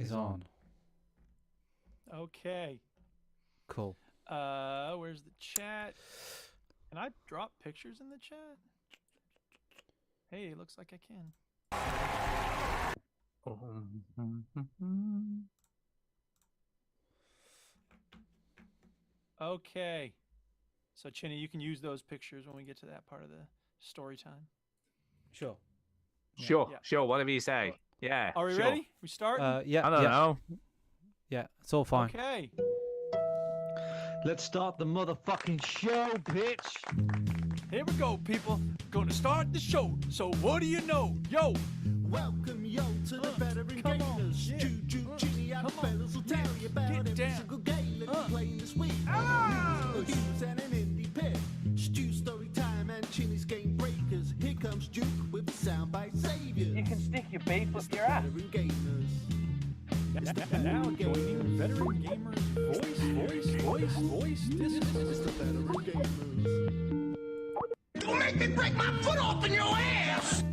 is on. Okay. Cool. Where's the chat? Can I drop pictures in the chat? Hey, it looks like I can. Okay. So, Chinny, you can use those pictures when we get to that part of the story time. Sure. Sure, whatever you say. Yeah. Are we sure. ready? We start? Yeah. I don't know. Yeah, it's all fine. Okay. Let's start the motherfucking show, bitch. Here we go, people. Gonna start the show. So what do you know? Yo. Welcome, yo, to the veteran gamers. Yeah. Juju, Ginny, and the fellas will tell you about Get every down. single game that we're playing this week. Ah! Reviews and an indie pick. Stu story time and Chinny's game breakers. Here comes Duke with the soundbite saviors. You can stick your beef up your ass. Veteran gamers. Now joining veteran gamers voice. This is The veteran gamers. Don't make me break my foot off in your ass!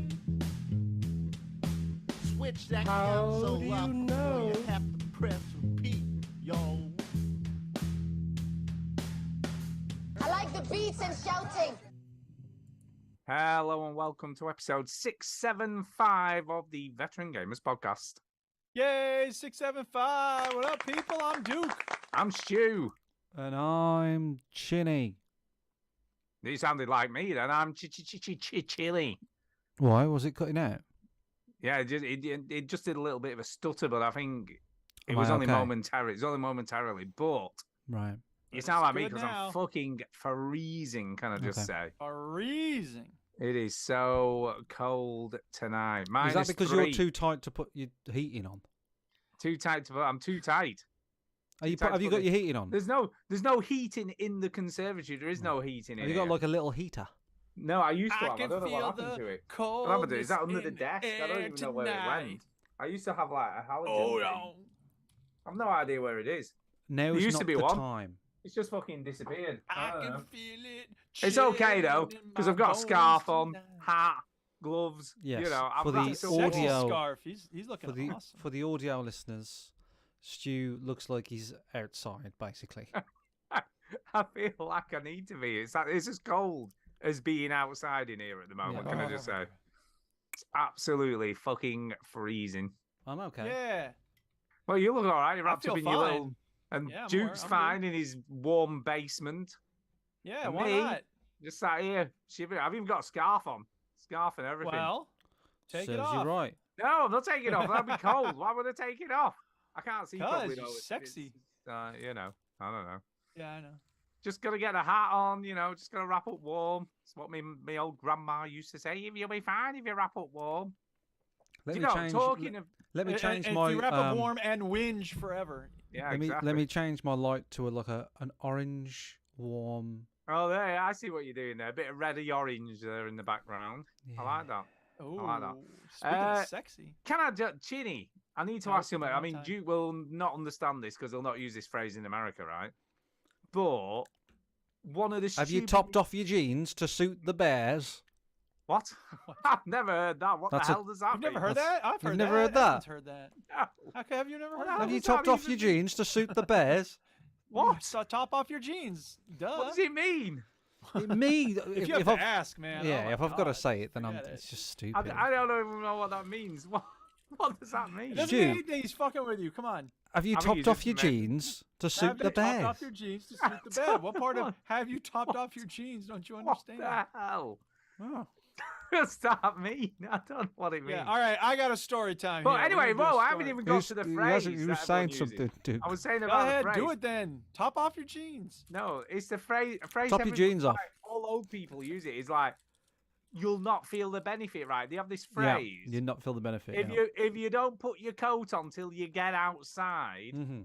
Switch that How console do you up know? before you have to press repeat, yo. I like the beats and shouting. Hello and welcome to episode 675 of the Veteran Gamers Podcast. Yay, 675. What up, people? I'm Duke. I'm Stu. And I'm Chinny. You sounded like me then. I'm Chili. Why was it cutting out? Yeah, it just did a little bit of a stutter, but I think it Am was I only okay? momentarily. It's only momentarily, but Right. you sound like me good because now. I'm fucking freezing. Can I just say Freezing. it is so cold tonight? Is that because -3. you're too tight to put your heating on? Too tight to put? I'm too tight. Are you? Tight Have to you put got your heating on? There's no heating in the conservatory. There is no heating in Have you got here. like a little heater? No, I used to I have. I can don't know what feel happened the to it. cold. What happened to it? Is that under the desk? I don't even know where it went. I used to have like a halogen. Oh, thing. no. I've no idea where it is. Now's used not to be the one. time. It's just fucking disappeared. I don't can know. feel it. It's okay though, chilling in because my I've got a bones scarf on, tonight. hat, gloves. Yes, You know, for I'm the that's Sexy audio- scarf. He's looking For the awesome. for the audio listeners, Stu looks like he's outside basically. I feel like I need to be. It's as cold as being outside in here at the moment. Yeah. Can I just say? It's absolutely fucking freezing. I'm okay. Yeah. Well, you look all right. You're I wrapped up feel in your little. fine. And Yeah, I'm Duke's I'm fine good. in his warm basement. Yeah, And why me? not? Just sat here shivering. I've even got a scarf on. Scarf and everything. Well, take Serves it off. you right. No, I'm not taking it off. That'd be cold. Why would I take it off? I can't see 'Cause properly. you're though. sexy. You know, I don't know. Yeah, I know. Just gotta get a hat on, you know, just gotta wrap up warm. It's what me old grandma used to say. You'll be fine if you wrap up warm. Let Do me you know, change. talking of Let me change and my. if you wrap up warm and whinge forever. yeah, let me exactly. let me change my light to an orange warm. Oh, there, I see what you're doing there. A bit of reddy orange there in the background. I like that. Oh, like that. speaking Uh, of sexy. Can I, Chinny? I need to No, ask you, mate. I no mean, time. Duke will not understand this because he'll not use this phrase in America, right? But one of the Have you stupid- topped off your jeans to suit the bears? What? I've never heard that. What That's the a- hell does that You've never mean? heard that? I've You've heard never that. heard that? Everyone's heard that. No. Okay, have you never heard Well, that? Have you does that topped off your even mean? jeans to suit the bears? What? So top off your jeans. Duh. What does it mean? Me, if you have to ask, man. yeah, oh my if I've got to God, say it, then forget it's it. just I, stupid. I don't even know what that means. What does that mean? It doesn't Stu. mean anything. He's fucking with you. Come on. Have you I think topped you off just your meant- jeans to suit Have the you topped bears? off your jeans to suit the bed? What part of have you topped off your jeans? Don't you What understand? the hell? Oh. What does that mean? I don't know what it means. Yeah. All right. I got a story time. But here. We're anyway, gonna do a Mo, I haven't story. even got to the phrase. You that were saying everyone uses. something, dude. I was saying Go about ahead. the phrase. Do it then. Top off your jeans. No, it's the phrase. Top your everyone- jeans off. like, all old people use it. It's like you'll not feel the benefit, right? They have this Yeah, phrase. you not feel the benefit. if you don't put your coat on till you get outside, hmm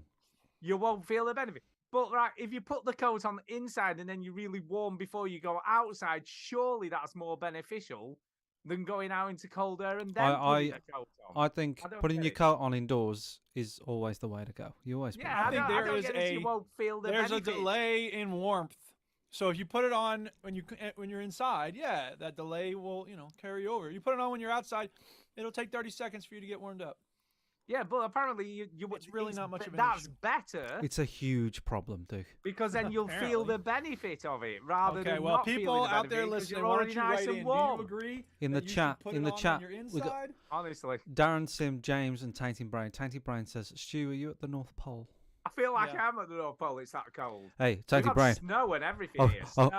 you won't feel the benefit. But right, if you put the coat on inside and then you're really warm before you go outside, surely that's more beneficial than going out into cold air and then putting the coat on. I think I don't putting get your it. coat on indoors is always the way to go. You always Yeah, I think I there don't is get it, you won't feel the There's benefit. a delay in warmth. So if you put it on when you're inside, yeah, that delay will carry over. You put it on when you're outside, it'll take 30 seconds for you to get warmed up. Yeah, but apparently you It's really not much of an that's issue. better It's a huge problem, Duke. because then you'll feel Apparently. the benefit of it rather Okay, than well, not feeling people the out there benefit 'cause listening, you're why don't already you nice write and in? Do warm. you agree In that the you should chat, put in it the on chat, when you're we got- inside? Honestly, Darren Sim, James, and Tainting Brain. Tainting Brain says, Stu, are you at the North Pole? I feel like Yeah. I'm at the North Pole. It's that cold. Hey, We Tainting got Brain. snow and everything Oh, here. oh, Snow,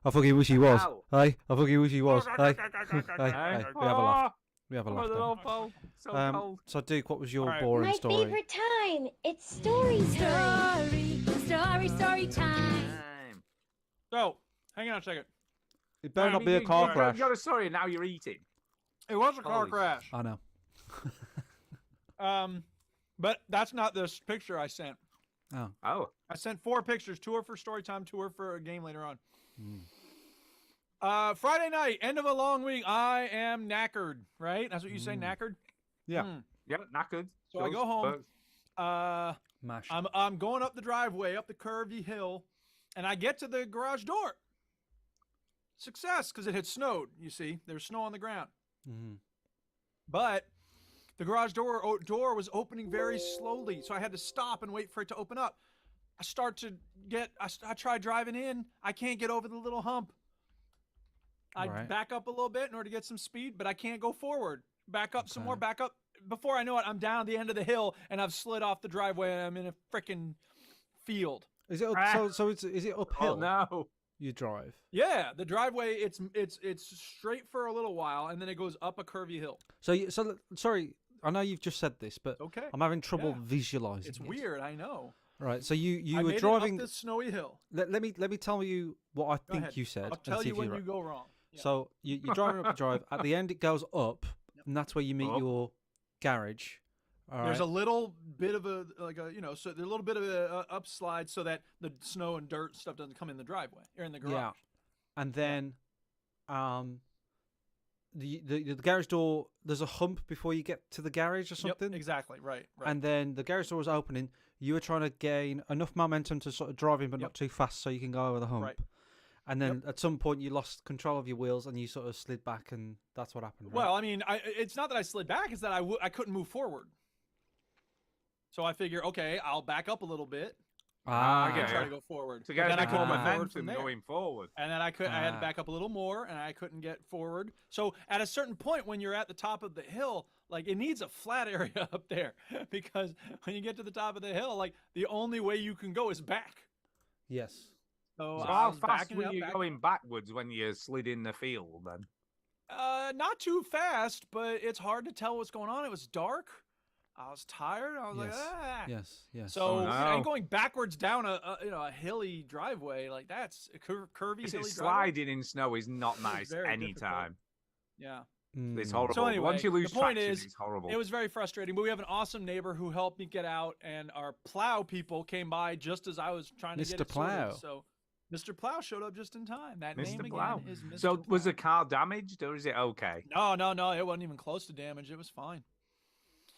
I fucking wish he was. hell? Hey, I fucking wish he was. Hey, hey, Hey? we have a laugh. Oh, We have a I'm at laugh. the then. North Pole. So cold. So, Duke, what was your Alright. boring My story? favorite time. It's story story time. Time. So, hang on a second. It better I not mean, be a you- car you- crash. You're sorry, now you're eating. It was a car Holy crash. I know. But that's not this picture I sent. Oh. Oh, I sent 4 pictures. 2 are for story time, 2 are for a game later on. Hmm. Friday night, end of a long week. I am knackered, right? That's what you say, knackered? Yeah. Hmm. yeah, knackered. So I Goes, go home. but- Mashed. I'm going up the driveway, up the curvy hill, and I get to the garage door. Success, because it had snowed, you see. There's snow on the ground. Mhm. But the garage door was opening very slowly, so I had to stop and wait for it to open up. I try driving in. I can't get over the little hump. I Right. back up a little bit in order to get some speed, but I can't go forward. Back up some more, Okay. back up. Before I know it, I'm down the end of the hill and I've slid off the driveway and I'm in a freaking field. Is it is it uphill? Oh no. You drive. Yeah, the driveway it's straight for a little while and then it goes up a curvy hill. Sorry, I know you've just said this, but Okay. I'm having trouble Yeah. visualizing. It's it. weird, I know. Right. So you I were made driving. it up this snowy hill. Let me tell you what I Go think ahead. you said. I'll and tell see you if when you're you right. go wrong. Yeah. So you're driving up the drive. At the end, it goes up, and that's where you meet Up. your garage. All There's right. a little bit of a so there's a little bit of a upslide so that the snow and dirt stuff doesn't come in the driveway or in the garage. Yeah. And then, the garage door. There's a hump before you get to the garage or something. Yep, exactly. Right. And then the garage door was opening. You were trying to gain enough momentum to sort of drive in, but Yep. not too fast, so you can go over the hump. Right. And then at some point, you lost control of your wheels, and you sort of slid back, and that's what happened. Right? Well, I mean, it's not that I slid back; it's that I couldn't move forward. So I figure, okay, I'll back up a little bit I and get try ya. to go forward. To But get then a I bit couldn't more move forward from momentum there. going forward. And then I had to Ah. back up a little more, and I couldn't get forward. So at a certain point, when you're at the top of the hill, like it needs a flat area up there because when you get to the top of the hill, like the only way you can go is back. Yes. So, So I how was fast backing were up, you back- going backwards when you slid in the field then? Not too fast, but it's hard to tell what's going on. It was dark. I was tired. I was like, Yes. ah. Yes. Yes. So Oh, no. and going backwards down a hilly driveway like that's a curvy Because hilly driveway. sliding in snow is not nice very anytime. Yeah. It's Mm. horrible. So anyway, Once you lose the point traction, is, it's horrible. It was very frustrating, but we have an awesome neighbor who helped me get out, and our plow people came by just as I was trying to get Mr. it sorted. Plow. So Mr. Plow showed up just in time. That name Mr. Plow. again is Mr. So was Plow. the car damaged or is it okay? No, it wasn't even close to damage. It was fine.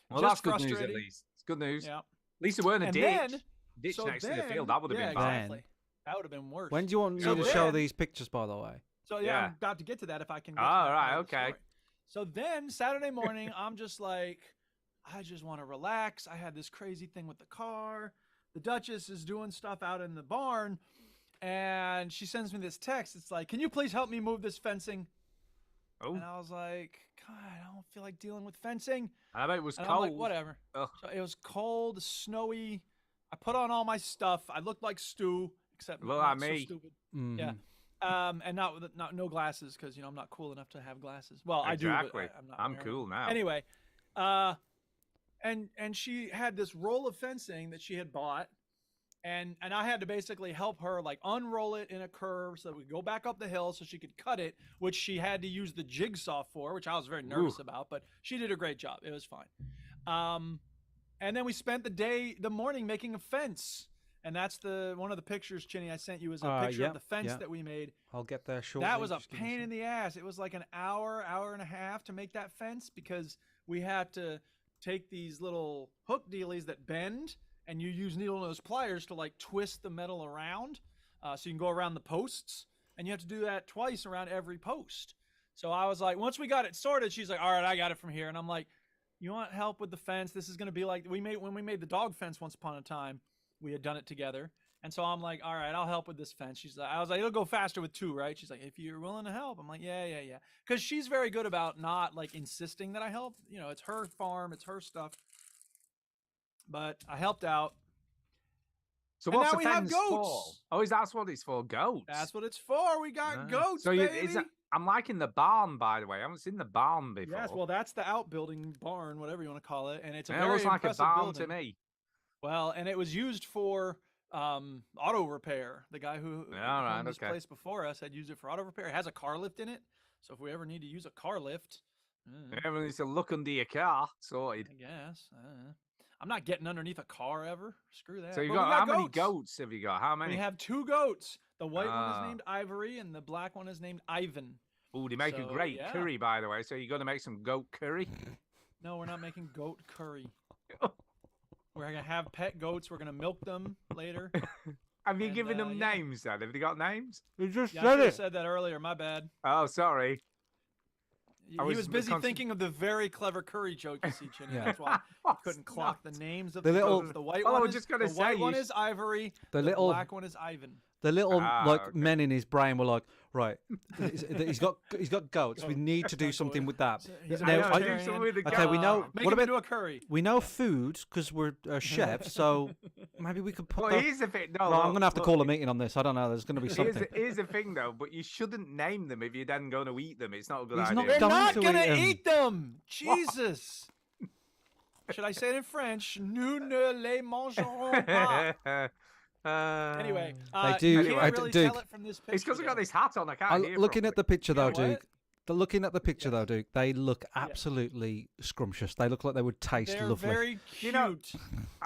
Well, Just that's good news at frustrating. least. It's good news. Yeah. At least it weren't a And ditch. then, Ditch so next to the then- field. That would have yeah, been bad. exactly. That would have been worse. When do you want me So to show then- these pictures? By the way. So yeah, Yeah. I'm about to get to that if I can. Get All to that right, part of the okay. story. So then Saturday morning, I'm just like, I just want to relax. I had this crazy thing with the car. The Duchess is doing stuff out in the barn, and she sends me this text. It's like, "Can you please help me move this fencing?" Oh, And I was like, "God, I don't feel like dealing with fencing." I bet it was And cold. I'm like, "Whatever." Ugh. So it was cold, snowy. I put on all my stuff. I looked like Stu, except Look not like so me. stupid. Mhm. Yeah. And not no glasses because I'm not cool enough to have glasses. Well, I do. Exactly. But I'm not. I'm wearing cool them. now. Anyway, and she had this roll of fencing that she had bought, and I had to basically help her like unroll it in a curve so that we could go back up the hill so she could cut it, which she had to use the jigsaw for, which I was very nervous about, but she did a great job. It was fine. And then we spent the morning making a fence. And that's one of the pictures, Chinny, I sent you is a picture yeah, of the fence yeah. that we made. I'll get there shortly. That was a just give me pain some- in the ass. It was like an hour and a half to make that fence because we had to take these little hook dealies that bend, and you use needle nose pliers to like twist the metal around, so you can go around the posts, and you have to do that twice around every post. So I was like, once we got it sorted, she's like, "All right, I got it from here," and I'm like, you want help with the fence? This is going to be like when we made the dog fence once upon a time. We had done it together. And so I'm like, all right, I'll help with this fence. I was like, it'll go faster with 2, right? She's like, if you're willing to help. I'm like, yeah. Because she's very good about not like insisting that I help. You know, it's her farm, it's her stuff. But I helped out. So And what's now the we have fence for? goats. Oh, that's what it's for, goats. That's what it's for. We got Ah. goats, So baby. I'm liking the barn, by the way. I haven't seen the barn before. Yes, well, that's the outbuilding barn, whatever you want to call it, and it's a it very looks like a impressive barn building. to me. Well, and it was used for auto repair. The guy who right, owned this okay. place before us had used it for auto repair. It has a car lift in it, so if we ever need to use a car lift, Everyone needs to look under your car. Sorted. I guess. I'm not getting underneath a car ever. Screw that. So you But we got how many goats. goats have you got? How many? We have 2 goats. The white one Ah. is named Ivory, and the black one is named Ivan. Oh, they make a So, great yeah. curry, by the way. So you're gonna make some goat curry? No, we're not making goat curry. We're gonna have pet goats. We're gonna milk them later. Have you And, given them yeah. names then? Have they got names? You just Yeah, I should have said that earlier. My bad. Oh, sorry. He I was was busy concent- thinking of the very clever curry joke you see, Chinny. Yeah. That's why I couldn't It's clock not. the names of The the little- goats. The white Well, I one was is just gonna the white say, one you is Ivory. The The little- black one is Ivan. The little okay. men in his brain were like, right, he's got goats. We need to do something with that. He's a Now, I I- do vegetarian. something with the Okay, we know. goat. Make What him about into a curry. we know food because we're chefs, so maybe we could put. Well, that... here's the thing. No, Right, I'm look, gonna have to look, call a meeting on this. I don't know. There's gonna be something. Here's the thing, though. But you shouldn't name them if you're then going to eat them. It's not a good He's idea. not We're Don't not to gonna eat 'em. eat them. Jesus. Should I say it in French? Nous ne les mangerons pas. Anyway, They do- You anyway, can't really Duke, tell it from this picture. It's because I got though. this hat on. I can't hear Looking at the picture though, Yeah, what? Duke. Looking at the picture though, Yes. Duke, they look absolutely scrumptious. They look like they would taste They're lovely. very cute. You know,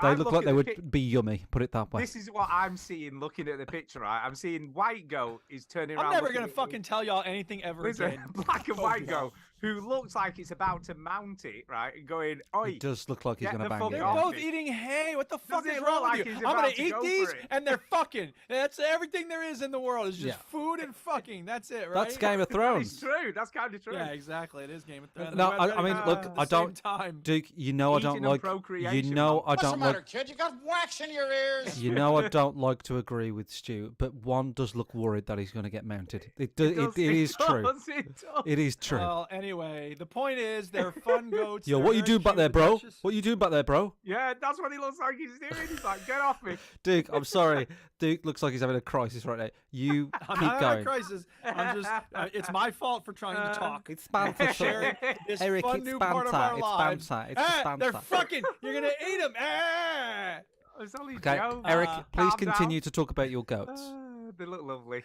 They look like they would be yummy. Put it that way. This is what I'm seeing looking at the picture, right? I'm seeing white goat is turning around. I'm never looking gonna at fucking tell y'all anything ever Listen, again. black and Oh, white yeah. goat who looks like it's about to mount it, right? And going, oi, It does look like he's Get gonna the bang fuck it. They're off yeah. both it. eating hay. What the fuck Does is it wrong look with like you? he's I'm gonna about to eat go these, for it? and they're fucking. That's everything there is in the world. Is just Yeah. food and fucking. That's it, right? That's Game of It's Thrones. true. That's kind of true. Yeah, exactly. It is Game of Thrones. No, They're I mean, ready look, at I the same don't. time. Duke, you know I Eating don't and like. procreation, You know man. I What's the don't matter, like. kid? You got wax in your ears? You know I don't like to agree with Stu, but one does look worried that he's going to get mounted. It is true. It does. It is true. Well, anyway, the point is they're fun goats. Yo, they're what you very doing back cute. there, The bro? Duchess- What you doing back there, bro? Yeah, that's what he looks like he's doing. He's like, get off me. Duke, I'm sorry. Duke looks like he's having a crisis right now. You I'm keep not going. in a crisis. I'm just. It's my fault for trying to talk. It's banter. Sharing this Eric, fun it's new banter. part of our It's lives. banter. It's Ah, just they're banter. fucking. You're gonna eat them. Ah! It's only Okay, Joe. Eric, please calm down. continue to talk about your goats. They look lovely.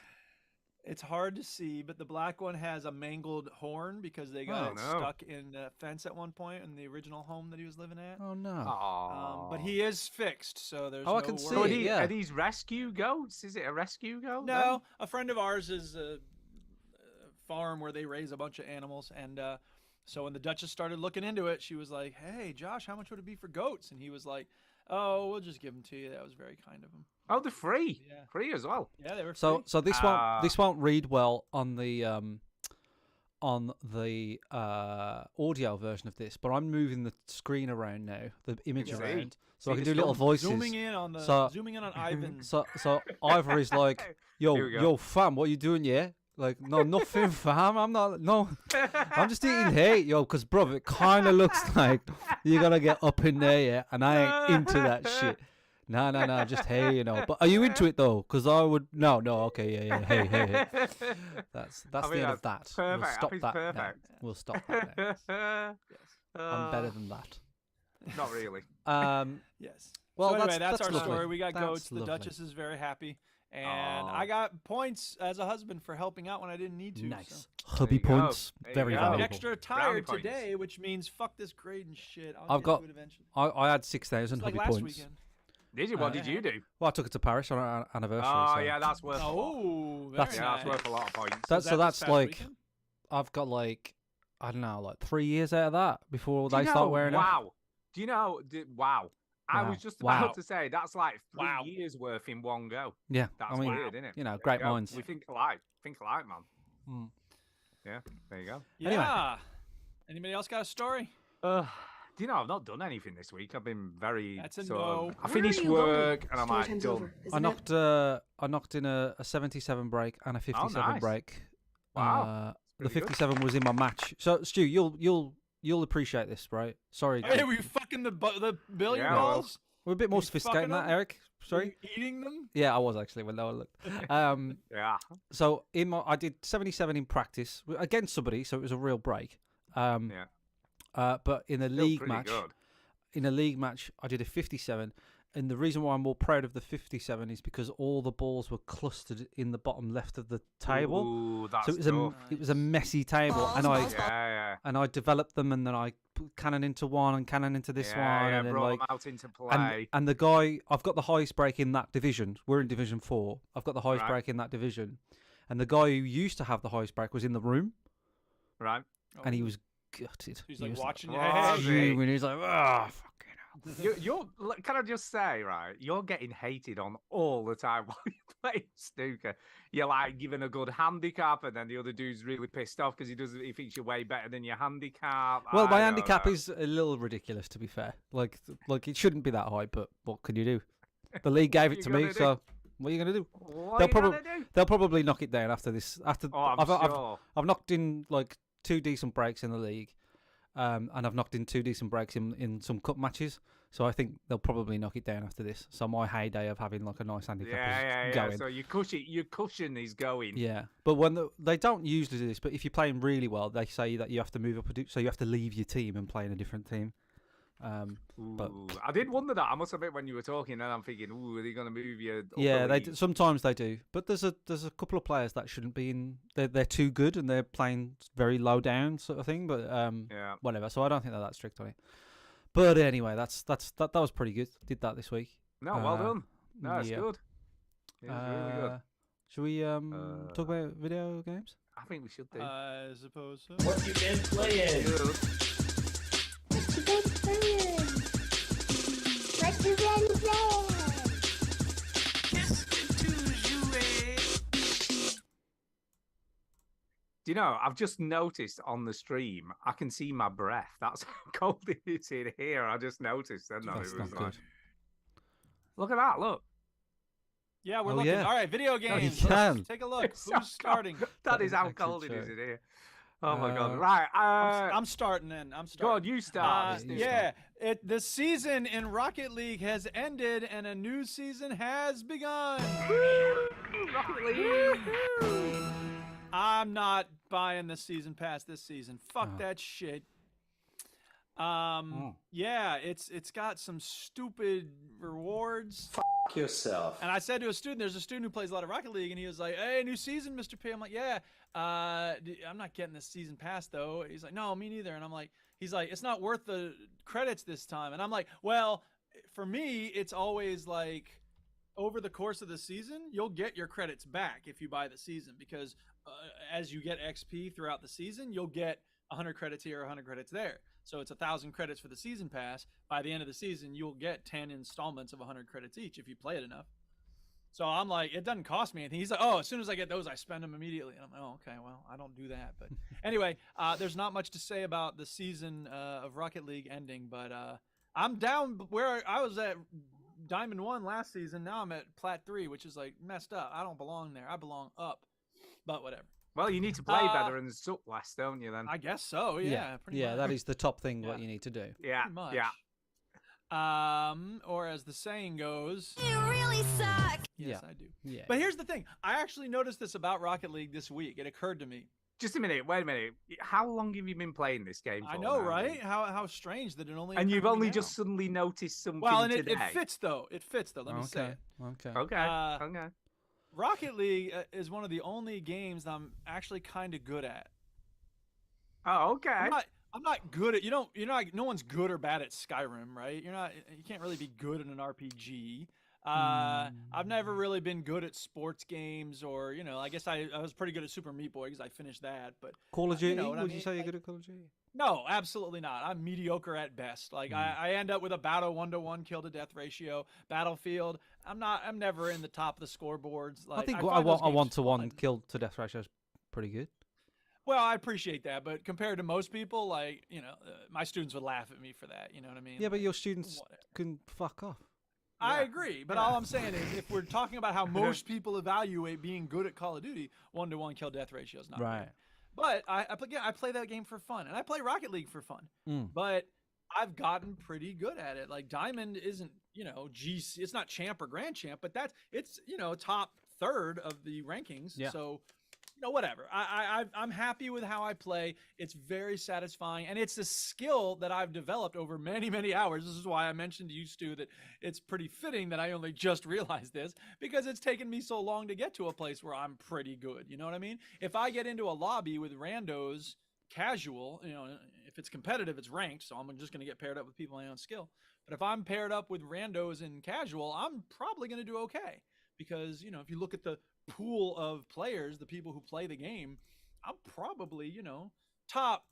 It's hard to see, but the black one has a mangled horn because they got Oh, no. stuck in a fence at one point in the original home that he was living at. Oh no. Aww. But he is fixed, so there's Oh, no I can see So worry. are, it, these, yeah. are these rescue goats? Is it a rescue goat? No, a friend of ours is a farm where they raise a bunch of animals, and so when the Duchess started looking into it, she was like, "Hey, Josh, how much would it be for goats?" And he was like, "Oh, we'll just give them to you." That was very kind of him. Oh, they're free. Yeah. Free as well. Yeah, they were. So free. so this Ah. won't read well on the audio version of this, but I'm moving the screen around now, the image Yeah. around, So so I you can can do little zoom- voices. zooming in on the So- zooming in on Ivan. So Ivory's like, yo, Here we go. yo, fam, what you doing, yeah? Like, no, nothing, fam. I'm not, no. I'm just eating hay, yo, because, bro, it kind of looks like you're going to get up in there, yeah? And I ain't into that shit. No, just hay, you know. But are you into it, though? Because I would, no, okay, yeah, hey. That's I the mean, end of that's that. We'll perfect. stop Happy's that now. perfect. We'll stop that now. I'm better than that. Not really. Yes. Well, so anyway, that's that's our lovely. story. We got That's goats. The lovely. Duchess is very happy, and Aw. I got points as a husband for helping out when I didn't need to. Nice. So. Hubby you go. points. There you Very go. I'm valuable. extra Brownie tired points. today, which means fuck this grade and shit. I'll I've get got- to it eventually. I had 6,000 It's like hubby last points. weekend. Did you? What did you do? Well, I took it to Paris on our anniversary. Oh, so. yeah, that's worth a lot. Oh, very That's- Yeah, nice. that's worth a lot of points. That's Was so that that's this past like weekend? I've got like I don't know, like 3 years out of that before Do they you start know- wearing it. Wow. Do you know? Wow. I Wow. was just about Wow. to say that's like 3 Wow. years worth in one go. Yeah, That's I mean, weird, isn't it? you know, There great you go. minds. We think alike. Think alike, man. Mm. Yeah, there you go. Yeah. Anyway. Anybody else got a story? Do you know, I've not done anything this week. I've been very. That's a sort no. of- I Where finished are you going? work and I'm Story like time's done. over, I isn't it? knocked in a 77 break and a 57 nice. break. Wow, The pretty good. 57 was in my match. So Stu, you'll appreciate this, right? Sorry, Hey, were you fucking the billiard Yeah, well. balls? we're a bit more you sophisticated than fucking that, Eric. Were Sorry. you eating them? Yeah, I was actually when no one looked. Yeah. So I did 77 in practice against somebody, so it was a real break. Yeah. But in a Still league pretty match, good. I did a 57, and the reason why I'm more proud of the 57 is because all the balls were clustered in the bottom left of the table. Ooh, that's So it was tough. it was a messy table, and Yeah. I developed them, and then I put cannon into one and cannon into this yeah, one, yeah, and then brought like them out into play. and the guy, I've got the highest break in that division. We're in Division 4. I've got the highest Right. break in that division, and the guy who used to have the highest break was in the room, Right. and he was gutted. He's He like was watching like, you. "Oh, Hey, gee." fuming. He's like, ah, fucking hell. Can I just say, right? You're getting hated on all the time while you're playing snooker. You're like giving a good handicap, and then the other dude's really pissed off because he thinks you're way better than your handicap. Well, my I don't handicap know. is a little ridiculous, to be fair. Like it shouldn't be that high, but what can you do? The league gave it You to me, gonna do? so what are you going to do? What They'll are you gonna probably do? they'll probably knock it down after this. After Oh, I'm sure. I've knocked in like 2 decent breaks in the league, and I've knocked in 2 decent breaks in some cup matches. So I think they'll probably knock it down after this. So my heyday of having like a nice handicap Yeah, is yeah, yeah. going. So your cushion is going. Yeah, but when they don't usually do this, but if you're playing really well, they say that you have to move up, so you have to leave your team and play in a different team. But Ooh, I did wonder that. I must admit, when you were talking, and I'm thinking, "Ooh, are they going to move you?" Up yeah, a they league? sometimes they do. But there's a couple of players that shouldn't be in. They're too good and they're playing very low down sort of thing. But Yeah. whatever. So I don't think they're that strict on it. But anyway, that was pretty good. Did that this week. No, well done. No, it's yeah. good. It's really good. Should we talk about video games? I think we should do. I suppose so. What you been playing? Good. What you been playing? What you been playing? Do you know, I've just noticed on the stream, I can see my breath. That's how cold it is in here. I just noticed. And That's it not was good. like, look at that. Look. Yeah, we're Oh, looking. yeah. All right, video you games. can. Let's take a look. It's so Who's starting? That That is is how actually cold it is true. in here. Oh my God. Uh, Right. I'm starting then. I'm Go starting. on, you start. Let's do Yeah, the season in Rocket League has ended and a new season has begun. Rocket League. I'm not buying the season pass this season. Fuck Oh. that shit. Oh. Yeah, it's got some stupid rewards. Fuck yourself. And I said to a student, there's a student who plays a lot of Rocket League, and he was like, "Hey, new season, Mr. P." I'm like, "Yeah, I'm not getting this season pass though." He's like, "No, me neither." And I'm like, he's like, "It's not worth the credits this time." And I'm like, "Well, for me, it's always like over the course of the season, you'll get your credits back if you buy the season because as you get XP throughout the season, you'll get 100 credits here, 100 credits there. So it's 1,000 credits for the season pass. By the end of the season, you'll get 10 installments of 100 credits each if you play it enough. So I'm like, it doesn't cost me anything. He's like, oh, as soon as I get those, I spend them immediately. And I'm like, oh, okay, well, I don't do that. But anyway, there's not much to say about the season of Rocket League ending. But I'm down where I was at Diamond 1 last season. Now I'm at Plat 3, which is like messed up. I don't belong there. I belong up. But whatever. Well, you need to play better and suck less, don't you? Then. I guess so. Yeah. Pretty much. that is the top thing. What Yeah. you need to do. Yeah. Pretty much. Yeah. Or as the saying goes, You really suck. yes, Yeah. I do. Yeah. But here's the thing. I actually noticed this about Rocket League this week. It occurred to me. Just a minute. Wait a minute. How long have you been playing this game for? I know, now, right? then? how strange that it only. And you've occurred to me only now. just suddenly noticed something well, and it today. fits though. It fits though. Let me say it. Okay. Okay. Uh, Okay. Rocket League is one of the only games that I'm actually kind of good at. Oh, okay. I'm not good at no one's good or bad at Skyrim, right? You can't really be good in an RPG. I've never really been good at sports games or, I guess I was pretty good at Super Meat Boy because I finished that, but Call of you Duty. know what I Would you mean? say you're Like- good at Call of Duty? no, absolutely not. I'm mediocre at best. Like I end up with a battle 1-to-1 kill to death ratio. Battlefield, I'm never in the top of the scoreboards. Like I think find those a games 1-to-1 fun. kill to death ratio is pretty good. Well, I appreciate that, but compared to most people, like, my students would laugh at me for that. You know what I mean? Yeah, but Like, your students whatever. can fuck off. I agree, but all I'm saying is, if we're talking about how most people evaluate being good at Call of Duty, 1-to-1 kill death ratio is not Right. great. But I play that game for fun, and I play Rocket League for fun. Mm. But I've gotten pretty good at it. Like Diamond isn't, GC. It's not champ or grand champ, but it's top third of the rankings. Yeah. So, whatever. I'm happy with how I play. It's very satisfying, and it's a skill that I've developed over many, many hours. This is why I mentioned to you, Stu, that it's pretty fitting that I only just realized this, because it's taken me so long to get to a place where I'm pretty good. You know what I mean? If I get into a lobby with randos, casual, if it's competitive, it's ranked, so I'm just going to get paired up with people my own skill. But if I'm paired up with randos in casual, I'm probably going to do okay, because if you look at the pool of players, the people who play the game, I'm probably, top,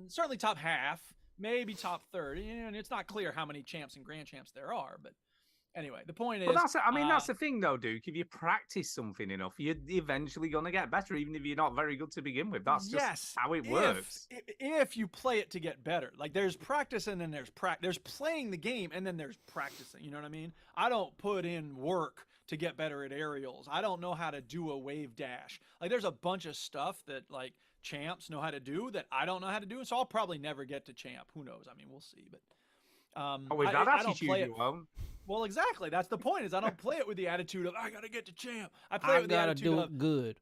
certainly top half, maybe top third. And it's not clear how many champs and grand champs there are, but anyway, the point is. But that's the thing, though, Duke. If you practice something enough, you're eventually going to get better, even if you're not very good to begin with. That's just how it works. If you play it to get better, like there's practice and then there's there's playing the game and then there's practicing. You know what I mean? I don't put in work to get better at aerials. I don't know how to do a wave dash. Like there's a bunch of stuff that like champs know how to do that I don't know how to do. So I'll probably never get to champ. Who knows? I mean, we'll see. But with that attitude, you won't. Well, exactly. That's the point. Is I don't play it with the attitude of I gotta get to champ. I play it with the attitude do of it good.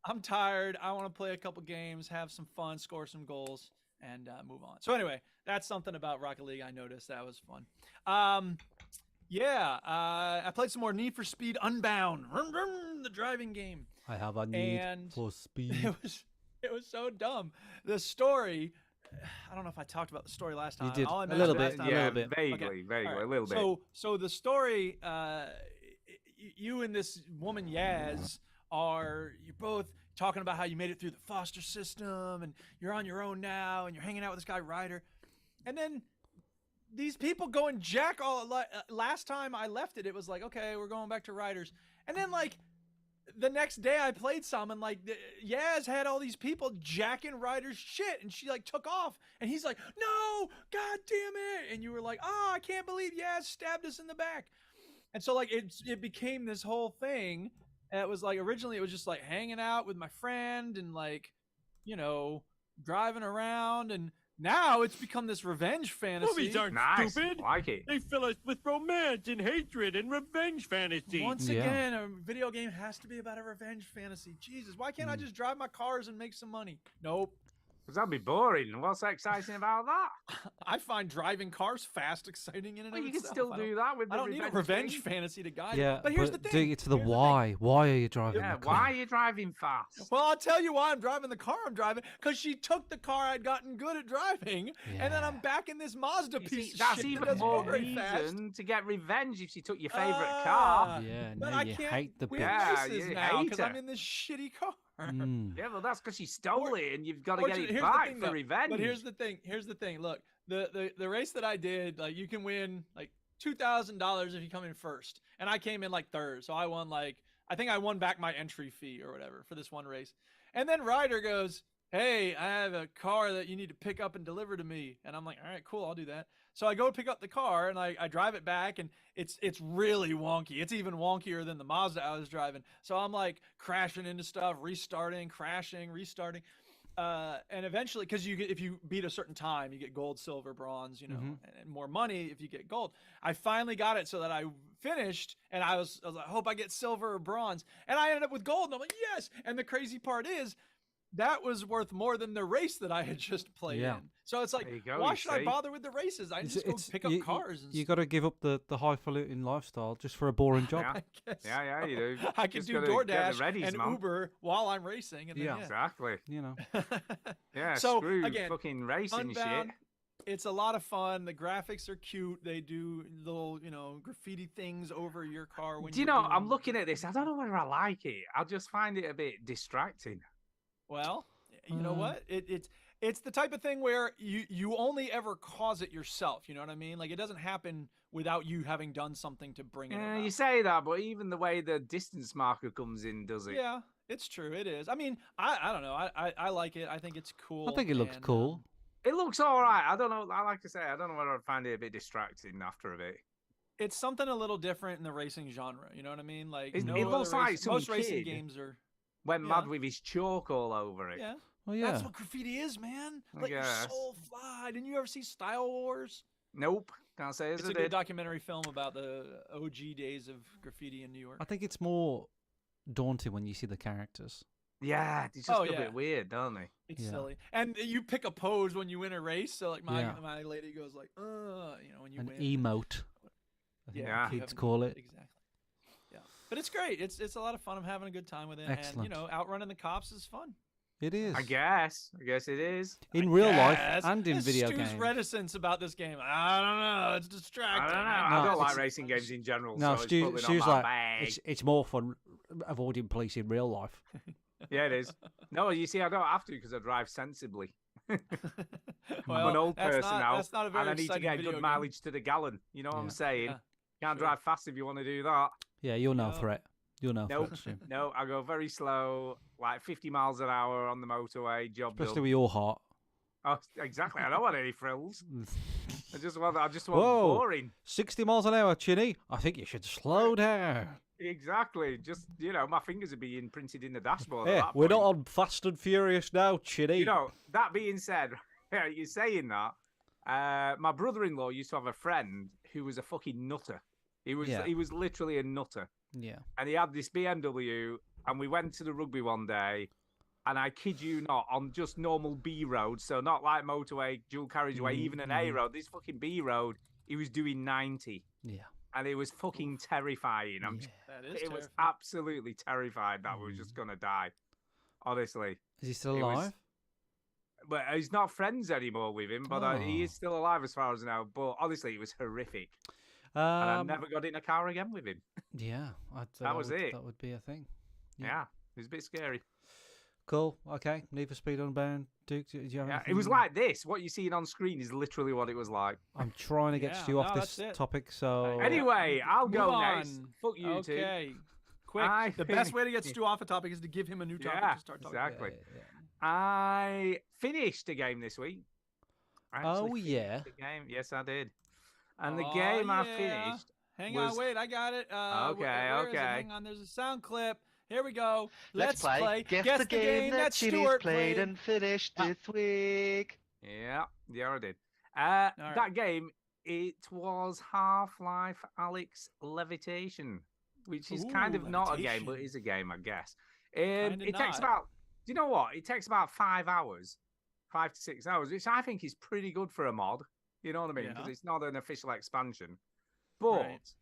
I'm tired. I want to play a couple games, have some fun, score some goals, and move on. So anyway, that's something about Rocket League I noticed. That was fun. I played some more Need for Speed Unbound, the driving game. I have a need for speed. It was so dumb. The story. I don't know if I talked about the story last time. You did All I a little mentioned last bit. time- Yeah, a little bit. Vaguely, All a little bit. So the story, you and this woman Yaz you're both talking about how you made it through the foster system and you're on your own now and you're hanging out with this guy Ryder, and then these people go and jack all. Last time I left it was like, okay, we're going back to Ryder's, and then like. The next day I played some and like Yaz had all these people jacking Ryder's shit and she like took off and he's like, no, god damn it. And you were like, I can't believe Yaz stabbed us in the back. And so like it became this whole thing. And it was like, originally it was just like hanging out with my friend and like, driving around, and now it's become this revenge fantasy. Movies aren't Nice, stupid. like it. They fill us with romance and hatred and revenge fantasy. Once Yeah. again, a video game has to be about a revenge fantasy. Jesus, why can't I just drive my cars and make some money? Nope. Because that'd be boring. What's exciting about that? I find driving cars fast exciting in and Well, of you can itself. still do that with the I don't need a revenge thing. fantasy to guide Yeah, me. But here's the thing. dig it to the Here's thing. why. Why are you driving Yeah, the car? why are you driving fast? Well, I'll tell you why I'm driving the car I'm driving. Because she took the car I'd gotten good at driving, and then I'm back in this Mazda You piece see, of that's shit even that doesn't more go very fast. reason to get revenge if she took your favorite Ah, car. Yeah, But now I you can't hate the win bitch. Yeah, races you now hate because I'm her. in this shitty car. Mm. Yeah, well, that's because she stole Or- it, and you've got to get Fortunately, it here's the back thing, for though. revenge. But here's the thing. Look, the race that I did, like you can win like $2,000 if you come in first, and I came in like third, so I won like I think I won back my entry fee or whatever for this one race. And then Ryder goes, "Hey, I have a car that you need to pick up and deliver to me," and I'm like, "All right, cool, I'll do that." So I go pick up the car and I drive it back, and it's really wonky. It's even wonkier than the Mazda I was driving. So I'm like crashing into stuff, restarting, crashing, restarting. And eventually, because if you beat a certain time, you get gold, silver, bronze, and more money if you get gold. I finally got it so that I finished, and I was like, I hope I get silver or bronze, and I ended up with gold. And I'm like, yes. And the crazy part is, that was worth more than the race that I had just played Yeah. in. So it's like, There you go, why you should I see. bother with the races? I just go pick up cars. And You got to give up the highfalutin lifestyle just for a boring job. Yeah. I guess. Yeah, you do. I can Just do gotta get the DoorDash readies, and man. Uber while I'm racing. And then, Yeah. Exactly. You know. Yeah, So, screw again, fucking racing Unbound, shit. it's a lot of fun. The graphics are cute. They do little, graffiti things over your car. When Do you you're know, I'm doing- looking at this. I don't know whether I like it. I just find it a bit distracting. Well, you know what? It's the type of thing where you only ever cause it yourself. You know what I mean? Like it doesn't happen without you having done something to bring it Yeah, about. you say that, but even the way the distance marker comes in does it. Yeah, It's true. It is. I mean, I don't know. I like it. I think it's cool. I think it looks and, cool. It looks all right. I don't know. I like to say, I don't know whether I'd find it a bit distracting after a bit. It's something a little different in the racing genre. You know what I mean? Like It no looks other like race- some most racing kid games are. Went Yeah. mad with his chalk all over it. Yeah. Oh yeah. That's what graffiti is, man. I Like you're guess. so fly. Didn't you ever see Style Wars? Nope. Can't say as It's I a good did. documentary film about the OG days of graffiti in New York. I think it's more daunting when you see the characters. Yeah, it's just Oh, a yeah. bit weird, don't they? It's Yeah. silly, and you pick a pose when you win a race. So like my Yeah. my lady goes like, when you An win. emote. I think Yeah. the you kids have an call emote, it. exactly. Yeah, but it's great. It's a lot of fun. I'm having a good time with it, and Excellent. outrunning the cops is fun. It is. I guess it is. In real life Yes. and in This video Stu's games. reticence about this game. I don't know. It's I distracting. don't know. No, I don't like it's- racing games in general. No, so Stu, it's probably Stu's not my like, bag. it's more fun avoiding police in real life. Yeah, it is. No, you see, I don't have to because I drive sensibly. Well, I'm an old that's person not, now, That's not a very and I need to exciting get video good game. mileage to the gallon. You know what I'm Yeah. saying? Yeah, Can't sure. drive fast if you want to do that. Yeah, you're no No. threat. You're no Nope. threat, Stu. No, I go very slow, like 50 miles an hour on the motorway. Job Especially done. with your heart. Oh, exactly. I don't want any frills. I just want Whoa. boring. 60 miles an hour, Chinny. I think you should slow down. Exactly. Just my fingers are being printed in the dashboard. at Hey, that we're not point. on Fast and Furious now, Chinny. That being said, you're saying that. My brother-in-law used to have a friend who was a fucking nutter. He was literally a nutter, Yeah. and he had this BMW. And we went to the rugby one day, and I kid you not, on just normal B road, so not like motorway, dual carriageway, even an A road. This fucking B road, he was doing 90, Yeah. and it was fucking terrifying. Yeah. That is It was terrifying. absolutely terrified that we were just gonna die. Honestly. Is he still It was- alive? But he's not friends anymore with him, but he is Oh. still alive as far as I know. But honestly, it was horrific. And I Um, never got in a car again with him. yeah. That was it. That would be a thing. Yeah. Yeah, it was a bit scary. Cool. Okay. Need for Speed Unbound. Duke, do you have Yeah, it was anything? like this. What you're seeing on screen is literally what it was like. I'm trying to get Yeah, Stu off no, this that's it. topic, so... Anyway, I'll Move go on. next. Fuck you two. Okay. Quick. I The best think- way to get Stu off a topic is to give him a new topic Yeah, to start talking exactly. Yeah. I finished a game this week. I actually Oh, finished yeah. a game. Yes, I did. And the Oh, game I yeah. finished. Hang was- on, wait, I got it. Okay, where is it? okay. Hang on, there's a sound clip. Here we go. Let's play. Guess the game that Chitty's Stuart played and finished Ah. this week. Yeah, I did. right. That game, it was Half-Life Alyx Levitation, which is kind Ooh, of not a game, but Levitation. is a game, I guess. Kinda It takes not. about, do you know what? It takes about 5 hours, 5 to 6 hours, which I think is pretty good for a mod. You know what I mean? Because Yeah. it's not an official expansion. But Right.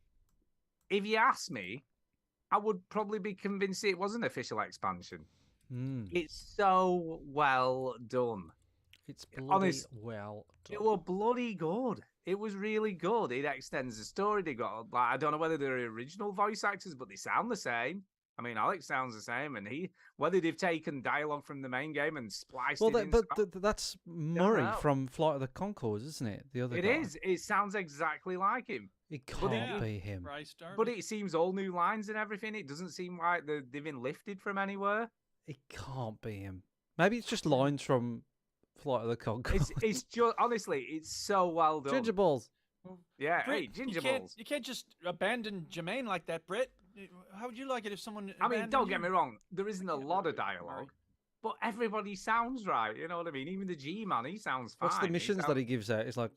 if you ask me, I would probably be convinced it was an official expansion. Mm, It's so well done. it's bloody honest- well It done. was bloody good. It was really good. It extends the story. They got like I don't know whether they're original voice actors, but they sound the same. I mean, Alex sounds the same, and whether they've taken dialogue from the main game and spliced Well, it in. that's Murray know. from Flight of the Conchords, isn't it? The other It guy. is. It sounds exactly like him, It But can't it- be him. Bryce Darby. but it seems all new lines and everything. It doesn't seem like they've been lifted from anywhere. It can't be him. Maybe it's just lines from Flight of the Conchords. It's just honestly, it's so well done. Ginger balls. Yeah, Brit, hey, ginger you can't, balls. You can't just abandon Jermaine like that, Britt. How would you like it if someone? I mean, abandoned don't get you? me wrong. There isn't a can't lot of do it, Murray. dialogue, but everybody sounds right. You know what I mean? Even the G-man, he sounds fine. What's the missions that sounds- he gives out? It's like,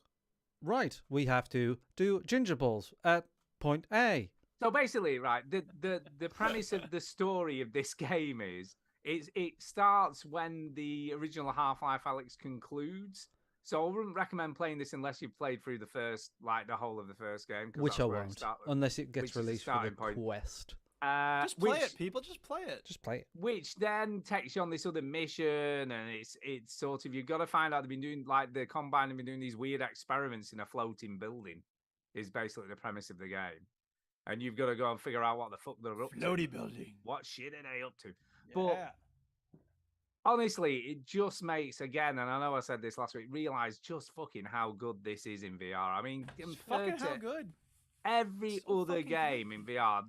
right, we have to do ginger balls at point A. So basically, right, the premise of the story of this game is it starts when the original Half-Life Alyx concludes. So I wouldn't recommend playing this unless you've played through the whole of the first game. 'cause Which that's I where it won't, started. unless it which gets is the released for the starting point. Quest. Just play which, it, people. Just play it. Just play it. Which then takes you on this other mission, and it's sort of you've got to find out they've been doing like the Combine have been doing these weird experiments in a floating building. Is basically the premise of the game, and you've got to go and figure out what the fuck they're up to. Floaty building. What shit are they up to? Yeah. But honestly, it just makes again, and I know I said this last week, realize just fucking how good this is in VR. I mean, Fucking how compared to good. Every So other fucking game good. in VR,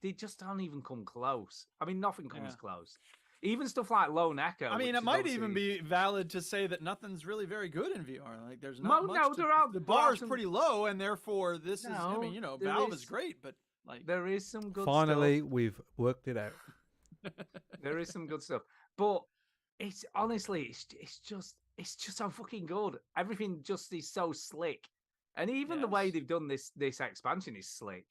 they just don't even come close. I mean, nothing comes Yeah. close. Even stuff like Lone Echo. I mean, which it is might even obviously- be valid to say that nothing's really very good in VR. Like, there's No, not much. no, there are- the there are bar is some- pretty low, and therefore this is. I mean, No, you know, there Valve is is- great, but like, There is some good Finally, we've worked it out. stuff. There is some good stuff, but it's honestly, it's just so fucking good. Everything just is so slick, and even the way Yes. they've done this expansion is slick.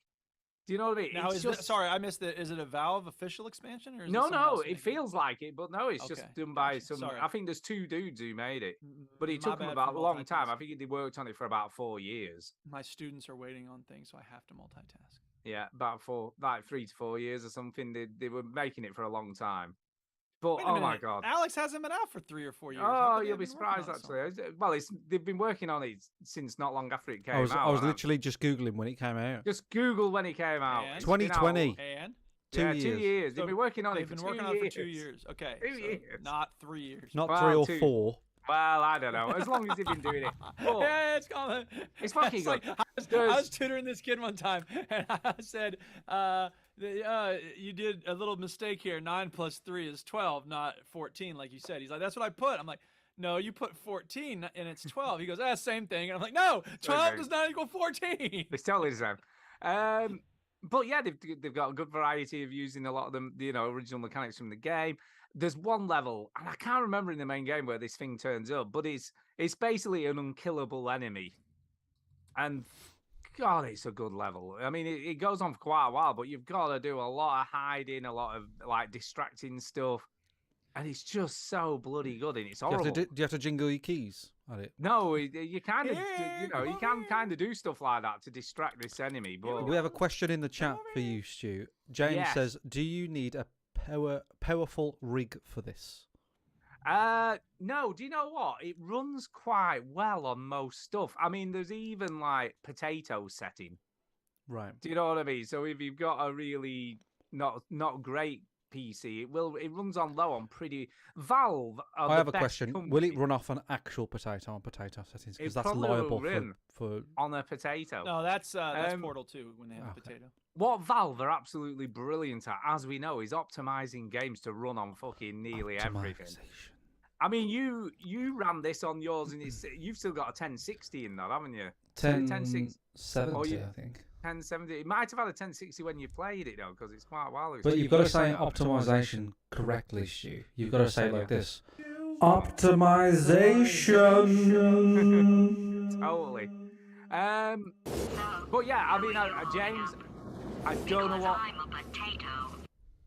Do you know what I mean? now It's is just, it, sorry, I missed it. Is it a Valve official expansion or is it no, someone no, else it making feels like it, but no, it's just Okay, done by gotcha. some. Sorry. I think there's 2 dudes who made it, but it My took them bad about for a long time. I multitasking. think they worked on it for about 4 years. My students are waiting on things, so I have to multitask. Yeah, about 3 to 4 years or something. They were making it for a long time. But Wait a oh my minute, god. Alex hasn't been out for 3 or 4 years. Oh, you'll be surprised actually. Well, they've been working on it since not long after it came I was out. and literally just googling when it came out. just Google when it came out. And? It's been out- 2020. And 2 yeah, years. 2 years. So They've been working on it they've for been 2 working years. on it for 2 years. Okay, 2 so years. not 3 years. Not Well, 3 or 2. 4. Well, I don't know. As long as they've been doing it. But Yeah, it's gone. It's fucking like, good. I was tutoring this kid one time, and I said, "You did a little mistake here. 9 plus 3 is 12, not 14, like you said." He's like, "That's what I put." I'm like, "No, you put 14, and it's 12." He goes, "Same thing." And I'm like, "No, 12 Okay. does not equal 14." it's totally the same. But yeah, they've got a good variety of using a lot of them, original mechanics from the game. There's one level, and I can't remember in the main game where this thing turns up, but it's basically an unkillable enemy. And God, it's a good level. I mean, it goes on for quite a while, but you've got to do a lot of hiding, a lot of like distracting stuff, and it's just so bloody good, and it's Do you, horrible. have to do you have to jingle your keys at it? No, you kind of, Yeah, you can kind of do stuff like that to distract this enemy, but We have a question in the chat for you, Stu. James Yes. says, "Do you need a powerful rig for this?" No, do you know what? It runs quite well on most stuff. I mean, there's even like potato setting. Right. Do you know what I mean? So if you've got a really not great PC, it runs on low on pretty. Valve. Are I the have a best question. Will company it run off an actual potato on potato settings? Because It that's probably will liable run. for. on a potato? No, that's Um, Portal 2 when they have okay. potato. What Valve are absolutely brilliant at, as we know, is optimizing games to run on fucking nearly everything. Optimization. I mean, you ran this on yours, and you've still got a 1060 in that, haven't you? 1060, 1070, you- I think. 1070. It might have had a 1060 when you played it, though, because it's quite a while ago. But you've got to say optimization correctly, Stu. You've got to say it like this. Optimization. Totally. But yeah, I mean, James, I don't know what.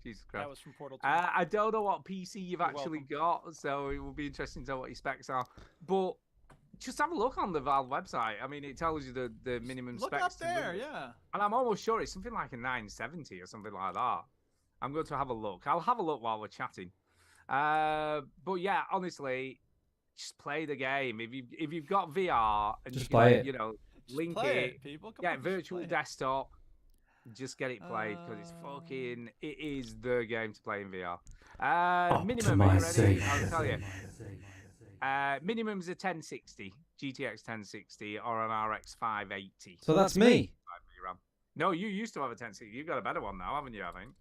Jesus Christ. That was from Portal 2. I don't know what PC you've You're actually got, so it will be interesting to know what your specs are. But just have a look on the Valve website. I mean, it tells you the minimum Look specs. up to run there, it. yeah. And I'm almost sure it's something like a 970 or something like that. I'm going to have a look. I'll have a look while we're chatting. But yeah, honestly, just play the game. If you've got VR and Just you play can, it. Just link play it, people. Come get on, just virtual play it. desktop. Just get it played because it's fucking. It is the game to play in VR. Minimum, are you ready? I'll tell you. Minimum's a 1060 GTX 1060 or an RX 580. So that's me. No, you used to have a 1060. You've got a better one now, haven't you? I think.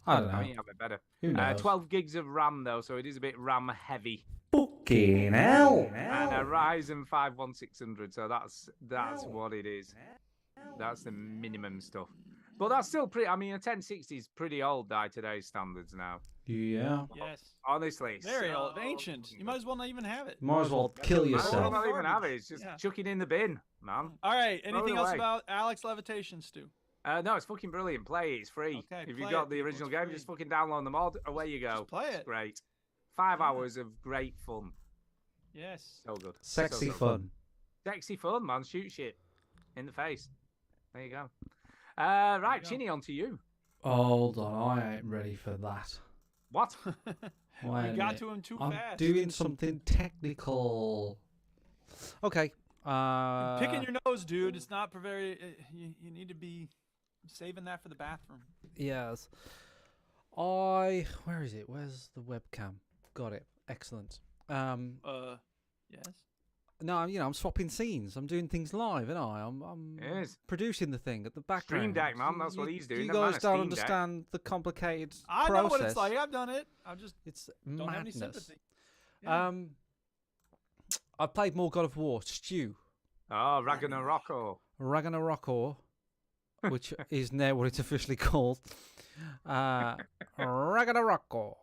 I don't I know. think you have it better. Who knows? 12 gigs of RAM though, so it is a bit RAM heavy. Fucking hell. And a Ryzen 5 1600, so that's what it is. That's the minimum stuff. But that's still pretty. I mean, a 1060 is pretty old by today's standards now. Yeah. Yes. Honestly, Very so old. Ancient. You might as well not even have it. Might as well kill I yourself. don't even have it. It's just Yeah. chuck it in the bin, man. All right. Throw it Anything else away. about Alex Levitation, Stu? No, it's fucking brilliant. Play it. It's free. Okay, if play you've got it, the people, original it's game, free. just fucking download the mod. Away you go. Just play it. It's great. 5 hours of great fun. Yes. So good. Sexy So good. fun. Sexy fun, man. Shoot shit in the face. There you go. Right, go. Chinny, on to you. Hold on, I ain't ready for that. What? Wait a You got minute. to him too I'm fast. doing something technical. Okay. Picking your nose, dude. It's not for very. You need to be saving that for the bathroom. Yes. Where is it? Where's the webcam? Got it. Excellent. Yes. No, I'm swapping scenes. I'm doing things live, and I'm Yes. producing the thing at the background. Stream Deck, man. That's what he's doing. You The man guys of don't Steam Deck. understand the complicated I process. know what it's like. I've done it. I just It's don't have any madness. sympathy. Yeah. I've played more God of War. Stu. Oh, Ragnarok. Ragnarok, which is now what it's officially called. Ragnarok.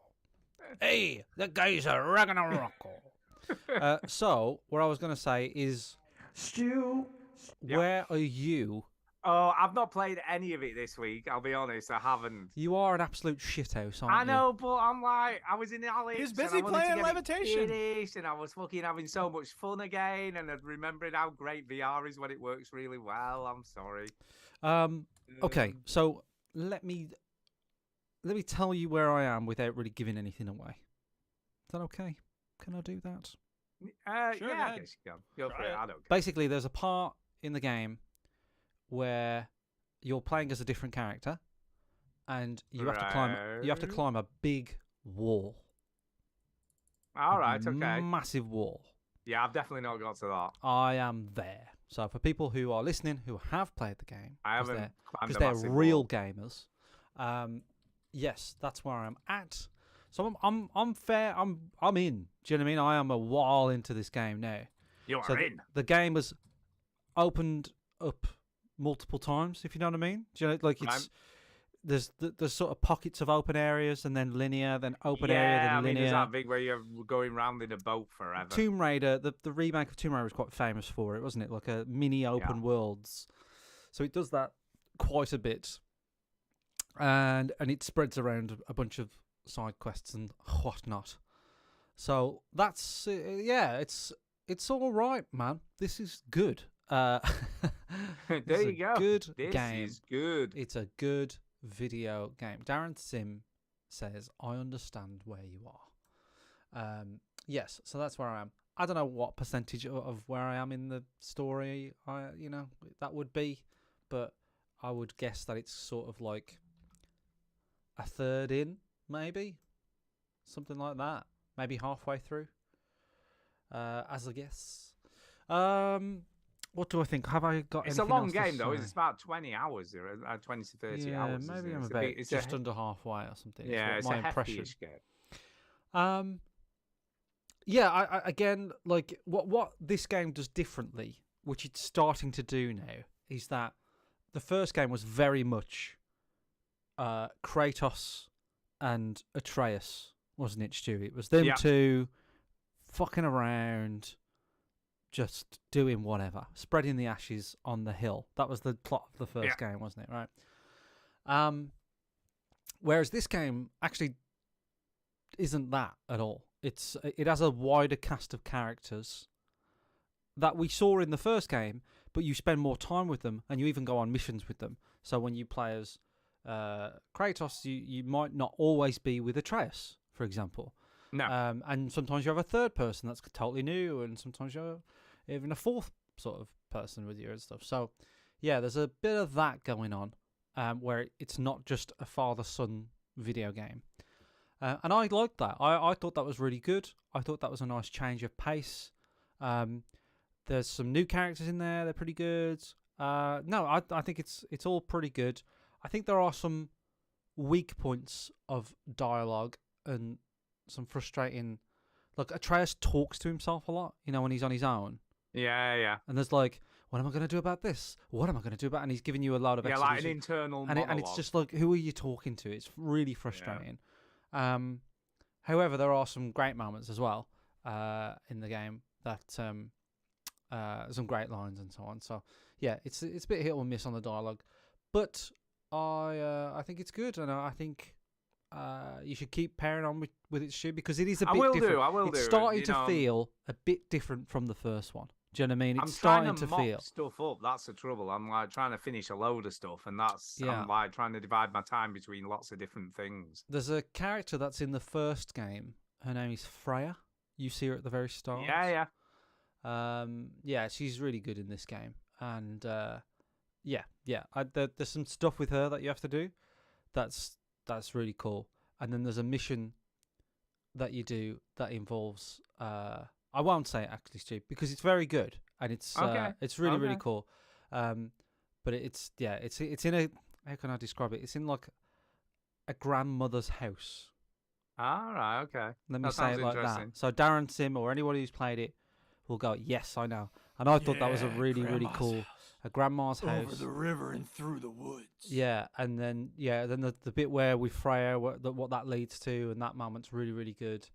Hey, the guys are Ragnarok. So, what I was going to say is, Stu, where are you? Oh, I've not played any of it this week. I'll be honest, I haven't. You are an absolute shithouse, aren't you? I know, but I'm like, I was in Alex. He's and busy I wanted to playing get it Levitation. finished, and I was fucking having so much fun again, and remembering how great VR is when it works really well. I'm sorry. Okay, so let me tell you where I am without really giving anything away. Is that okay? Can I do that? Sure, yeah, go I ahead. guess you can. Go for Try it. it. I don't care. Basically, there's a part in the game where you're playing as a different character, and you have to climb. You have to Right. climb a big wall. All right, okay. Massive wall. Yeah, I've definitely not got to that. I am there. So for people who are listening who have played the game, I 'cause haven't they're, climbed 'cause a they're massive real wall. gamers. Yes, that's where I'm at. So I'm fair. I'm in. Do you know what I mean? I am a while into this game now. You are So in. the game has opened up multiple times, if you know what I mean. Do you know, like Right. there's sort of pockets of open areas, and then linear, then open area, Yeah, then I mean, linear. there's that big where you're going round in a boat forever. Tomb Raider, the remake of Tomb Raider was quite famous for it, wasn't it? Like a mini open worlds. So it does that quite a bit, and it spreads around a bunch of side quests and whatnot. So that's it's all right, man. This is good. There This is you a go. Good This game. is good. It's a good video game. Darren Sim says, "I understand where you are." Yes, so that's where I am. I don't know what percentage of where I am in the story that would be, but I would guess that it's sort of like a third in, maybe something like that, maybe halfway through. As a guess. What do I think? Have I got? It's a anything long else to game, though. say? It's about 20 hours, 20 to 30 Yeah, hours. maybe isn't it? I'm It's a about big- it's just a, under halfway or something. Yeah, it's it's my a impression. hefty-ish game. Yeah, I again, like what this game does differently, which it's starting to do now, is that the first game was very much Kratos and Atreus, wasn't it, Stu? It was them two fucking around, just doing whatever, spreading the ashes on the hill. That was the plot of the first game, wasn't it? Right. Whereas this game actually isn't that at all. It has a wider cast of characters that we saw in the first game, but you spend more time with them, and you even go on missions with them. So when you play as Kratos, you might not always be with Atreus, for example. No. And sometimes you have a third person that's totally new, and sometimes you have even a fourth sort of person with you and stuff. So, yeah, there's a bit of that going on, where it's not just a father-son video game. And I liked that. I thought that was really good. I thought that was a nice change of pace. There's some new characters in there. They're pretty good. No, I think it's all pretty good. I think there are some weak points of dialogue and some frustrating. Like Atreus talks to himself a lot, when he's on his own. Yeah. And there's like, what am I going to do about this? What am I going to do about? And he's giving you a lot of like an exposition. internal monologue. And it's just like, who are you talking to? It's really frustrating. However, there are some great moments as well in the game that some great lines and so on. So yeah, it's a bit hit or miss on the dialogue, but I think it's good, and I think you should keep pairing on with its shoe, because it is a bit different. I will it's do. starting to feel a bit different from the first one. Do you know what I mean? It's I'm starting trying to mop feel stuff up. That's the trouble. I'm like trying to finish a load of stuff, and I'm Yeah. like trying to divide my time between lots of different things. There's a character that's in the first game. Her name is Freya. You see her at the very start. Yeah. Yeah, she's really good in this game, and there's some stuff with her that you have to do. That's really cool. And then there's a mission that you do that involves I won't say it actually, Stu, because it's very good and it's really cool. But it's in a, how can I describe it? It's in like a grandmother's house. All right, okay. Let me say it like that. So Darren Sim or anybody who's played it will go, yes, I know. And I thought that was a really cool. A grandma's house over the river and through the woods. Yeah, and then the bit where with Freya, what that leads to, and that moment's really good.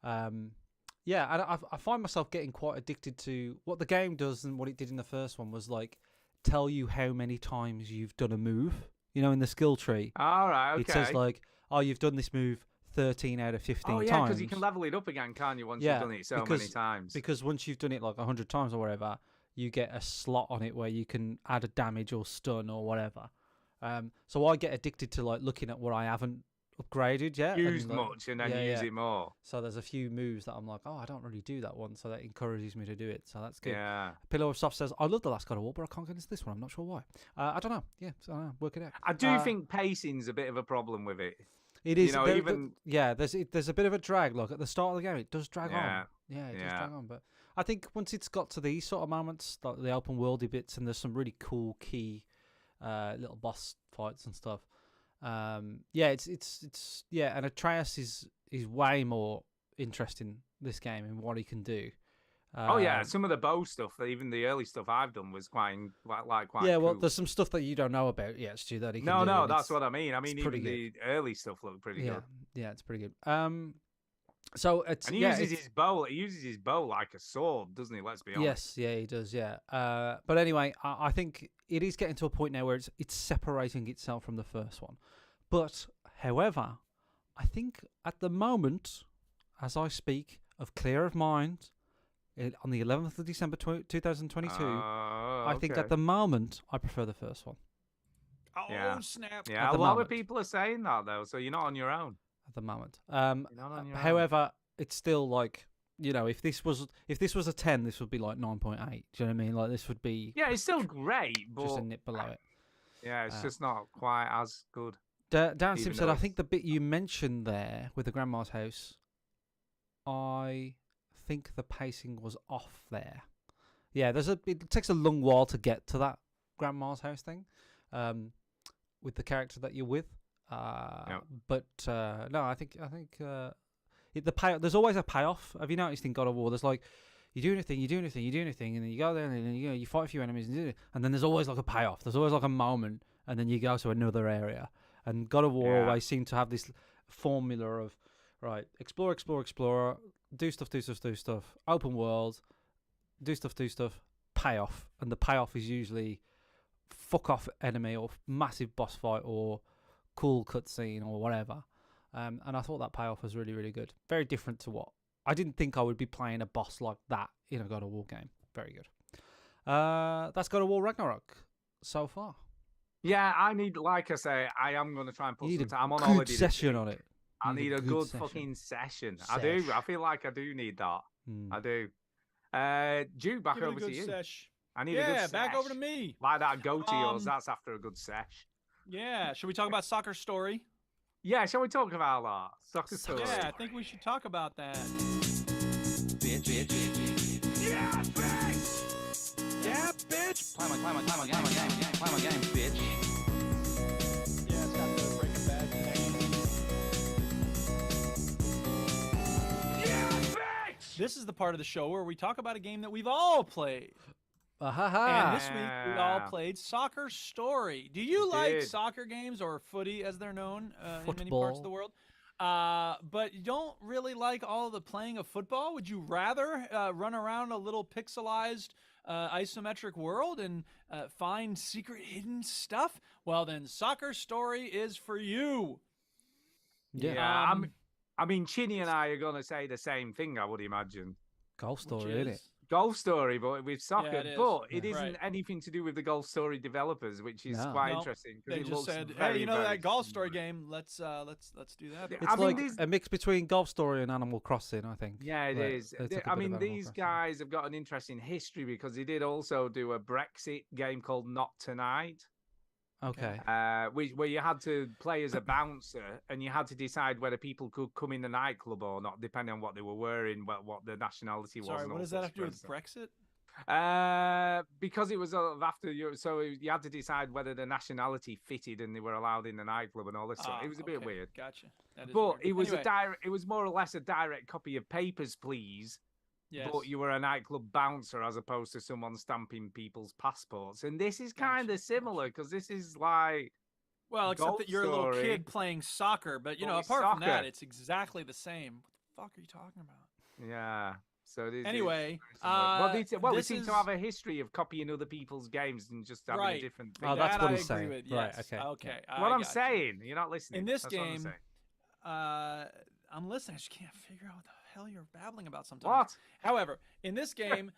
Yeah, and I find myself getting quite addicted to what the game does, and what it did in the first one was like tell you how many times you've done a move. You know, in the skill tree. All right, okay. It says like, oh, you've done this move 13 out of 15 times. Oh yeah, because you can level it up again, can't you? Once you've done it so many times. Because once you've done it like 100 times or whatever, you get a slot on it where you can add a damage or stun or whatever. So I get addicted to like looking at what I haven't upgraded yet. Used much and then use it more. So there's a few moves that I'm like, oh, I don't really do that one. So that encourages me to do it. So that's good. Yeah. Pillow of Soft says, I love the last God of War, but I can't get into this one. I'm not sure why. I don't know. Yeah, so I don't know. Work it out. I do think pacing's a bit of a problem with it. It is. You know, there's a bit of a drag. Look, at the start of the game, it does drag on. Yeah, it does drag on. But I think once it's got to these sort of moments, like the open worldy bits, and there's some really cool key little boss fights and stuff. It's and Atreus is way more interesting this game in what he can do. Some of the bow stuff, even the early stuff I've done was quite yeah. Cool. Well, there's some stuff that you don't know about yet, Stu. That he can do. No, that's what I mean. I mean, even the early stuff looked pretty good. Yeah, it's pretty good. So it's and he uses his bow. He uses his bow like a sword, doesn't he? Let's be honest. Yes, yeah, he does. Yeah. But anyway, I think it is getting to a point now where it's separating itself from the first one. But however, I think at the moment, as I speak, of clear of mind, on the 11th of December 2022, I think at the moment I prefer the first one. Oh snap! Yeah, a lot of people are saying that though, so you're not on your own. At the moment. However, it's still like, you know, if this was a 10, this would be like 9.8. Do you know what I mean? Like this would be it's still great, but just a nip below it. Yeah, it's just not quite as good. Dan Sim said, I think the bit you mentioned there with the grandma's house, I think the pacing was off there. Yeah, it takes a long while to get to that grandma's house thing, with the character that you're with. But no, I think the payoff. There's always a payoff. Have you noticed in God of War? There's like you do anything, and then you go there and then you fight a few enemies, and then there's always like a payoff. There's always like a moment, and then you go to another area. And God of War always seemed to have this formula of explore, do stuff, open world, do stuff, payoff, and the payoff is usually fuck off enemy or massive boss fight or cool cutscene or whatever. And I thought that payoff was really good. Very different to what I didn't think I would be playing a boss like that in a God of War game. Very good. That's God of War Ragnarok so far. Yeah, I need, like I say, I am going to try and put some time on good holiday. Session on it. I need a good fucking session. I do. I feel like I do need that. I do. Duke, back over to you. Sesh. I need a good sesh. Back over to me. Like that goat of yours. That's after a good sesh. Yeah. Should we talk about Soccer Story? Yeah. Shall we talk about that? Soccer Story. Yeah, I think we should talk about that. Bitch. Yeah, bitch. Yeah, bitch. Play my game, bitch. Yeah, it's got the Breaking Bad connection. Yeah, bitch. This is the part of the show where we talk about a game that we've all played. And this week we all played Soccer Story. Do you like soccer games, or footy as they're known in many parts of the world? But you don't really like all the playing of football? Would you rather run around a little pixelized isometric world and find secret hidden stuff? Well, then Soccer Story is for you. Yeah. I mean, Chinny and I are going to say the same thing, I would imagine. Golf Story, isn't it? Golf Story, but with soccer. Yeah, but it isn't anything to do with the Golf Story developers, which is quite interesting. They just said, "Hey, you know that Golf Story game? Let's do that." It's like a mix between Golf Story and Animal Crossing, I think. Yeah, it is. I mean, these guys have got an interesting history because they did also do a Brexit game called Not Tonight. Okay. Where you had to play as a bouncer, and you had to decide whether people could come in the nightclub or not, depending on what they were wearing, what their nationality was. Sorry, and what all does that sorts have to do of with stuff. Brexit? Because it was after you, so you had to decide whether the nationality fitted and they were allowed in the nightclub and all this stuff. It was a bit weird. Gotcha. That is But weird. it was Anyway, it was more or less a direct copy of Papers, Please. yes. But you were a nightclub bouncer as opposed to someone stamping people's passports. And this is kind of similar because this is like. Well, except Golf that you're a little Story. kid playing soccer, but But with apart from that, soccer. it's exactly the same. What the fuck are you talking about? Yeah. So this Anyway, we this seem is- to have a history of copying other people's games and just having a Right. different Oh, thing. that's That what I he's agree saying. with, Right, yes. okay. Okay. What I'm gotcha. saying, you're not listening. In this That's what I'm game, saying. I'm listening. I just can't figure out what the hell you're babbling about sometimes. What? However, in this game,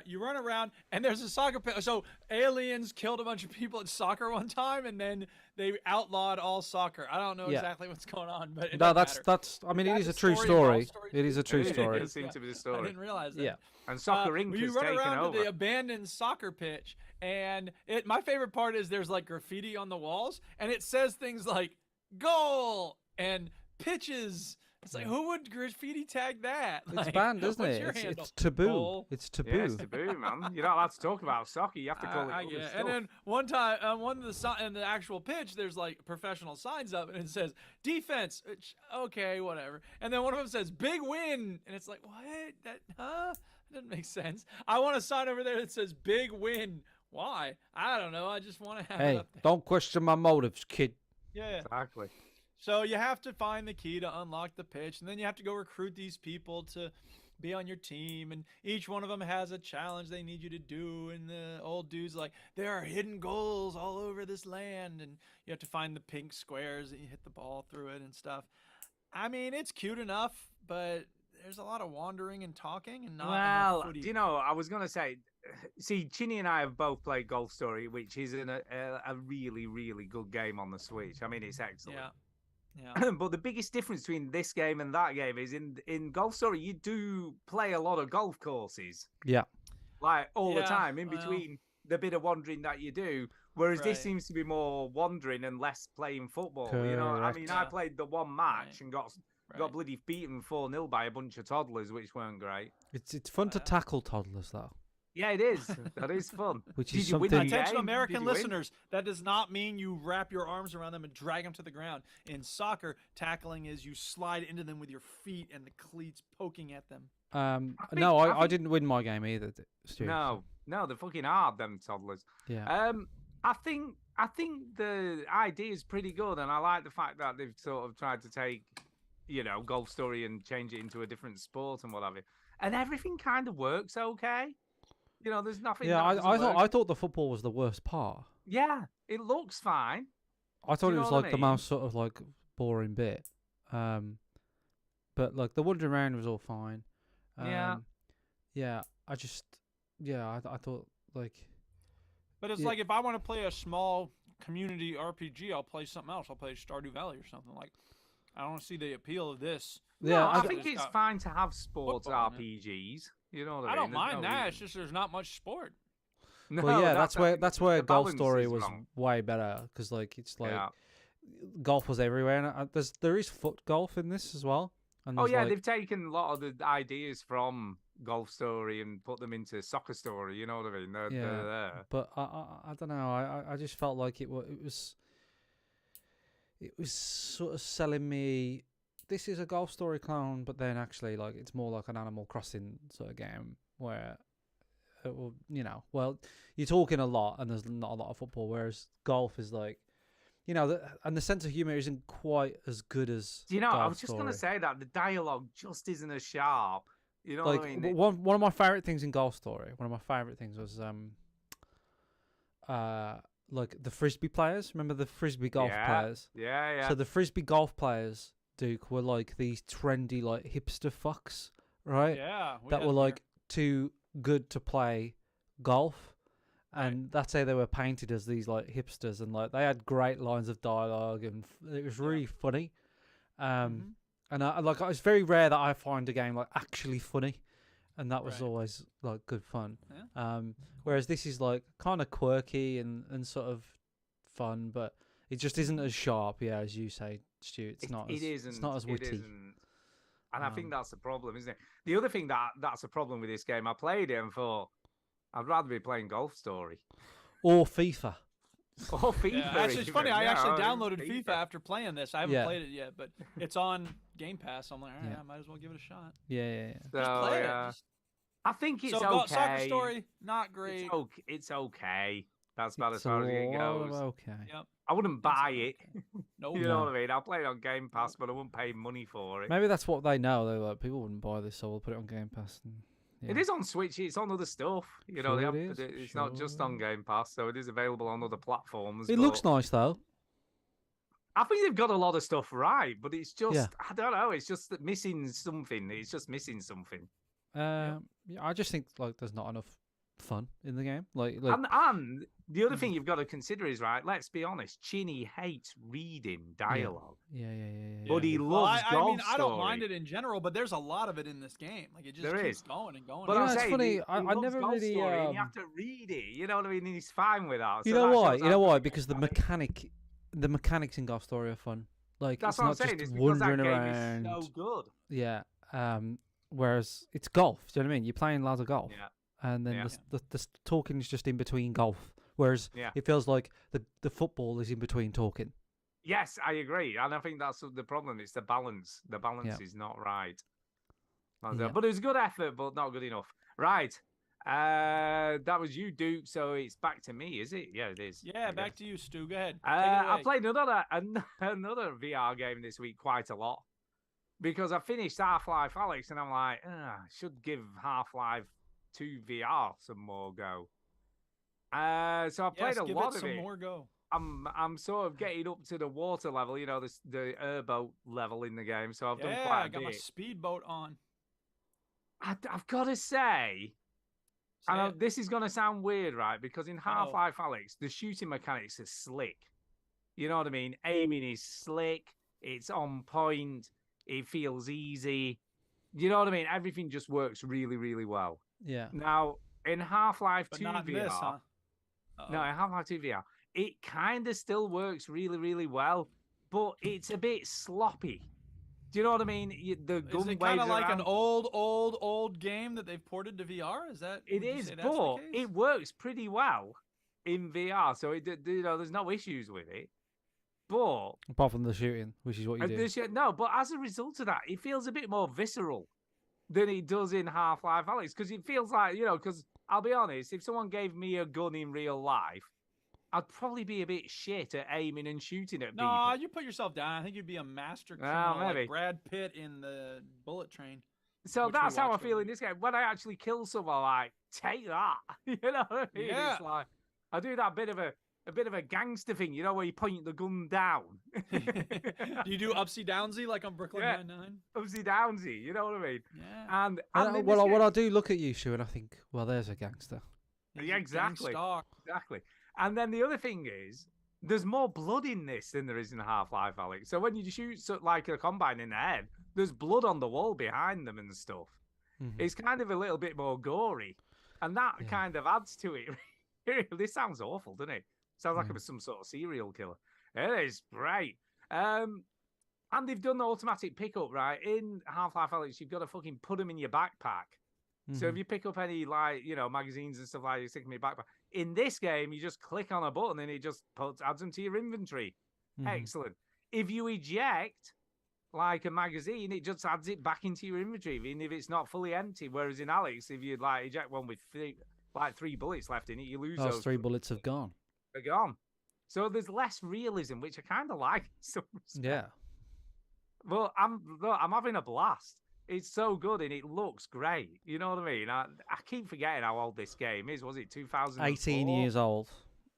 you run around and there's a soccer pitch. So aliens killed a bunch of people at soccer one time, and then they outlawed all soccer. I don't know Yeah. exactly what's going on, but it No, doesn't that's. matter. I mean, it That's is a the true story of Golf story. Story It is a true It story. does seem to be the I story. didn't realize that. Yeah. And Soccer Inc. You has run taken around over. to the abandoned soccer pitch, and my favorite part is there's like graffiti on the walls, and it says things like "goal" and "pitches." It's like, who would graffiti tag that? It's Like, banned, isn't what's it? your It's handle? taboo. Goal. It's Yeah, taboo. it's taboo, man. You're not allowed to talk about soccer. You have to call it I other get it. stuff. And then one time, one of in the actual pitch, there's like professional signs up, and it says defense. Which, okay, whatever. And then one of them says big win, and it's like, what? That That doesn't make sense. I want a sign over there that says big win. Why? I don't know. I just want to have it Hey, up there. don't question my motives, kid. Yeah. Exactly. So you have to find the key to unlock the pitch, and then you have to go recruit these people to be on your team, and each one of them has a challenge they need you to do. And the old dude's like, there are hidden goals all over this land, and you have to find the pink squares and you hit the ball through it and stuff. I mean, it's cute enough, but there's a lot of wandering and talking and not enough Well, footy. do you know, I was going to say, see, Chinny and I have both played Golf Story, which is a really, really good game on the Switch. I mean, it's excellent. Yeah. Yeah. But the biggest difference between this game and that game is in Golf Story, you do play a lot of golf courses, Yeah. like all the Yeah, time, in well. between the bit of wandering that you do. Whereas this Right. seems to be more wandering and less playing football. You know, I mean, Correct. I played the one match Right. and got Right. bloody beaten 4-0 by a bunch of toddlers, which weren't great. It's fun to tackle toddlers though, Yeah, it is. That is fun. which Did is you win the something. game? Attention, American Did you win? listeners. That does not mean you wrap your arms around them and drag them to the ground. In soccer, tackling is you slide into them with your feet and the cleats poking at them. No, I I think- didn't win my game either, Stu. No, they're fucking hard, them toddlers. Yeah. I think the idea is pretty good, and I like the fact that they've sort of tried to take, Golf Story and change it into a different sport and what have you. And everything kind of works okay. There's nothing. Yeah, that I doesn't work. thought the football was the worst part. Yeah, it looks fine. I thought you it know was what I like the mean? most sort of like boring bit. But like the wandering around was all fine. Yeah. Yeah, I thought like But it's Yeah. like if I want to play a small community RPG, I'll play something else. I'll play Stardew Valley or something. Like, I don't see the appeal of this. yeah, No, I I, think It's it's got fine to have sports football in it. RPGs. You know what I I mean? don't There's mind no that. It's reason- just there's not much sport. No, well, yeah, I think that's the where Golf balance Story is was wrong. way better because like it's like Yeah. golf was everywhere, and there is foot golf in this as well. And Oh there's, yeah, like, they've taken a lot of the ideas from Golf Story and put them into Soccer Story. You know what I mean? They're Yeah. there. But I don't know. I just felt like it was sort of selling me. This is a Golf Story clone, but then actually like it's more like an Animal Crossing sort of game where, you're talking a lot and there's not a lot of football. Whereas golf is like, and the sense of humor isn't quite as good as. Do you know? I Golf was just going to Story. say that the dialogue just isn't as sharp. You know Like what I mean? one of my favorite things in Golf Story. One of my favorite things was like the frisbee players. Remember the frisbee golf players? Yeah. So the frisbee golf players, Duke, were like these trendy like hipster fucks, right? Yeah. we That had were them like too good to play golf. And that's how they were painted, as these like hipsters, and like they had great lines of dialogue, and it was really funny. Mhm. And it's very rare that I find a game like actually funny, and that was Right. always like good fun. Yeah. Whereas this is like kind of quirky and sort of fun, but it just isn't as sharp. Yeah, as you say, Stu. It's not. It's not as witty. And I think that's the problem, isn't it? The other thing that's a problem with this game, I played it and thought, I'd rather be playing Golf Story. Or FIFA. Or FIFA. Yeah, actually, it's funny. I actually downloaded FIFA. FIFA after playing this. I haven't played it yet, but it's on Game Pass. I'm like, all right, I might as well give it a shot. Yeah. So, Just play it. I think it's so, okay. Soccer Story, not great. It's okay. That's about as far as it goes. Okay. Yep. I wouldn't buy it. No, You know what I mean? I'll play it on Game Pass, but I wouldn't pay money for it. Maybe that's what they know. They're like, people wouldn't buy this, so we'll put it on Game Pass. And, It is on Switch. It's on other stuff. You know, Sure they it have, is, it's not just on Game Pass, so it is available on other platforms. It looks nice though. I think they've got a lot of stuff right, but it's just I don't know. It's just missing something. It's just missing something. Yeah, I just think like there's not enough fun in the game. Like And the other thing you've got to consider is, right, let's be honest, Chinny hates reading dialogue. Yeah. But he Well, loves I mean, Golf I don't Story. mind it in general, but there's a lot of it in this game. Like it just There keeps is. going and going. But and I'm it's saying, funny, he I loves never Golf really, Story, and you have to read it. You know what I mean? And he's fine with that. You So know that why? shows You know how why? much Because he's the mechanics in Golf Story are fun. Like That's it's what I'm not saying. just It's because that wandering game around. is so good. Yeah. Whereas it's golf. Do you know what I mean? You're playing lots of golf. Yeah. And then Yeah. the talking is just in between golf. Whereas Yeah. it feels like the football is in between talking. Yes, I agree, and I think that's the problem. It's the balance. The balance Yeah. is not right. Yeah. But it was good effort, but not good enough. Right. That was you, Duke. So it's back to me, is it? Yeah, it is. Yeah, back to you, Stu. Go ahead. I played another VR game this week quite a lot because I finished Half-Life Alyx, and I'm like, I should give Half-Life 2 VR some more go. So I played a lot of some it. more go. I'm sort of getting up to the water level, you know, the airboat level in the game. So I've done quite a I got bit. my speedboat on. I've got to say, this is going to sound weird, right? Because in Half-Life Alyx, the shooting mechanics are slick. You know what I mean? Aiming is slick. It's on point. It feels easy. You know what I mean? Everything just works really, really well. Yeah. Now, in Half-Life But 2 not VR... this, huh? No, in Half-Life 2 VR, it kind of still works really, really well, but it's a bit sloppy. Do you know what I mean? The gun Is it kind of like an old game that they've ported to VR? Is that It would you is, say that's the but case? it works pretty well in VR, so there's no issues with it. But Apart from the shooting, which is what you do. no, but as a result of that, it feels a bit more visceral than it does in Half-Life Alyx, because it feels like, because I'll be honest, if someone gave me a gun in real life, I'd probably be a bit shit at aiming and shooting at people. No, you put yourself down. I think you'd be a master criminal, maybe. like Brad Pitt in the Bullet Train. So which we that's how I watched feel in this game. When I actually kill someone, like, take that. You know what I mean? Yeah. It's like I do that bit of a gangster thing, where you point the gun down. Do you do upsy downsy like on Brooklyn Yeah. Nine-Nine? Upsy downsy, you know what I mean? Yeah. And Well, I do look at you, Stu, and I think, well, there's a gangster. Yeah, exactly. Gangstar. Exactly. And then the other thing is, there's more blood in this than there is in Half-Life Alyx. So when you shoot like a combine in the head, there's blood on the wall behind them and stuff. Mhm. It's kind of a little bit more gory. And that kind of adds to it. This sounds awful, doesn't it? Sounds like it was some sort of serial killer. It is great. And they've done the automatic pickup, right? In Half-Life Alyx, you've got to fucking put them in your backpack. So if you pick up any, magazines and stuff like that, you stick them in your backpack. In this game, you just click on a button and it just adds them to your inventory. Excellent. If you eject, like a magazine, it just adds it back into your inventory, even if it's not fully empty. Whereas in Alyx, if you eject one with three bullets left in it, you lose Those 3 bullets have gone. They're gone. So there's less realism, which I kind of like. Yeah. But I'm having a blast. It's so good and it looks great. You know what I mean? I keep forgetting how old this game is. Was it 2004? 18 years old.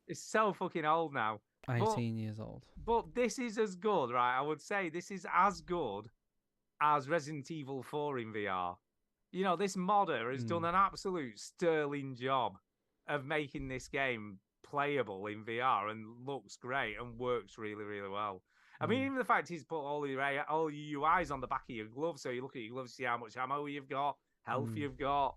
It's so fucking old now. 18 years old. But this is as good, right? I would say this is as good as Resident Evil 4 in VR. This modder has done an absolute sterling job of making this game playable in VR and looks great and works really, really well. I mean, even the fact he's put all your UIs on the back of your glove, so you look at your gloves, see how much ammo you've got, health you've got,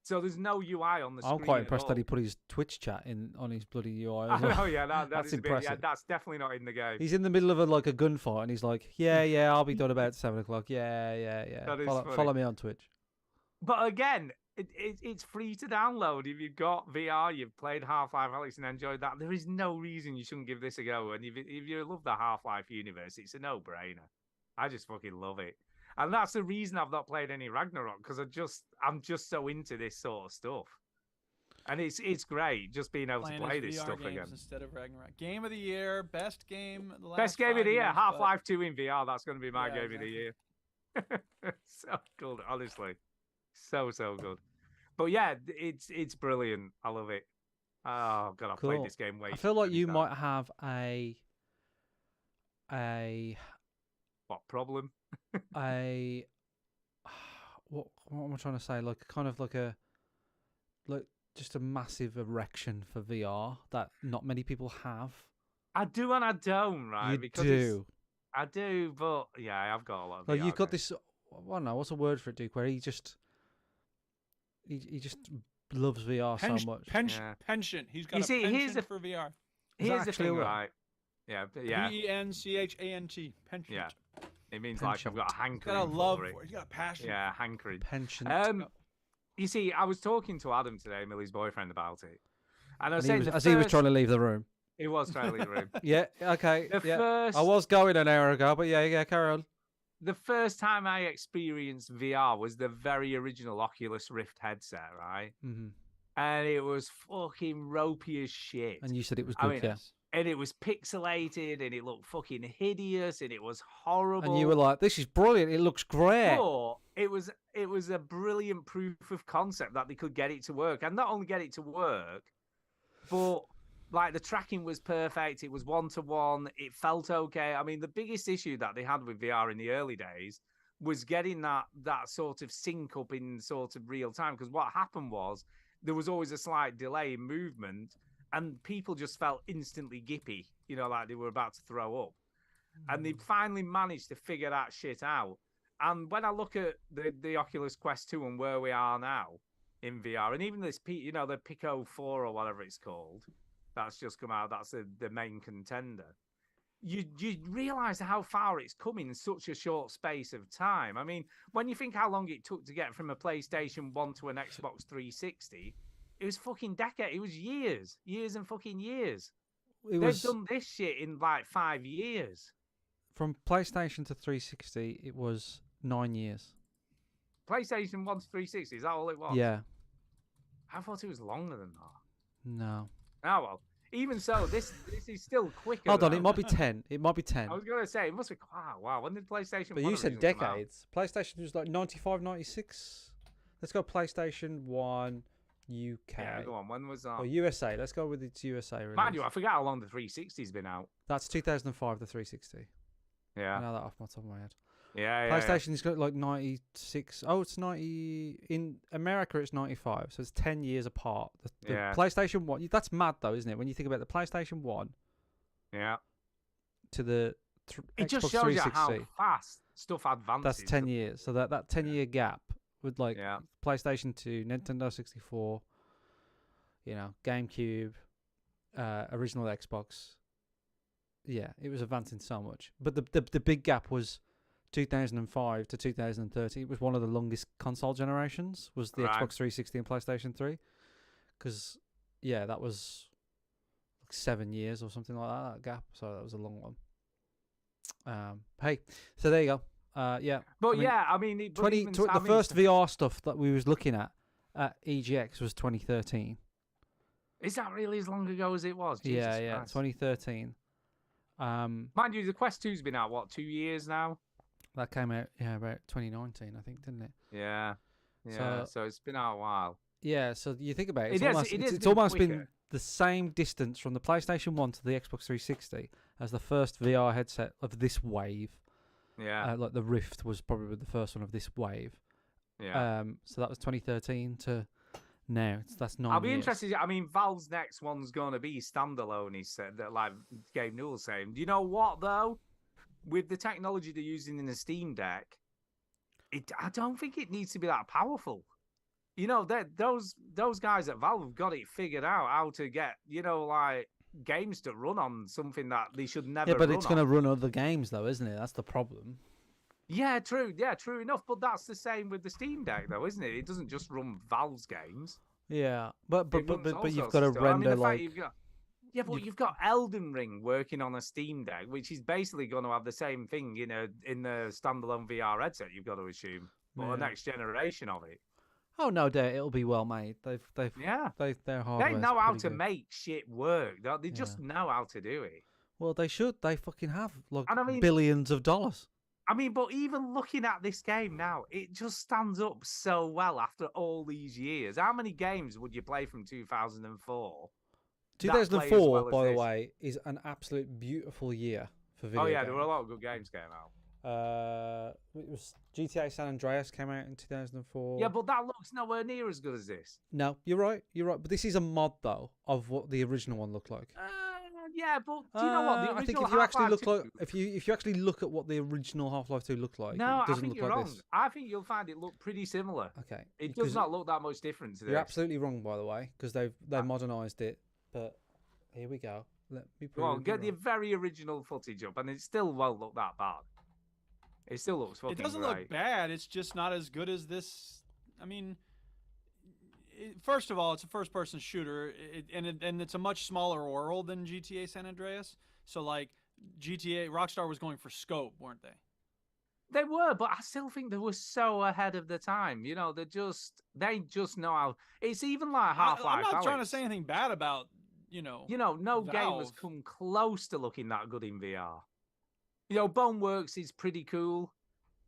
So there's no UI on the screen. I'm quite at impressed all. that he put his Twitch chat in on his bloody UI. I As well. know, yeah, that That's is a bit, impressive. yeah, that's definitely not in the game. He's in the middle of a gunfight, and he's like, "Yeah, I'll be done about 7 o'clock. Yeah." That is funny. Follow me on Twitch. But again, it's free to download. If you've got VR, you've played Half-Life Alyx and enjoyed that, there is no reason you shouldn't give this a go. And if you love the Half-Life universe, it's a no-brainer. I just fucking love it. And that's the reason I've not played any Ragnarok, because I'm just so into this sort of stuff. And it's great just being able Playing to play his this VR stuff games again. Instead of Ragnarok. Game of the year, best game. The last Best game 5 of the year, years, but- Half-Life 2 in VR. That's going to be my Yeah, game of the year. So good, honestly. So good. But yeah, it's brilliant. I love it. Oh god, I've played Cool. this game way. I feel like too you many might times. have a What problem? what am I trying to say? Like kind of like just a massive erection for VR that not many people have. I do and I don't, right? You because do. I do, but yeah, I've got a lot of Like VR you've got games. this. I don't know what's a word for it, Duke. Where he just loves VR so much. Yeah. Penchant. He's got You a see, penchant here's the- for VR. Here's the actually thing, a word? right? Yeah, yeah. Penchant. Penchant. Yeah. It means like I've got a He's hankering got a love for it. for it. He's got a passion. Yeah, hankering. Penchant. You see, I was talking to Adam today, Millie's boyfriend, about it, and I was And saying he was trying to leave the room. He was trying to leave the room. Yeah. Okay. The yeah. first- I was going an hour ago, but yeah. Carry on. The first time I experienced VR was the very original Oculus Rift headset, right? Mhm. And it was fucking ropey as shit. And you said it was I good, mean, yeah. And it was pixelated, and it looked fucking hideous, and it was horrible. And you were like, "This is brilliant. It looks great." But it was a brilliant proof of concept that they could get it to work, and not only get it to work, but like the tracking was perfect. It was 1-to-1. It felt okay. I mean, the biggest issue that they had with VR in the early days was getting that sort of sync up in sort of real time. Because what happened was there was always a slight delay in movement, and people just felt instantly gippy, like they were about to throw up. And they finally managed to figure that shit out. And when I look at the Oculus Quest 2 and where we are now in VR, and even this, the Pico 4 or whatever it's called, that's just come out, that's the main contender. You realise how far it's come in such a short space of time. I mean, when you think how long it took to get from a PlayStation 1 to an Xbox 360, it was fucking decade. It was years and fucking years. They've done this shit in like 5 years. From PlayStation to 360, it was 9 years. PlayStation 1 to 360, is that all it was? Yeah. I thought it was longer than that. No. Oh, well. Even so, this is still quicker. Hold on, though. it might be 10. It might be 10. I was going to say, it must be... Wow, when did PlayStation But 1 you said originally come out? decades. PlayStation was like 95, 96. Let's go PlayStation 1 UK. Yeah, go on. When was that? Or USA. Let's go with its USA release. Mind you, I forgot how long the 360's been out. That's 2005, the 360. Yeah. I know that off my top of my head. Yeah. PlayStation's got like 96. Oh, it's 90. In America, it's 95. So it's 10 years apart. The Yeah. PlayStation 1. That's mad, though, isn't it? When you think about the PlayStation 1 Yeah. to the It Xbox just shows you 360. how fast stuff advances. That's 10 years. So that 10-year gap with like Yeah. PlayStation 2, Nintendo 64, GameCube, original Xbox. Yeah, it was advancing so much. But the big gap was 2005 to 2030. It was one of the longest console generations, was the Right. Xbox 360 and PlayStation 3. Because, yeah, that was like 7 years or something like that gap. So that was a long one. Hey, so there you go. Yeah. But I mean, but 20, even the Sammy's- first VR stuff that we was looking at EGX was 2013. Is that really as long ago as it was? Jesus yeah, Christ. 2013. Mind you, the Quest 2's been out, what, 2 years now? That came out, about 2019, I think, didn't it? Yeah. Yeah, so it's been out a while. Yeah, so you think about it, It has it's been almost been quicker. the same distance from the PlayStation 1 to the Xbox 360 as the first VR headset of this wave. Yeah. Like the Rift was probably the first one of this wave. Yeah. So that was 2013 to now. That's 9 I'll be years. interested. I mean, Valve's next one's going to be standalone, he said, that like Gabe Newell saying. Do you know what, though? With the technology they're using in the Steam Deck, I don't think it needs to be that powerful. You know, those guys at Valve have got it figured out how to get, like games to run on something that they should never. Yeah, but run it's going to on. run other games, though, isn't it? That's the problem. Yeah, true. Yeah, true enough. But that's the same with the Steam Deck, though, isn't it? It doesn't just run Valve's games. Yeah, but It runs all you've sorts got to of stuff. I mean, render the fact like. Yeah, but you've got Elden Ring working on a Steam Deck, which is basically going to have the same thing, in the standalone VR headset. You've got to assume, but the Yeah. next generation of it. Oh no, doubt it'll be well made. Their They hardware's know how pretty to good. make shit work. They just know how to do it. Well, they should. They fucking have like And I mean- billions of dollars. I mean, but even looking at this game now, it just stands up so well after all these years. How many games would you play from 2004? that play as 2004, well as by the this? way, is an absolute beautiful year for video Oh yeah, games. there were a lot of good games came out. It was GTA San Andreas came out in 2004. Yeah, but that looks nowhere near as good as this. No, you're right. You're right. But this is a mod though of what the original one looked like. Yeah, but do you know what? The I think original if you actually Half-Life look 2 like if you actually look at what the original Half-Life 2 looked like, No, it I doesn't think look you're like wrong. this. I think you'll find it look pretty similar. Okay. It because does not look that much different to this. You're absolutely wrong, by the way, because they modernised it. But here we go. Let me prove Well, you get the wrong. very original footage up, and it still won't look that bad. It still looks fucking It doesn't great. look bad. It's just not as good as this. I mean, first of all, it's a first-person shooter, and it's a much smaller world than GTA San Andreas. So, like, Rockstar was going for scope, weren't they? They were, but I still think they were so ahead of the time. They just know how. It's even like Half-Life. I'm not trying to Alex. say anything bad about, No game has Valve. come close to looking that good in VR. Boneworks is pretty cool,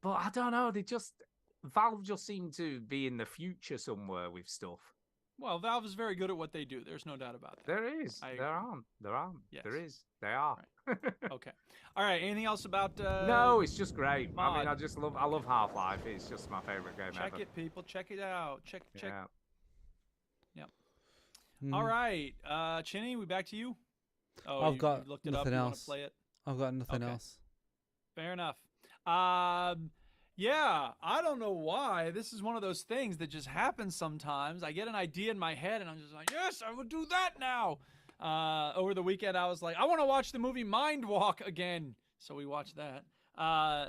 but I don't know. Valve just seem to be in the future somewhere with stuff. Well, Valve is very good at what they do. There's no doubt about that. There is. I There agree. aren't. Yes. There is. They are. Okay. All right. Anything else about? No, it's just great. I mean, mod? I love Half-Life. It's just my favorite game Check ever. it, people. Check it out. Check. Yeah. Yep. Mhm. All right. Chinny, we back to you. Oh, I've you got looked it up. nothing You want else. to play it? I've got nothing Okay. else. Fair enough. Yeah, I don't know why. This is one of those things that just happens sometimes. I get an idea in my head and I'm just like, yes, I will do that now. Over the weekend, I was like, I want to watch the movie Mind Walk again. So we watched that.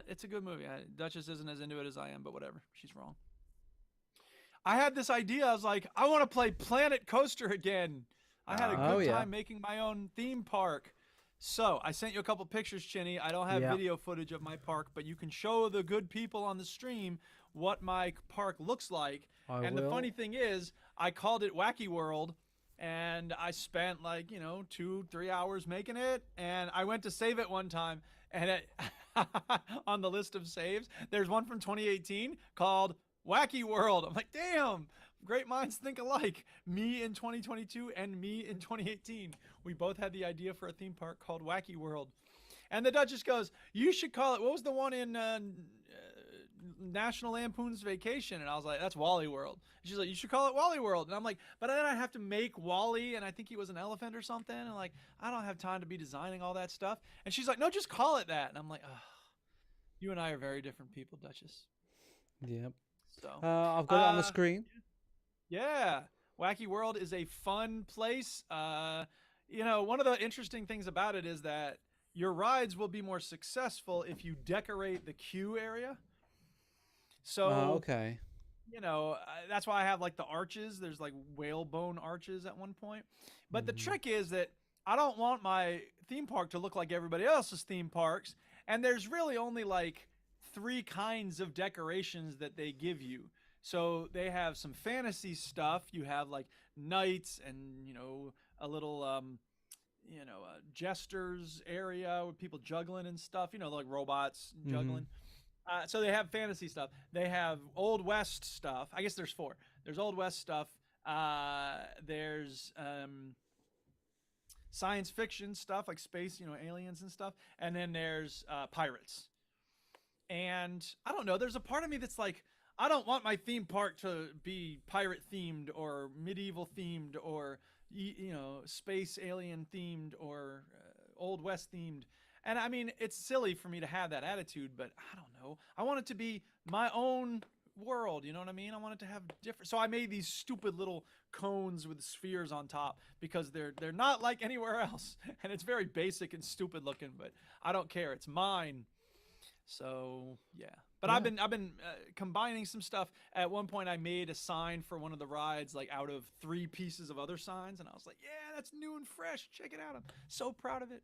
It's a good movie. Duchess isn't as into it as I am, but whatever. She's wrong. I had this idea. I was like, I want to play Planet Coaster again. I had a good time making my own theme park. So I sent you a couple pictures, Chinny. I don't have video footage of my park, but you can show the good people on the stream what my park looks like. The funny thing is, I called it Wacky World, and I spent 2-3 hours making it. And I went to save it one time, and on the list of saves, there's one from 2018 called Wacky World. I'm like, damn. Great minds think alike. Me in 2022 and me in 2018. We both had the idea for a theme park called Wacky World. And the Duchess goes, you should call it, what was the one in National Lampoon's Vacation? And I was like, that's Wally World. And she's like, you should call it Wally World. And I'm like, but then I have to make Wally, and I think he was an elephant or something. And like, I don't have time to be designing all that stuff. And she's like, no, just call it that. And I'm like, oh, you and I are very different people, Duchess. Yep. So I've got it on the screen. Yeah, Wacky World is a fun place. One of the interesting things about it is that your rides will be more successful if you decorate the queue area. So, okay. That's why I have like the arches. There's like whalebone arches at one point. But the trick is that I don't want my theme park to look like everybody else's theme parks. And there's really only like 3 kinds of decorations that they give you. So they have some fantasy stuff. You have like knights and, a little, a jesters area with people juggling and stuff, like robots juggling. So they have fantasy stuff. They have Old West stuff. I guess there's 4. There's Old West stuff. There's science fiction stuff like space, aliens and stuff. And then there's pirates. And I don't know, there's a part of me that's like, I don't want my theme park to be pirate themed or medieval themed or, space alien themed or Old West themed. And I mean, it's silly for me to have that attitude, but I don't know. I want it to be my own world. You know what I mean? I want it to have different. So I made these stupid little cones with spheres on top because they're not like anywhere else, and it's very basic and stupid looking. But I don't care. It's mine. So yeah. But I've been combining some stuff. At one point, I made a sign for one of the rides, like out of 3 pieces of other signs, and I was like, "Yeah, that's new and fresh. Check it out." I'm so proud of it.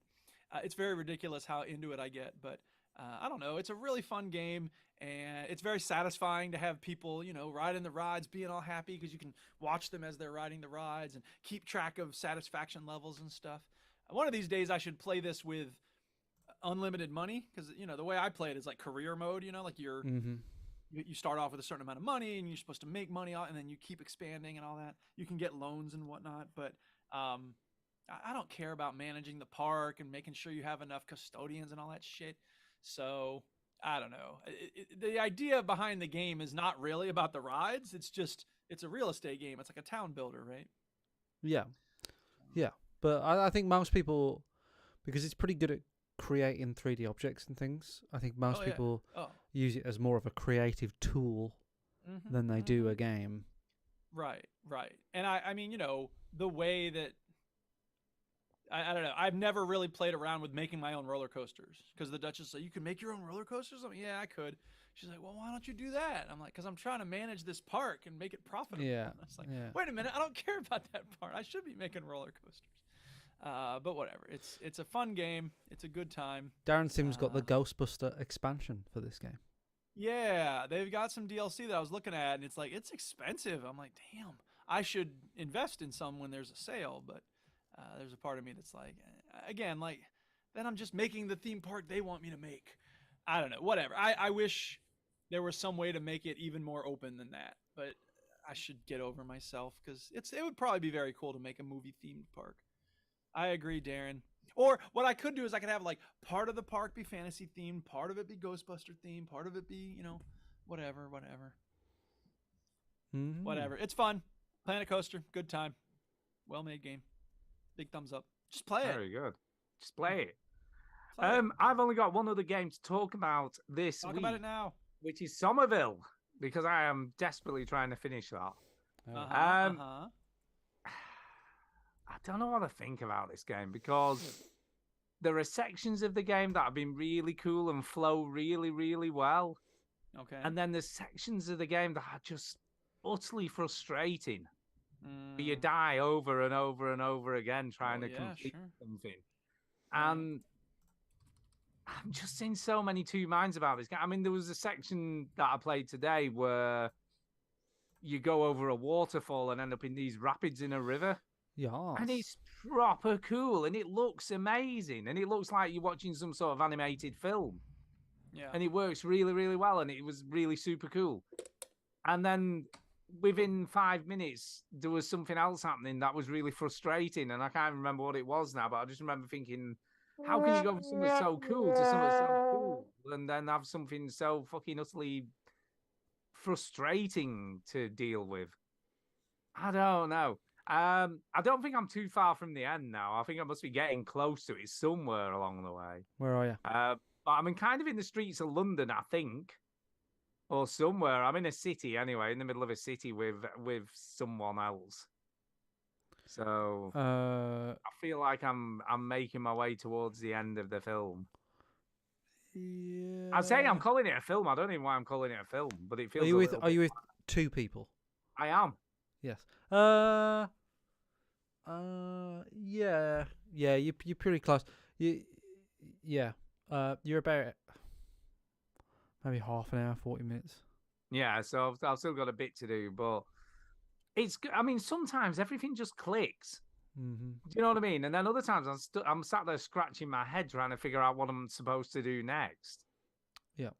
It's very ridiculous how into it I get, but I don't know. It's a really fun game, and it's very satisfying to have people, riding the rides, being all happy because you can watch them as they're riding the rides and keep track of satisfaction levels and stuff. One of these days, I should play this with unlimited money because the way I play it is like career mode. Like you start off with a certain amount of money and you're supposed to make money, and then you keep expanding and all that. You can get loans and whatnot, but I don't care about managing the park and making sure you have enough custodians and all that shit. So I don't know. The idea behind the game is not really about the rides. It's a real estate game. It's like a town builder, right? Yeah. But I think most people, because it's pretty good at creating 3D objects and things, I think most people use it as more of a creative tool than they do a game. Right. And I mean, the way that I don't know. I've never really played around with making my own roller coasters because the Duchess said, "You can make your own roller coasters?" I'm like, "Yeah, I could." She's like, "Well, why don't you do that?" I'm like, "Because I'm trying to manage this park and make it profitable." Yeah. And it's like, wait a minute, I don't care about that part. I should be making roller coasters. But whatever. It's a fun game. It's a good time. Darren Sims got the Ghostbuster expansion for this game. Yeah, they've got some DLC that I was looking at, and it's like, it's expensive. I'm like, damn, I should invest in some when there's a sale, but there's a part of me that's like, again, like, then I'm just making the theme park they want me to make. I don't know, whatever. I wish there was some way to make it even more open than that, but I should get over myself because it would probably be very cool to make a movie-themed park. I agree, Darren. Or what I could do is I could have like part of the park be fantasy themed, part of it be Ghostbuster themed, part of it be, whatever. Whatever. It's fun. Planet Coaster, good time. Well-made game. Big thumbs up. Just play it. Very good. Just play it. I've only got one other game to talk about this week. Talk about it now. Which is Somerville, because I am desperately trying to finish that. I don't know what to think about this game because there are sections of the game that have been really cool and flow really, really well. Okay. And then there's sections of the game that are just utterly frustrating. You die over and over and over again trying to complete something. And I'm just in so many two minds about this game. I mean, there was a section that I played today where you go over a waterfall and end up in these rapids in a river. Yeah. And it's proper cool and it looks amazing. And it looks like you're watching some sort of animated film. Yeah. And it works really, really well. And it was really super cool. And then within 5 minutes, there was something else happening that was really frustrating. And I can't remember what it was now, but I just remember thinking, how can you go from something so cool to something so cool and then have something so fucking utterly frustrating to deal with? I don't know. I don't think I'm too far from the end now. I think I must be getting close to it somewhere along the way. Where are you? But I'm kind of in the streets of London, I think. Or somewhere. I'm in a city anyway, in the middle of a city with someone else. So I feel like I'm making my way towards the end of the film. Yeah. I say I'm calling it a film. I don't even know why I'm calling it a film, but it feels. Are you with 2 people? I am. Yes. Yeah. You're pretty close. You're about maybe half an hour, 40 minutes. Yeah, so I've still got a bit to do, but it's. I mean, sometimes everything just clicks. Mm-hmm. Do you know what I mean? And then other times I'm sat there scratching my head trying to figure out what I'm supposed to do next. Yeah.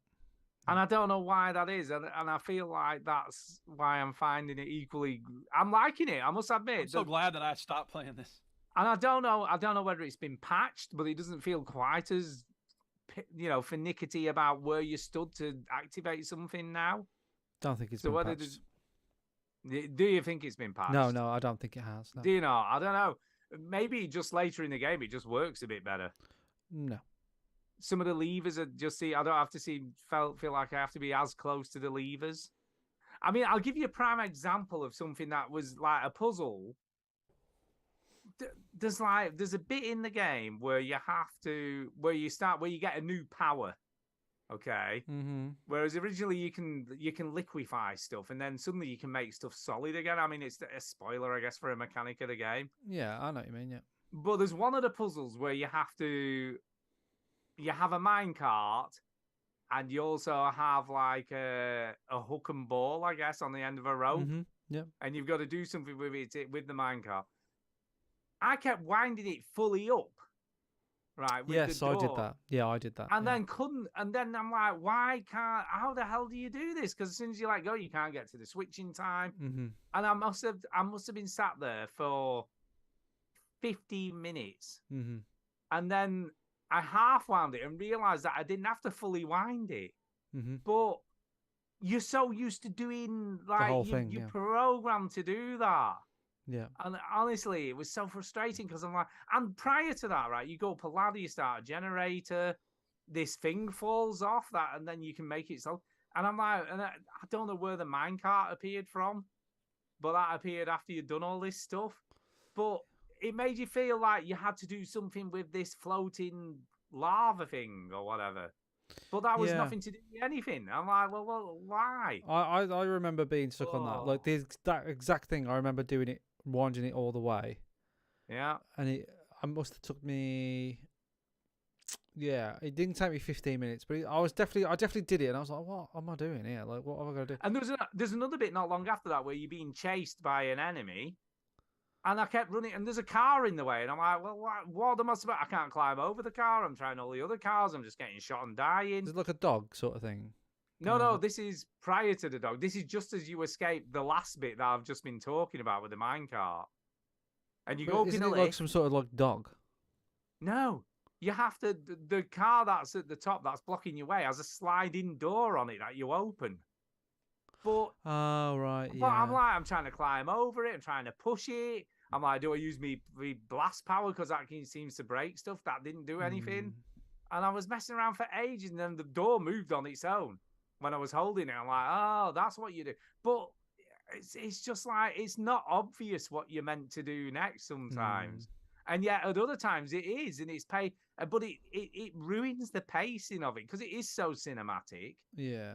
And I don't know why that is, and I feel like that's why I'm finding it equally. I'm liking it, I must admit. I'm so glad that I stopped playing this. And I don't know whether it's been patched, but it doesn't feel quite as, finicky about where you stood to activate something now. Don't think it's been patched. Do you think it's been patched? No, I don't think it has. No. Do you know? I don't know. Maybe just later in the game it just works a bit better. No. Some of the levers are just I don't have to feel like I have to be as close to the levers. I mean, I'll give you a prime example of something that was like a puzzle. There's a bit in the game where you get a new power. Okay. Mm-hmm. Whereas originally you can liquefy stuff, and then suddenly you can make stuff solid again. I mean, it's a spoiler, I guess, for a mechanic of the game. Yeah, I know what you mean. Yeah. But there's one of the puzzles where you have a minecart, and you also have like a hook and ball, I guess, on the end of a rope. Mm-hmm. Yeah. And you've got to do something with it with the minecart. I kept winding it fully up. Right. Yes, I did that. Yeah, I did that. And then couldn't. And then I'm like, how the hell do you do this? Because as soon as you let go, you can't get to the switching time. Mm-hmm. And I must have been sat there for 15 minutes. Mm-hmm. And then I half wound it and realized that I didn't have to fully wind it. Mm-hmm. But you're so used to doing like the whole thing, you're programmed to do that. Yeah. And honestly, it was so frustrating because I'm like, and prior to that, right, you go up a ladder, you start a generator, this thing falls off that, and then you can make it so. And I'm like, I don't know where the minecart appeared from, but that appeared after you'd done all this stuff. But it made you feel like you had to do something with this floating lava thing or whatever. But that was nothing to do with anything. I'm like, well, why? I remember being stuck on that. Like that exact thing. I remember doing it, winding it all the way. Yeah. And it must have took me. Yeah, it didn't take me 15 minutes, but I definitely did it, and I was like, what am I doing here? Like, what am I going to do? And there's another bit not long after that where you're being chased by an enemy. And I kept running, and there's a car in the way. And I'm like, well, what am I supposed to... I can't climb over the car. I'm trying all the other cars. I'm just getting shot and dying. Is it like a dog sort of thing? No, this is prior to the dog. This is just as you escape the last bit that I've just been talking about with the minecart. And you go up in a lift. Like some sort of like dog? No. You have to... The car that's at the top that's blocking your way has a sliding door on it that you open. But... Oh, right, yeah. But I'm trying to climb over it. I'm trying to push it. I'm like, do I use me blast power because that seems to break stuff? That didn't do anything. And I was messing around for ages, and then the door moved on its own when I was holding it. I'm like, oh, that's what you do. But it's just like, it's not obvious what you're meant to do next sometimes. And yet at other times it is, and it's but it ruins the pacing of it because it is so cinematic. Yeah.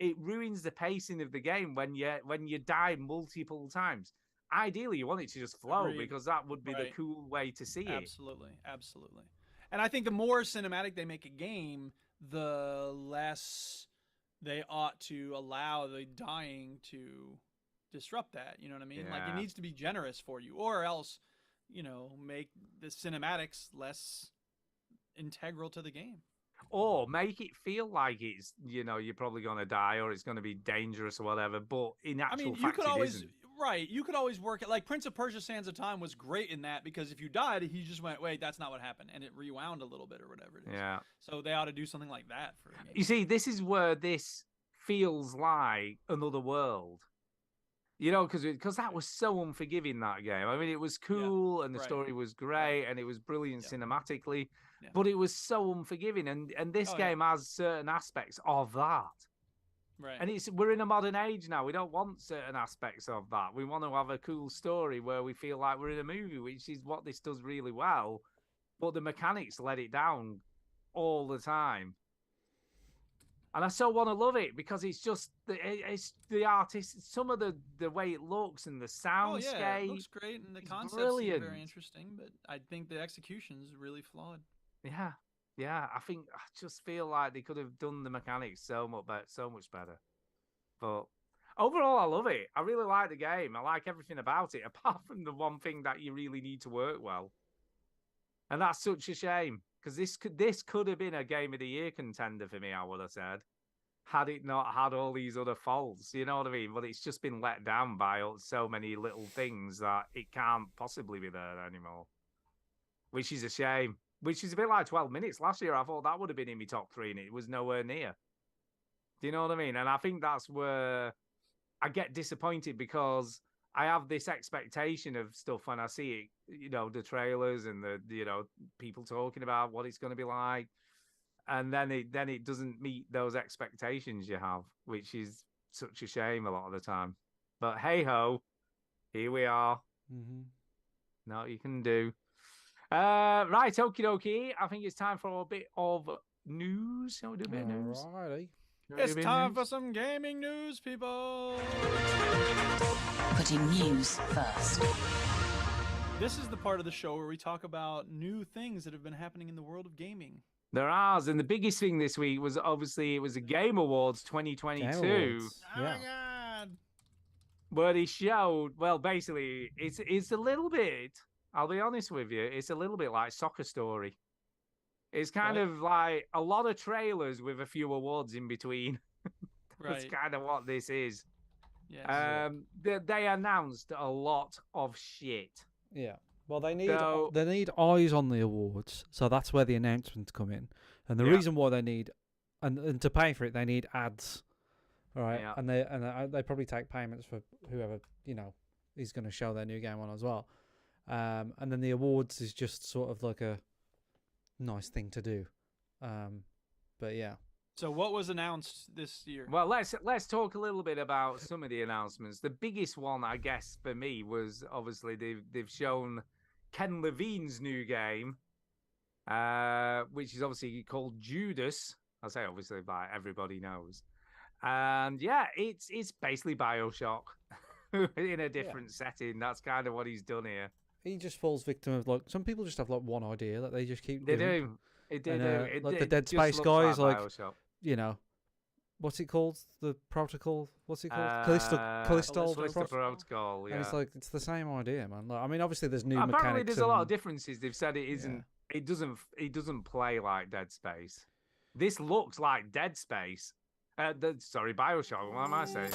It ruins the pacing of the game when you die multiple times. Ideally, you want it to just flow because that would be the cool way to see it. Absolutely. And I think the more cinematic they make a game, the less they ought to allow the dying to disrupt that. You know what I mean? Like, it needs to be generous for you, or else, make the cinematics less integral to the game. Or make it feel like it's, you're probably going to die or it's going to be dangerous or whatever. But in actual fact, it isn't. Right, you could always work it. Like Prince of Persia: Sands of Time was great in that because if you died, he just went, wait, that's not what happened, and it rewound a little bit or whatever it is. Yeah. So they ought to do something like that for me. You see, this is where this feels like another world. Because that was so unforgiving, that game. I mean, it was cool and the story was great and it was brilliant cinematically, but it was so unforgiving. And this game has certain aspects of that. Right. And we're in a modern age now. We don't want certain aspects of that. We want to have a cool story where we feel like we're in a movie, which is what this does really well. But the mechanics let it down all the time. And I so want to love it because it's just it's the artist, some of the way it looks and the soundscape. Oh yeah, it looks great and the concept's very interesting, but I think the execution's really flawed. Yeah. Yeah, I just feel like they could have done the mechanics so much better. But overall, I love it. I really like the game. I like everything about it, apart from the one thing that you really need to work well. And that's such a shame, because this could have been a Game of the Year contender for me, I would have said, had it not had all these other faults. You know what I mean? But it's just been let down by so many little things that it can't possibly be there anymore, which is a shame. Which is a bit like 12 Minutes. Last year, I thought that would have been in my top 3, and it was nowhere near. Do you know what I mean? And I think that's where I get disappointed, because I have this expectation of stuff when I see it, the trailers and the people talking about what it's going to be like, and then it doesn't meet those expectations you have, which is such a shame a lot of the time. But hey ho, here we are. Mm-hmm. No, you can do. Right, okie dokie. I think it's time for a bit of news. Shall we do a bit of news? Alrighty. It's time for some gaming news, people. Putting news first. This is the part of the show where we talk about new things that have been happening in the world of gaming. There are, and the biggest thing this week was obviously it was the Game Awards 2022. Game Awards. Oh Yeah. my god! But he showed, well, basically, it's a little bit. I'll be honest with you, it's a little bit like Soccer Story. It's kind Right. of like a lot of trailers with a few awards in between. That's Right. kind of what this is. Yes. They announced a lot of shit. Yeah. Well, they need So- eyes on the awards, so that's where the announcements come in. And the Yeah. reason why they need, and to pay for it, they need ads, all right? Yeah. And they probably take payments for whoever is going to show their new game on as well. And then the awards is just sort of like a nice thing to do. But yeah. So what was announced this year? Well, let's talk a little bit about some of the announcements. The biggest one, I guess, for me was obviously they've shown Ken Levine's new game, which is obviously called Judas. I say obviously, but everybody knows. And yeah, it's basically BioShock in a different setting. That's kind of what he's done here. He just falls victim of some people just have one idea that they just keep They doing. do. They And, do. like the It Dead just Space looks guy is BioShock. what's it called? The protocol? What's it called? Callisto Protocol. Protocol, yeah. And it's the same idea, man. Like, I mean, obviously there's new Apparently, mechanics. there's a lot of differences. They've said it isn't. Yeah. It doesn't play like Dead Space. This looks like Dead Space. Sorry, BioShock. What am I saying?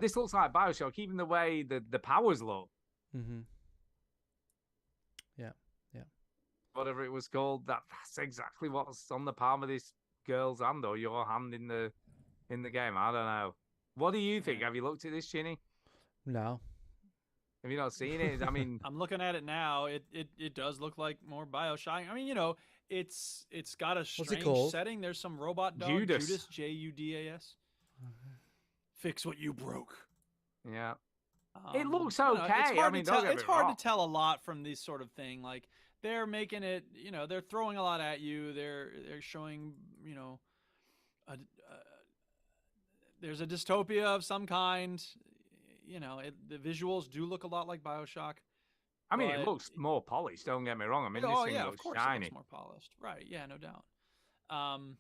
This looks like BioShock. Even the way the powers look. Mm-hmm. Yeah. Yeah. Whatever it was called, that's exactly what's on the palm of this girl's hand or your hand in the game. I don't know. What do you think? Have you looked at this, Chinny? No. Have you not seen it? I mean, I'm looking at it now. It does look like more BioShock. I mean, it's got a strange called? setting. There's some robot dog. Judas. Judas. Fix what you broke. yeah. It looks you know, okay. It's hard, I mean, to, don't tell, get it's me hard wrong. to tell a lot from this sort of thing. Like they're making it, they're throwing a lot at you. They're showing, there's a dystopia of some kind. The visuals do look a lot like BioShock. I mean, it but- looks more polished. Don't get me wrong. I mean, this oh thing yeah, looks of course shiny. it looks more polished. Right? Yeah, no doubt. I don't know.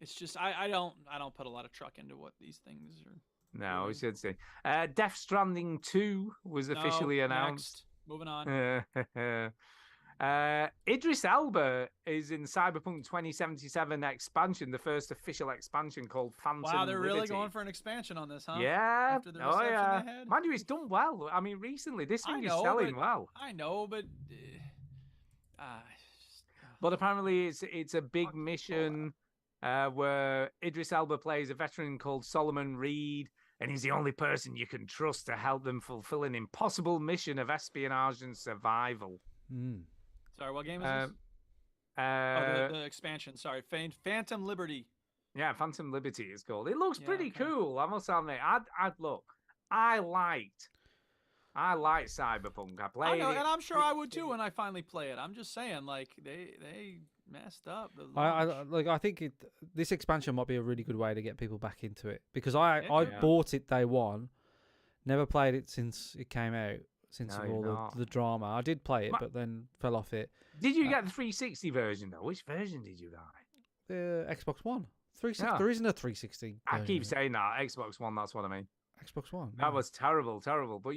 It's just I don't put a lot of truck into what these things are. No, we should see. Death Stranding 2 was officially No, announced. next. Moving on. Idris Elba is in Cyberpunk 2077 expansion, the first official expansion called Phantom Wow, they're really Liberty. going for an expansion on this, huh? Yeah. After the Oh, reception yeah. they had? Mind you, it's done well. I mean, recently, this I thing is know, selling but- well. I know, but But apparently, it's a big mission where Idris Elba plays a veteran called Solomon Reed, and he's the only person you can trust to help them fulfill an impossible mission of espionage and survival. Mm. sorry, what game is this? The expansion. Sorry, Phantom Liberty. Yeah, Phantom Liberty is called. It looks Yeah, pretty okay. cool. I must admit. I'd look. I liked Cyberpunk. I I played know, it. and I'm sure I would too when I finally play it. I'm just saying, like they messed up. The launch. I think this expansion might be a really good way to get people back into it because I Yeah. bought it day one, never played it since it came out, since No, of you're all not. the drama. I did play it, Ma- but then fell off it. Did you get the 360 version though? Which version did you buy? Xbox One, 360. Yeah. There isn't a 360. I version keep of it. saying that Xbox One. That's what I mean. Xbox One. That yeah. was terrible. But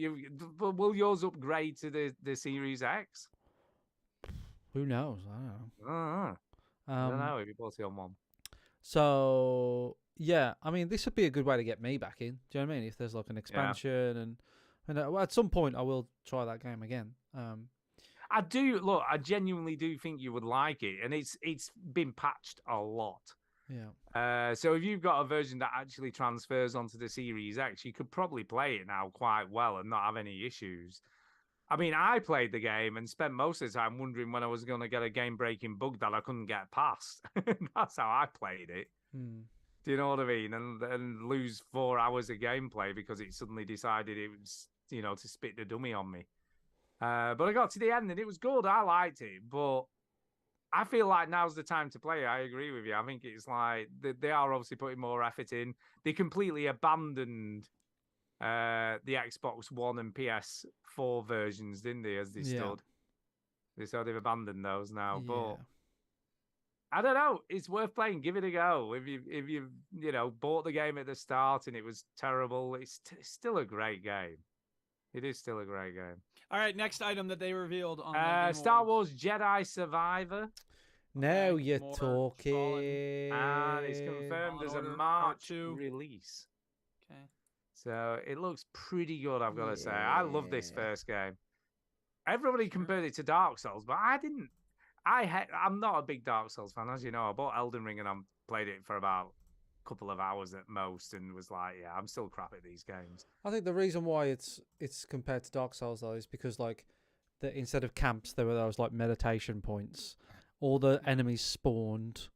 will yours upgrade to the Series X? Who knows? I don't know. I don't know if you bought it on one. So yeah, I mean, this would be a good way to get me back in. Do you know what I mean? If there's like an expansion, and at some point I will try that game again. I do look. I genuinely do think you would like it, and it's been patched a lot. Yeah. So if you've got a version that actually transfers onto the Series X, you could probably play it now quite well and not have any issues. I mean, I played the game and spent most of the time wondering when I was going to get a game-breaking bug that I couldn't get past. That's how I played it. Do you know what I mean? And lose 4 hours of gameplay because it suddenly decided it was, to spit the dummy on me. But I got to the end and it was good. I liked it, but I feel like now's the time to play. I agree with you. I think it's like they are obviously putting more effort in. They completely abandoned the Xbox One and PS4 versions, didn't they? As they stood, they've abandoned those now. But I don't know. It's worth playing. Give it a go. If you bought the game at the start and it was terrible, it's still a great game. It is still a great game. All right, next item that they revealed on the Game Star Awards. Wars Jedi Survivor. Now Okay, you're more talking. And it's confirmed as a Order Part March 2. release. Okay. So it looks pretty good, I've got to say. I love this first game. Everybody compared it to Dark Souls, but I didn't. I'm not a big Dark Souls fan, as you know. I bought Elden Ring and I played it for about a couple of hours at most and was like, yeah, I'm still crap at these games. I think the reason why it's compared to Dark Souls though is because like instead of camps there were those like meditation points. All the enemies spawned,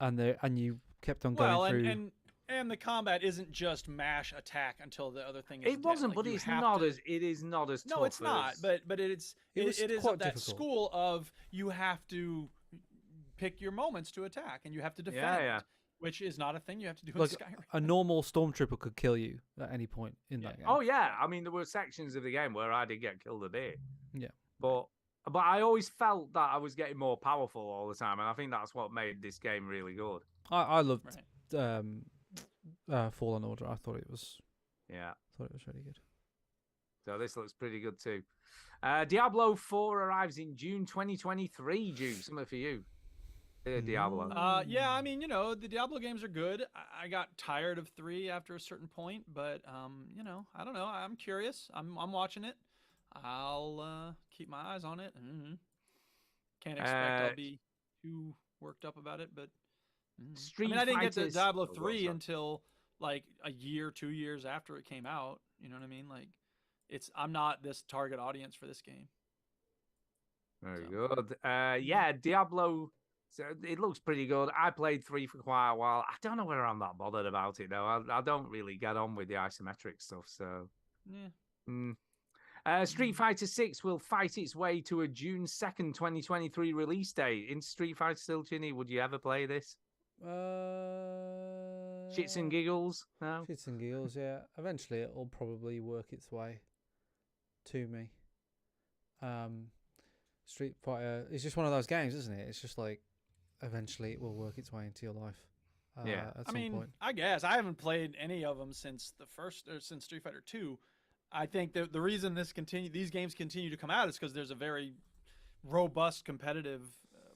and you kept on going through. And the combat isn't just mash attack until the other thing is It wasn't, but it's not as it is not as tough. No, it's not. But it is quite of that difficult. school of you have to pick your moments to attack and you have to defend. Yeah. Which is not a thing you have to do in Like Skyrim. a normal stormtrooper could kill you at any point in that game. Oh yeah, I mean there were sections of the game where I did get killed a bit. Yeah. But I always felt that I was getting more powerful all the time, and I think that's what made this game really good. I loved Fallen Order. I thought it was really good. So this looks pretty good too. Diablo 4 arrives in June 2023. Jude, something for you. Diablo. Yeah, I mean, the Diablo games are good. I got tired of 3 after a certain point, but I don't know. I'm curious. I'm watching it. I'll keep my eyes on it. Can't expect I'll be too worked up about it, but I didn't get to Diablo 3 until like a year, 2 years after it came out. You know what I mean? Like, I'm not this target audience for this game. Very good. Yeah, Diablo. So it looks pretty good. I played 3 for quite a while. I don't know whether I'm that bothered about it though. I don't really get on with the isometric stuff. So yeah. Street Fighter 6 will fight its way to a June 2nd, 2023 release date. In Street Fighter still, Chinny, would you ever play this? Shits and giggles? No? Shits and giggles, yeah. Eventually it'll probably work its way to me. Street Fighter, it's just one of those games, isn't it? It's just like, eventually it will work its way into your life. At some point. I guess I haven't played any of them since since Street Fighter 2. I think the reason these games continue to come out is because there's a very robust competitive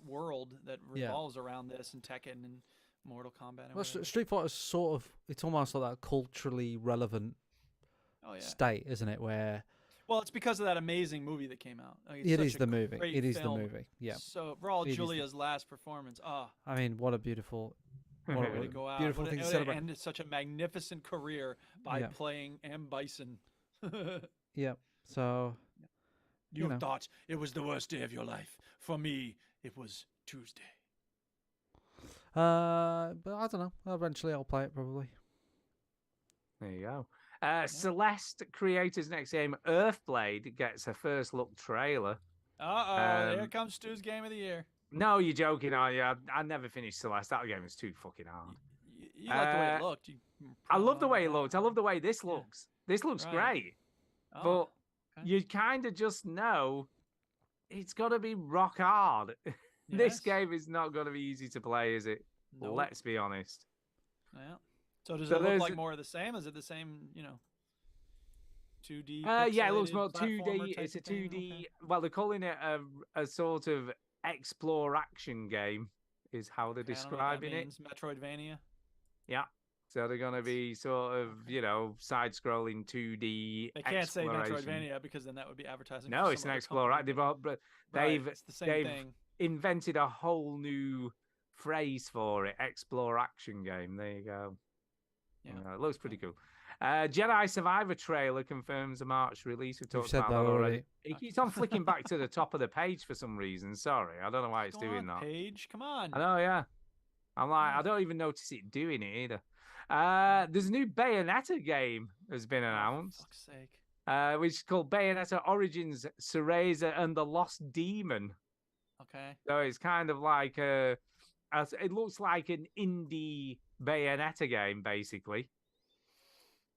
world that revolves around this and Tekken and Mortal Kombat. And Street Fighter is it's almost like that culturally relevant state, isn't it? Where it's because of that amazing movie that came out. Like, it is the movie. It is the movie. Yeah. So Raul Julia's last performance. I mean, what a beautiful. Way to go out. Beautiful thing to celebrate. And such a magnificent career by playing M. Bison. Yeah. So you thought it was the worst day of your life. For me, it was Tuesday. But I don't know. Eventually, I'll play it probably. There you go. Celeste creators next game, Earthblade, gets a first look trailer. Here comes Stu's game of the year. No, you're joking, are you? I never finished Celeste. That game was too fucking hard. You like the way it looked. I love the way it looked. I love the way this looks. This looks great. But you kind of just know it's got to be rock hard. This game is not going to be easy to play, is it? Nope. Let's be honest. Yeah. So does it look like more of the same? Is it the same, 2D? Yeah, it looks more 2D. platformer It's a type of 2D. thing? Okay. Well, they're calling it a sort of explore action game, is how they're describing it. Metroidvania. Yeah. So they're going to be sort of, side-scrolling 2D. They can't say exploration. Metroidvania because then that would be advertising. No, it's an exploration. They've it's the same thing. invented a whole new phrase for it. Explore action game. There you go. Yeah, it looks pretty cool. Jedi Survivor trailer confirms a March release. We talked said about that that already. It keeps on flicking back to the top of the page for some reason. Sorry, I don't know why it's doing that. Page, come on. I know, yeah. I'm like, I don't even notice it doing it either. There's a new Bayonetta game has been announced. For fuck's sake. Which is called Bayonetta Origins: Cereza and the Lost Demon. Okay. So it's kind of like it looks like an indie Bayonetta game, basically.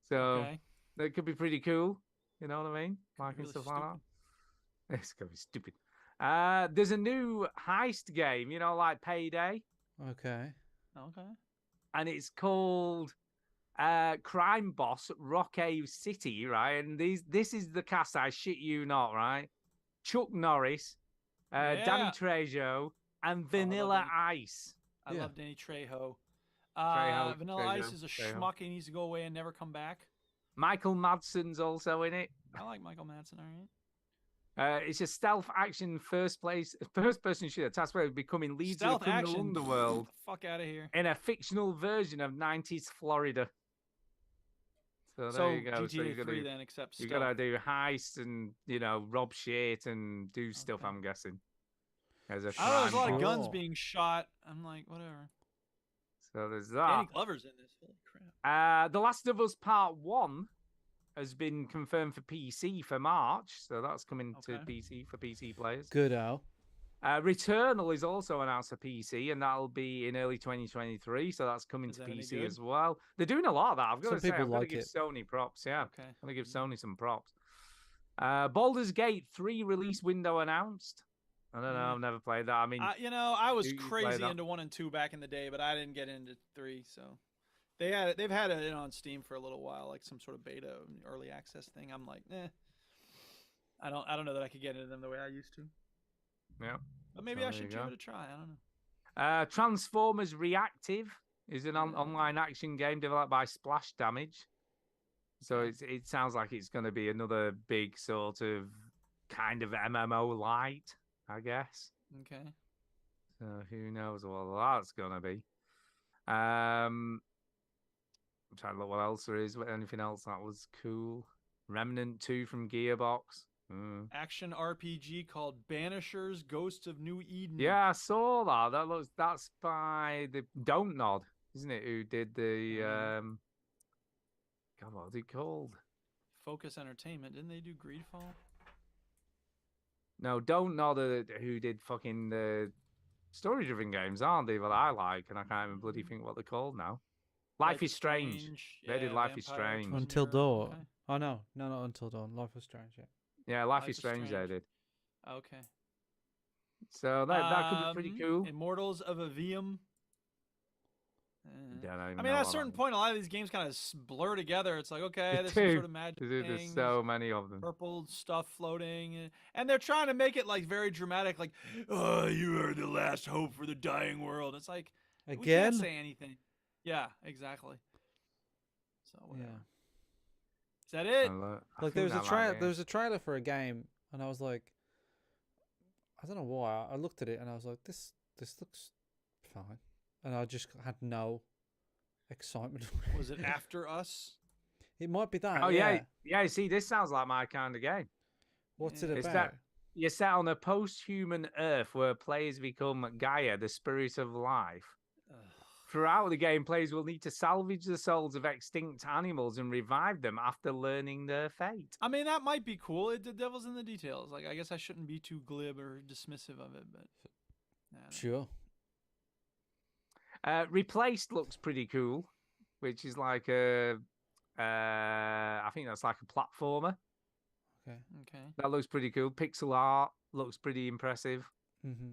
So Okay. that could be pretty cool. You know what I mean? Could be Like and really stuff like that. It's gonna be stupid. There's a new heist game, like Payday, Okay. Okay. and it's called Crime Boss Rockave City, right? And this is the cast, I shit you not, right? Chuck Norris, Danny Yeah. Trejo, and love Vanilla Danny. Ice. I Yeah. love Danny Trejo. Trejo, Vanilla Ice Trejo, is a Trejo. schmuck. He needs to go away and never come back. Michael Madsen's also in it. I like Michael Madsen. All right. It's a stealth action first person shooter. Tasked with becoming leads of Stealth the criminal action. underworld Get the fuck out of here. in a fictional version of 90s Florida. So there you go. So GTA you gotta 3 then, except you stealth. gotta do heists and rob shit and do stuff. Okay. I'm guessing. As a I don't know. There's a lot crime of boss. guns being shot. I'm like, whatever. So there's Danny that. Glover's in this. Holy crap. The Last of Us Part 1 has been confirmed for PC for March, so that's coming to Okay. PC for PC players. Good, Al. Returnal is also announced for PC, and that'll be in early 2023, so that's coming Is to that any PC good? as well. They're doing a lot of that. I've got Some to say, people I've got to like give it. Sony props. Yeah, Okay. I'm gonna give Sony some props. Baldur's Gate 3 release window announced. I don't know. I've never played that. I mean, I was you play crazy that? into 1 and 2 back in the day, but I didn't get into 3. So they've had it on Steam for a little while, like some sort of beta early access thing. I'm like, I don't know that I could get into them the way I used to. yeah. But maybe So I there should you give go. it a try. I don't know. Transformers Reactive is an online action game developed by Splash Damage. So it sounds like it's going to be another big sort of kind of MMO light, I guess. Okay. So who knows what that's going to be. I'm trying to look what else there is. Anything else that was cool? Remnant 2 from Gearbox. Action RPG called Banishers: Ghosts of New Eden. Yeah, I saw that. That's by the Don't Nod, isn't it? Who did the God, what was it called? Focus Entertainment. Didn't they do Greedfall? No, Don't Nod who did fucking the story-driven games, aren't they? That I like, and I can't even bloody think what they're called now. Life is Strange. They did Yeah, Life is Vampire Strange. Twisted Until Mirror. Dawn. Okay. Oh no, not Until Dawn. Life was Strange. Yeah. Yeah, Life is Strange. They did. Okay. So that could be pretty cool. Immortals of Avium. Yeah, I mean, at a certain point, a lot of these games kind of blur together. It's like, okay, there's some sort of magic There's things, so many of them. purple stuff floating, and they're trying to make it like very dramatic, like, "Oh, you are the last hope for the dying world." It's like, we Again? can't say anything. Yeah, exactly. So whatever. Yeah. Is that it? Like there was a trailer for a game, and I was like, I don't know why. I looked at it and I was like, this looks fine, and I just had no excitement. Was it After Us? It might be that. Oh yeah. See, this sounds like my kind of game. What's it It's about? that you're set on a post-human Earth where players become Gaia, the spirit of life. Throughout the game, players will need to salvage the souls of extinct animals and revive them after learning their fate. I mean, that might be cool. The devil's in the details. Like, I guess I shouldn't be too glib or dismissive of it, but Sure. Replaced looks pretty cool, which is like I think that's like a platformer. Okay. That looks pretty cool. Pixel art looks pretty impressive. Mm-hmm.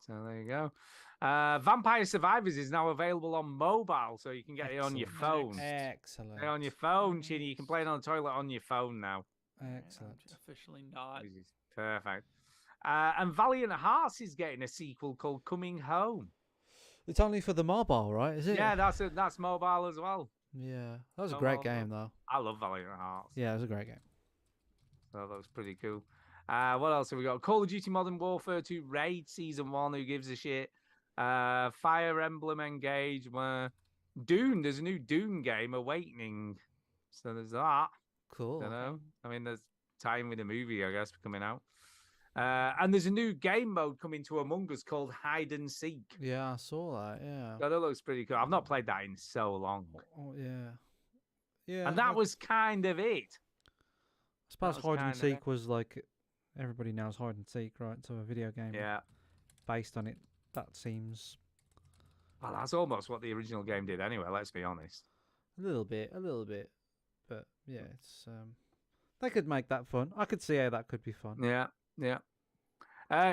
So there you go. Vampire Survivors is now available on mobile, so you can get it on your phone. Excellent. On your phone, Chinny. You can play it on the toilet on your phone now. Excellent. Officially not. Which is perfect. And Valiant Hearts is getting a sequel called Coming Home. It's only for the mobile, right? Is it? Yeah, that's mobile as well. Yeah, that was a great game, though. I love Valiant Hearts. Yeah, it was a great game. So that looks pretty cool. What else have we got? Call of Duty Modern Warfare 2 Raid Season 1, who gives a shit? Fire Emblem Engage, Dune, there's a new Dune game, Awakening. So there's that. Cool. Don't know. I mean, there's time with the movie, I guess, coming out. And there's a new game mode coming to Among Us called Hide and Seek. Yeah, I saw that. Yeah. That looks pretty cool. I've not played that in so long. Oh, yeah. Yeah. And that was kind of it. I suppose was hide and kinda- seek was like everybody knows hide and seek, right? So a video game Yeah. based on it. That seems Well, that's almost what the original game did anyway, let's be honest. a little bit, but yeah, it's they could make that fun. I could see how that could be fun. Yeah, yeah.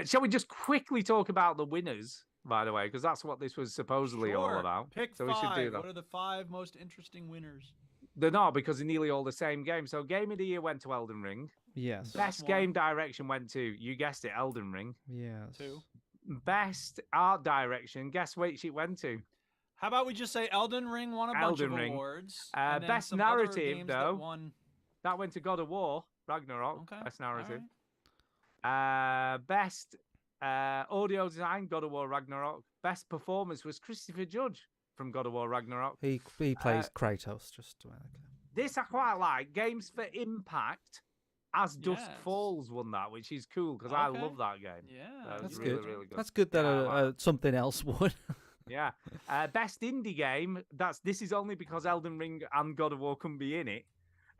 Shall we just quickly talk about the winners, by the way, because that's what this was supposedly all Sure. about. Pick so 5. we should do that. What are the 5 most interesting winners? They're not because they're nearly all the same game. So Game of the Year went to Elden Ring. Yes. Best one. Game Direction went to, you guessed it, Elden Ring. Yes. 2. Best Art Direction, guess which it went to? How about we just say Elden Ring won a bunch Elden of Ring. awards? and then Best some other Narrative, games though. That won... That went to God of War, Ragnarok. Okay. Best all Narrative. right. Best Audio Design, God of War, Ragnarok. Best Performance was Christopher Judge from God of War, Ragnarok. He plays Kratos just to make it. This I quite like. Games for Impact, As Dusk Yes. Falls won that, which is cool because I Okay. love that game. Yeah, That was That's really, good. really good. That's good that Yeah, I like something else would. Yeah. Best indie game. This is only because Elden Ring and God of War couldn't be in it.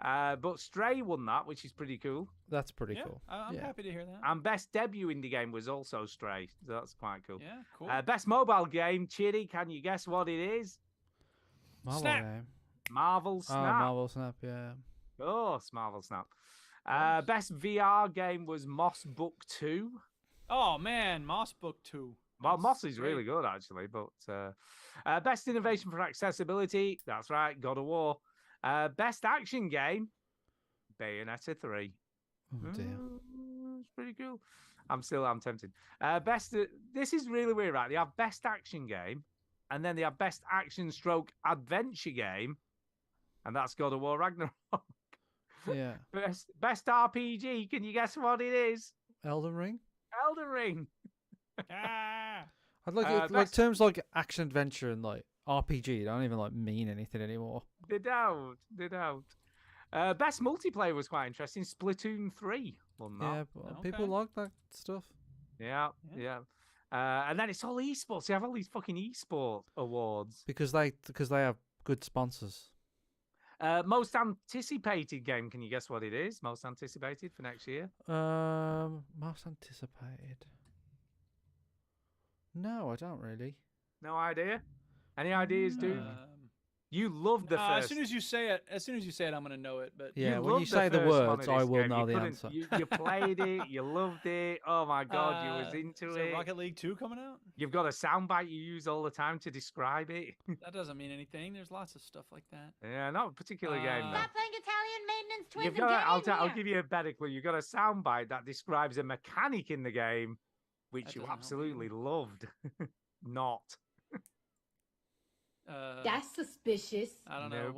But Stray won that, which is pretty cool. That's pretty Yeah, cool. I'm Yeah. happy to hear that. And best debut indie game was also Stray. So that's quite cool. Yeah, cool. Best mobile game, Chitty, can you guess what it is? Marvel Snap. game. Marvel Oh, Snap. Marvel Snap. Yeah. Oh, it's Marvel Snap. Best VR game was Moss Book 2. Oh man, Moss Book 2. Well, That's Moss is great. really good, actually. But best innovation for accessibility, that's right, God of War. Best action game, Bayonetta 3. Oh dear. It's pretty cool. I'm tempted. This is really weird, right? They have best action game, and then they have best action stroke adventure game, and that's God of War Ragnarok. Yeah. Best RPG, can you guess what it is? Elden Ring. Elden Ring. Ah! I'd like it, like terms like action adventure and like RPG don't even like mean anything anymore. They don't. Best multiplayer was quite interesting. Splatoon 3 won that. Yeah, but people like that stuff. Yeah. And then it's all esports. They have all these fucking esport awards. Because they have good sponsors. Most anticipated game. Can you guess what it is? Most anticipated for next year? Most anticipated. No, I don't really. No idea. Any ideas, dude? You love the first. As soon as you say it, I'm gonna know it. But Yeah, when loved you the say the first one words, of I this will game. know You the couldn't- answer. You played it. You loved it. Oh my god, you was into is there it. Rocket League 2 coming out? You've got a soundbite you use all the time to describe it. That doesn't mean anything. There's lots of stuff like that. Yeah, not a particular game though. Stop playing Italian maintenance twins You've and got. get in I'll here. give you a better clue. You've got a soundbite that describes a mechanic in the game, which That you doesn't help me. absolutely loved. Not. That's suspicious. I don't know Nope.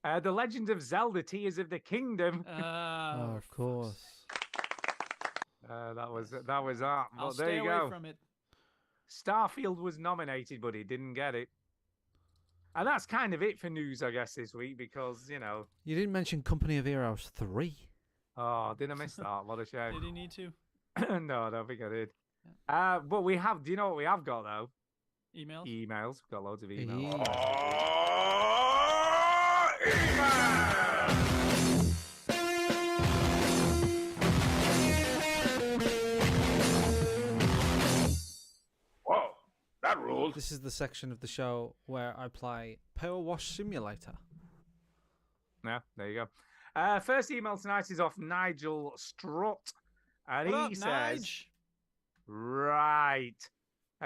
what. The Legend of Zelda: Tears of the Kingdom. Oh, of course. That was that. Well, I'll there stay you away go. from it. Starfield was nominated, but he didn't get it. And that's kind of it for news, I guess, this week because you know. You didn't mention Company of Heroes 3. Oh, did I miss that? What a shame. Did he need to? No, I don't think I did. But we have. Do you know what we have got though? Emails. Emails. We've got loads of emails. Whoa, that ruled. This is the section of the show where I play Power Wash Simulator. Yeah, there you go. First email tonight is off Nigel Strutt, and What he up, says, Nige? "Right."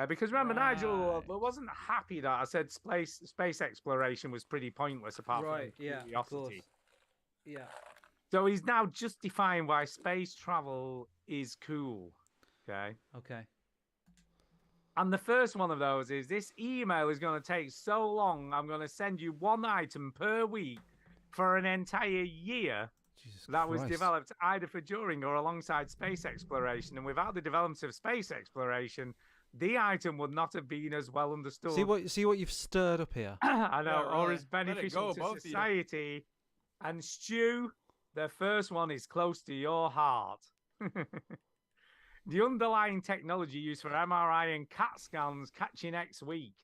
Because remember, Nigel wasn't happy that I said space exploration was pretty pointless apart from curiosity. Yeah. So he's now justifying why space travel is cool. Okay. Okay. And the first one of those is this email is going to take so long. I'm going to send you one item per week for an entire year. Jesus That was Christ. developed either for during or alongside space exploration. And without the development of space exploration, the item would not have been as well understood. See what you've stirred up here. I know, Yeah, or really. as Let it beneficial go, to both of you. society. And Stu, the first one is close to your heart. The underlying technology used for MRI and CAT scans catching next week.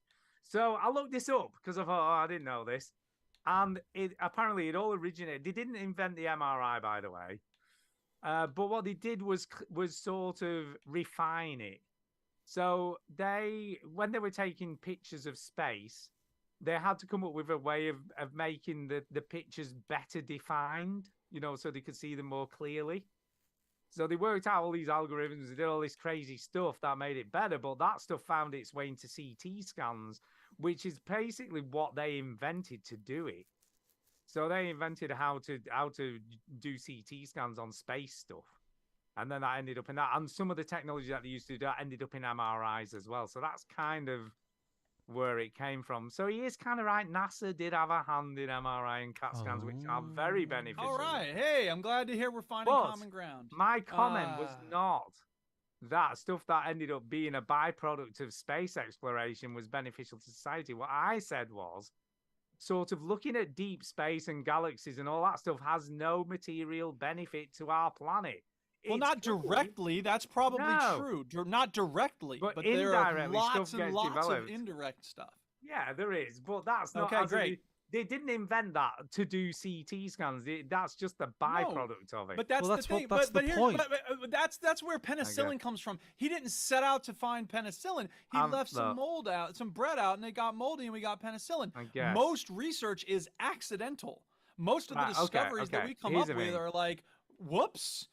So I looked this up because I thought, I didn't know this. And apparently it all originated. They didn't invent the MRI, by the way. But what they did was sort of refine it. So when they were taking pictures of space, they had to come up with a way of making the pictures better defined, so they could see them more clearly. So they worked out all these algorithms, they did all this crazy stuff that made it better, but that stuff found its way into CT scans, which is basically what they invented to do it. So they invented how to do CT scans on space stuff. And then that ended up in that. And some of the technology that they used to do that ended up in MRIs as well. So that's kind of where it came from. So he is kind of right. NASA did have a hand in MRI and CAT scans, which are very beneficial. All right. Hey, I'm glad to hear we're finding common ground. My comment was not that stuff that ended up being a byproduct of space exploration was beneficial to society. What I said was sort of looking at deep space and galaxies and all that stuff has no material benefit to our planet. Well, not directly. That's probably true. Not directly, but there are lots and lots of indirect stuff. Yeah, there is, but that's not okay. Great. They didn't invent that to do CT scans. That's just the byproduct of it. But that's the thing. That's the point. That's where penicillin comes from. He didn't set out to find penicillin. He left some bread out, and it got moldy, and we got penicillin. Most research is accidental. Most of the discoveries that we come up with are like, whoops.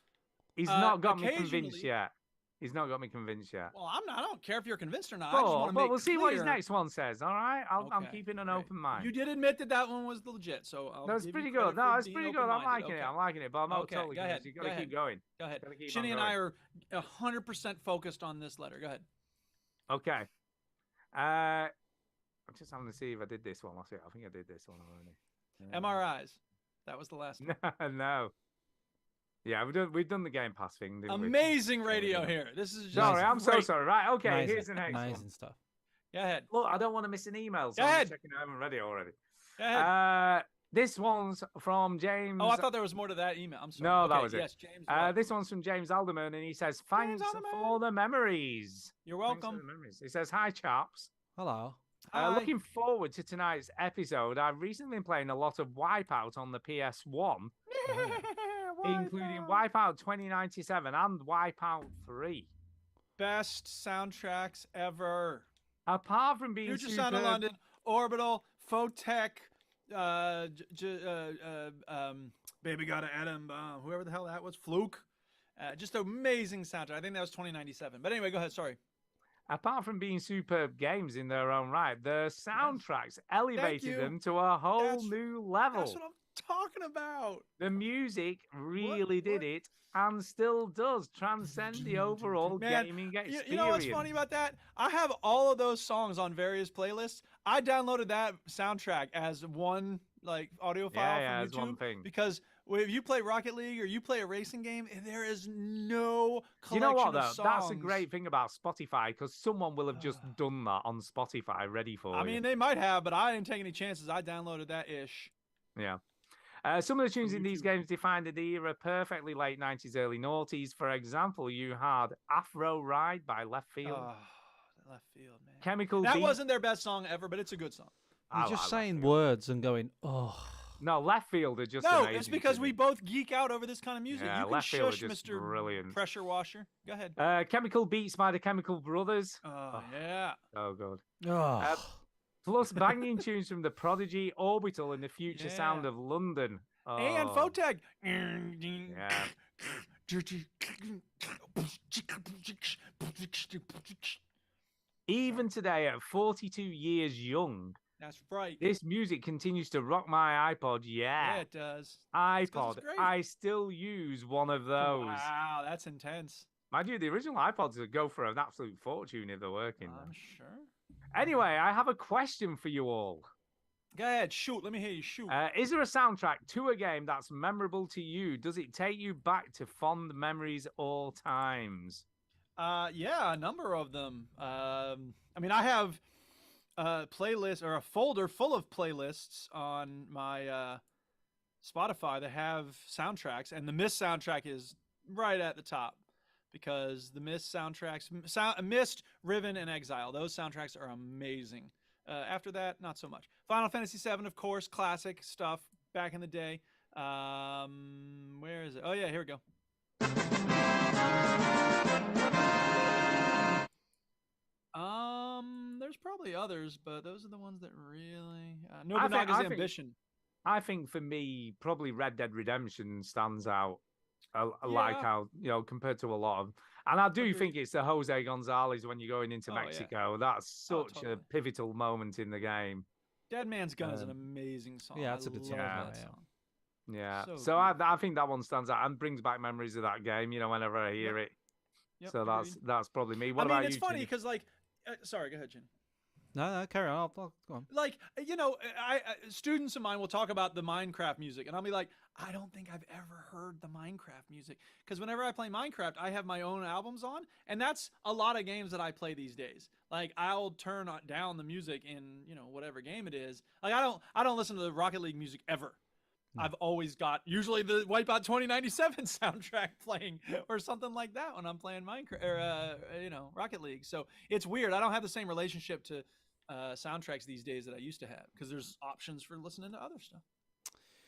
He's not got me convinced yet. He's not got me convinced yet. Well, I don't care if you're convinced or not. We'll see what his next one says. All right, I'm keeping an open mind. You did admit that one was legit, so that's pretty good. No, it's pretty good. I'm liking it. I'm liking it, but I'm not totally convinced. You got to keep going. Go ahead. Shinny and I are 100% focused on this letter. Go ahead. Okay. I'm just having to see if I did this one. I think I did this one already. MRIs. That was the last one. No. Yeah, we've done the Game Pass thing. Amazing radio here. This is just sorry. I'm so sorry. Right, okay. Here's the next one. Stuff. Go ahead. Look, I don't want to miss an email. So Go ahead. I'm checking I haven't read it already. Go ahead. This one's from James. Oh, I thought there was more to that email. I'm sorry. No, that was it. Yes, James. This one's from James Alderman, and he says, "Thanks for the memories." You're welcome. He says, "Hi, chaps. Hello. Looking forward to tonight's episode. I've recently been playing a lot of Wipeout on the PS1." Including Wipeout 2097 and Wipeout 3. Best soundtracks ever. Apart from being Future Sound of London, Orbital, Photech, Baby Got an Atom, whoever the hell that was, Fluke. Just amazing soundtrack. I think that was 2097. But anyway, go ahead. Sorry. Apart from being superb games in their own right, the soundtracks elevated them to a whole new level. That's what I'm talking about. The music really did it and still does transcend the overall gaming experience. You know what's funny about that? I have all of those songs on various playlists. I downloaded that soundtrack as one audio file from YouTube one thing. Because if you play Rocket League or you play a racing game, there is no collection You know what, though? of songs. That's a great thing about Spotify because someone will have just done that on Spotify ready for you. I mean, they might have, but I didn't take any chances. I downloaded that ish. Yeah. Some of the tunes in these games defined the era perfectly late 90s, early noughties. For example, you had Afro Ride by Left Field. Oh, Left Field, man. Chemical That Beat. wasn't their best song ever, but it's a good song. You're just saying words and going, oh. No, Left Field are just No, amazing. it's because we both geek out over this kind of music. Yeah, You can Left Field shush are just Mr. brilliant. Pressure Washer. Go ahead. Chemical Beats by the Chemical Brothers. Oh, yeah. Oh, good. Oh. Plus banging tunes from The Prodigy, Orbital, and the Future Sound of London. Oh. And Photech. Yeah. Even today, at 42 years young, that's right. This music continues to rock my iPod. Yeah, it does. iPod. I still use one of those. Wow, that's intense. Mind you, the original iPods would go for an absolute fortune if they're working. I'm sure. Anyway, I have a question for you all. Go ahead, shoot. Let me hear you shoot. Is there a soundtrack to a game that's memorable to you? Does it take you back to fond memories all times? Yeah, a number of them. I mean, I have a playlist or a folder full of playlists on my Spotify that have soundtracks, and the Myst soundtrack is right at the top. because the Myst soundtracks, Myst, Riven, and Exile, those soundtracks are amazing. After that, not so much. Final Fantasy VII, of course, classic stuff back in the day. Where is it? Oh yeah, here we go. There's probably others, but those are the ones that really. Nobunaga's Ambition. I think for me, probably Red Dead Redemption stands out. Like how, compared to a lot of, and I do think it's the Jose Gonzalez when you're going into Mexico. That's such a pivotal moment in the game. Dead Man's Gun is an amazing song. Yeah, that's a good song. Yeah. So I think that one stands out and brings back memories of that game. Whenever I hear it. Yep, so that's probably me. What I mean, about it's you? funny because sorry, go ahead, Jim. No, carry on. I'll go on. Students of mine will talk about the Minecraft music, and I'll be like, I don't think I've ever heard the Minecraft music, because whenever I play Minecraft, I have my own albums on, and that's a lot of games that I play these days. Like, I'll turn down the music in whatever game it is. Like, I don't listen to the Rocket League music ever. I've always got usually the Wipeout 2097 soundtrack playing or something like that when I'm playing Minecraft or Rocket League. So it's weird. I don't have the same relationship to soundtracks these days that I used to have, because there's options for listening to other stuff.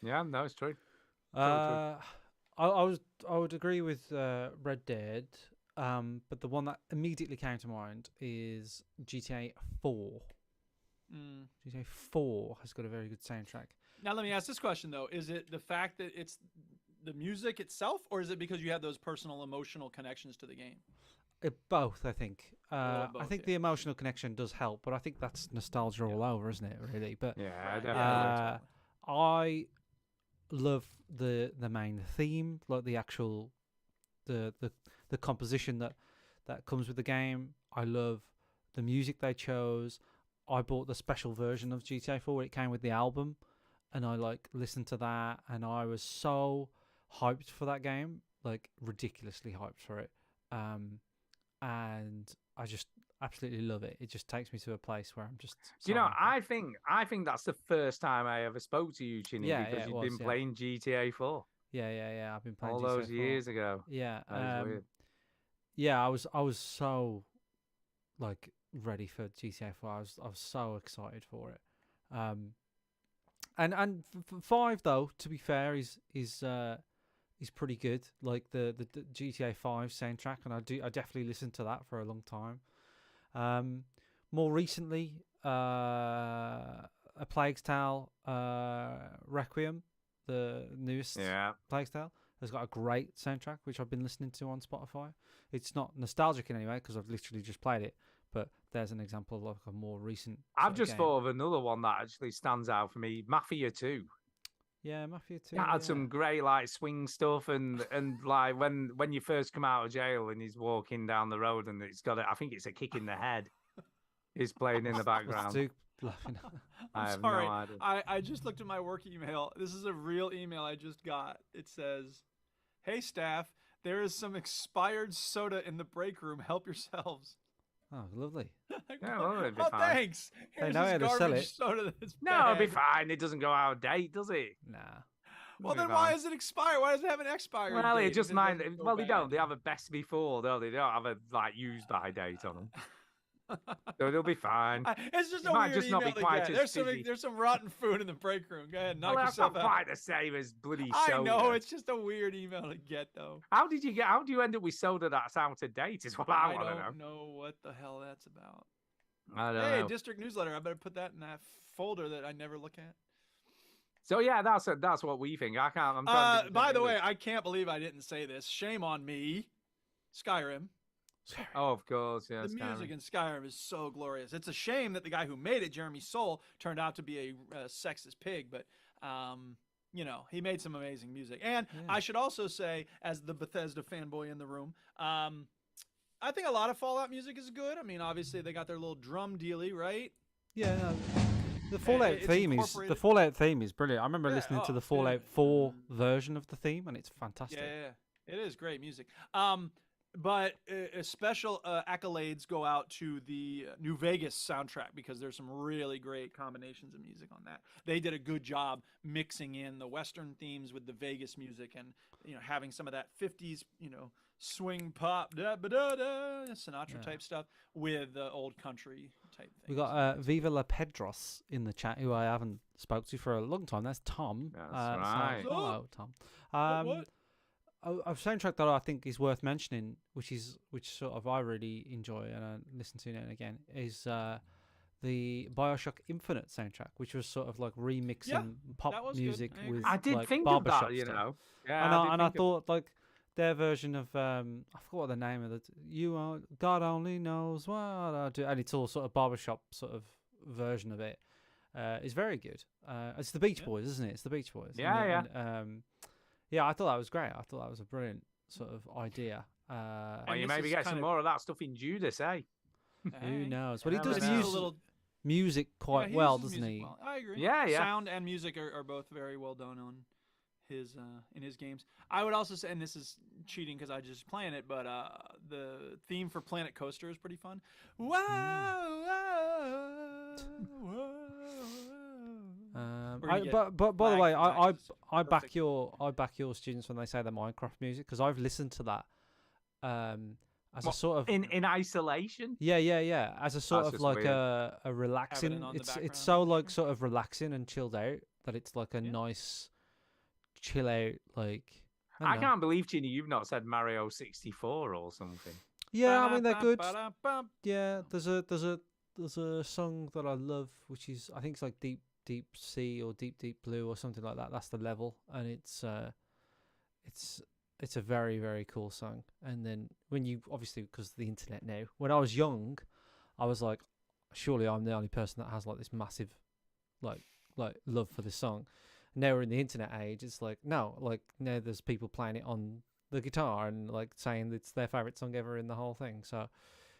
Yeah, no, it's true. I would agree with Red Dead, but the one that immediately came to mind is GTA 4. GTA 4 has got a very good soundtrack. Now, let me ask this question, though. Is it the fact that it's the music itself, or is it because you have those personal emotional connections to the game? Both, I think. Both, I think the emotional connection does help, but I think that's nostalgia all over, isn't it, really? But definitely. I love the main theme, like the actual the composition that comes with the game. I love the music they chose. I bought the special version of GTA 4. It came with the album, and I listened to that, and I was so hyped for that game, like ridiculously hyped for it. And I just absolutely love it. It just takes me to a place where I'm just. So happy. I think that's the first time I ever spoke to you, Chinny, because you've been playing GTA 4. Yeah. I've been playing all GTA those 4. years ago. Yeah. That is weird. Yeah, I was so ready for GTA 4. I was so excited for it. And 5 though, to be fair, is pretty good. Like the GTA 5 soundtrack, and I definitely listened to that for a long time. More recently, A Plague's Tale Requiem, the newest Plague's Tale, has got a great soundtrack, which I've been listening to on Spotify. It's not nostalgic in any way because I've literally just played it, but there's an example of a more recent. I've just thought of another one that actually stands out for me: Mafia 2. Yeah, Mafia 2. That had some great swing stuff, and when you first come out of jail and he's walking down the road and it's got I think it's a kick in the head. Is playing in the background. I'm sorry. No idea. I just looked at my work email. This is a real email I just got. It says, "Hey staff, there is some expired soda in the break room. Help yourselves." Oh, lovely. It'd be fine. Thanks. Here's they know how to sell it. Soda that's it'll be fine. It doesn't go out of date, does it? Nah. Well, then why is it expired? Why does it have an expiry date? Well, it just mind. Well, they don't. They have a best before, don't they? They don't have a use by date on them. So it'll be fine. It's just a weird just email not be to quite get. as There's some rotten food in the break room. Go ahead, knock that's yourself not out. quite the same as bloody soda. I know, it's just a weird email to get, though. How do you end up with soda that's out of date? Is what I want to know. I don't know what the hell that's about. I don't know. District newsletter. I better put that in that folder that I never look at. So yeah, that's what we think. I can't. I'm trying to by the way, I can't believe I didn't say this. Shame on me. Skyrim. Oh, of course, yeah. The music in Skyrim is so glorious. It's a shame that the guy who made it, Jeremy Soule, turned out to be a sexist pig, but he made some amazing music. And I should also say, as the Bethesda fanboy in the room, I think a lot of Fallout music is good. I mean, obviously they got their little drum dealie, right? Yeah. No. The Fallout theme is brilliant. I remember listening to the Fallout 4 version of the theme, and it's fantastic. Yeah. It is great music. But special accolades go out to the New Vegas soundtrack, because there's some really great combinations of music on that. They did a good job mixing in the Western themes with the Vegas music, and having some of that 50s swing pop da ba da da Sinatra type stuff with old country type things. We got Viva La Pedros in the chat, who I haven't spoke to for a long time. That's Tom. That's right. Hello, Tom. What? A soundtrack that I think is worth mentioning, which sort of I really enjoy and I listen to now and again, is the BioShock Infinite soundtrack, which was sort of like remixing pop music with I did like think of barbershop that, you stuff. know. Yeah, And I thought like their version of I forgot what the name of it. God only knows what I do, and it's all sort of barbershop sort of version of it. Is very good. It's the Beach Boys, isn't it? It's the Beach Boys. Yeah. Yeah, I thought that was great. I thought that was a brilliant sort of idea. Well, you maybe get some more of that stuff in Judas, eh? Who knows? But he does This is a music quite well, doesn't he? Well. I agree. Yeah. Sound and music are both very well done on his in his games. I would also say, and this is cheating because I just playing it, but the theme for Planet Coaster is pretty fun. Whoa, whoa, whoa. But by the way, I back your students when they say the Minecraft music, because I've listened to that as a sort of in isolation. Yeah. As a sort That's of like weird. a relaxing. It's so like sort of relaxing and chilled out that it's like a nice chill out like. I can't believe, Genie, you've not said Mario 64 or something. Yeah, I mean they're good. Yeah, there's a song that I love, which is I think it's like Deep Sea or Deep Blue or something like that. That's the level, and it's a very, very cool song. And then when you obviously, because of the internet now, when I was young, I was like, surely I'm the only person that has like this massive like love for this song. Now we're in the internet age, it's like no, like now there's people playing it on the guitar and like saying it's their favorite song ever in the whole thing. So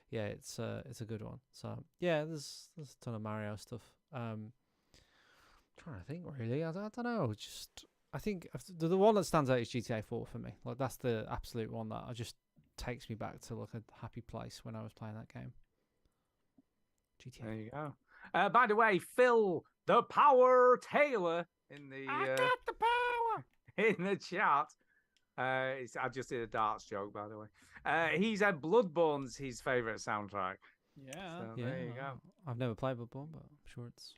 yeah, it's a good one. So yeah, there's a ton of Mario stuff. Trying to think really, I don't know. Just I think the one that stands out is GTA 4 for me. Like that's the absolute one that just takes me back to like a happy place when I was playing that game. GTA. There you go. By the way, Phil the Power Taylor in the I got the power in the chat. I just did a darts joke, by the way. He said Bloodborne's his favorite soundtrack. Yeah. So there you go. I've never played Bloodborne, but I'm sure it's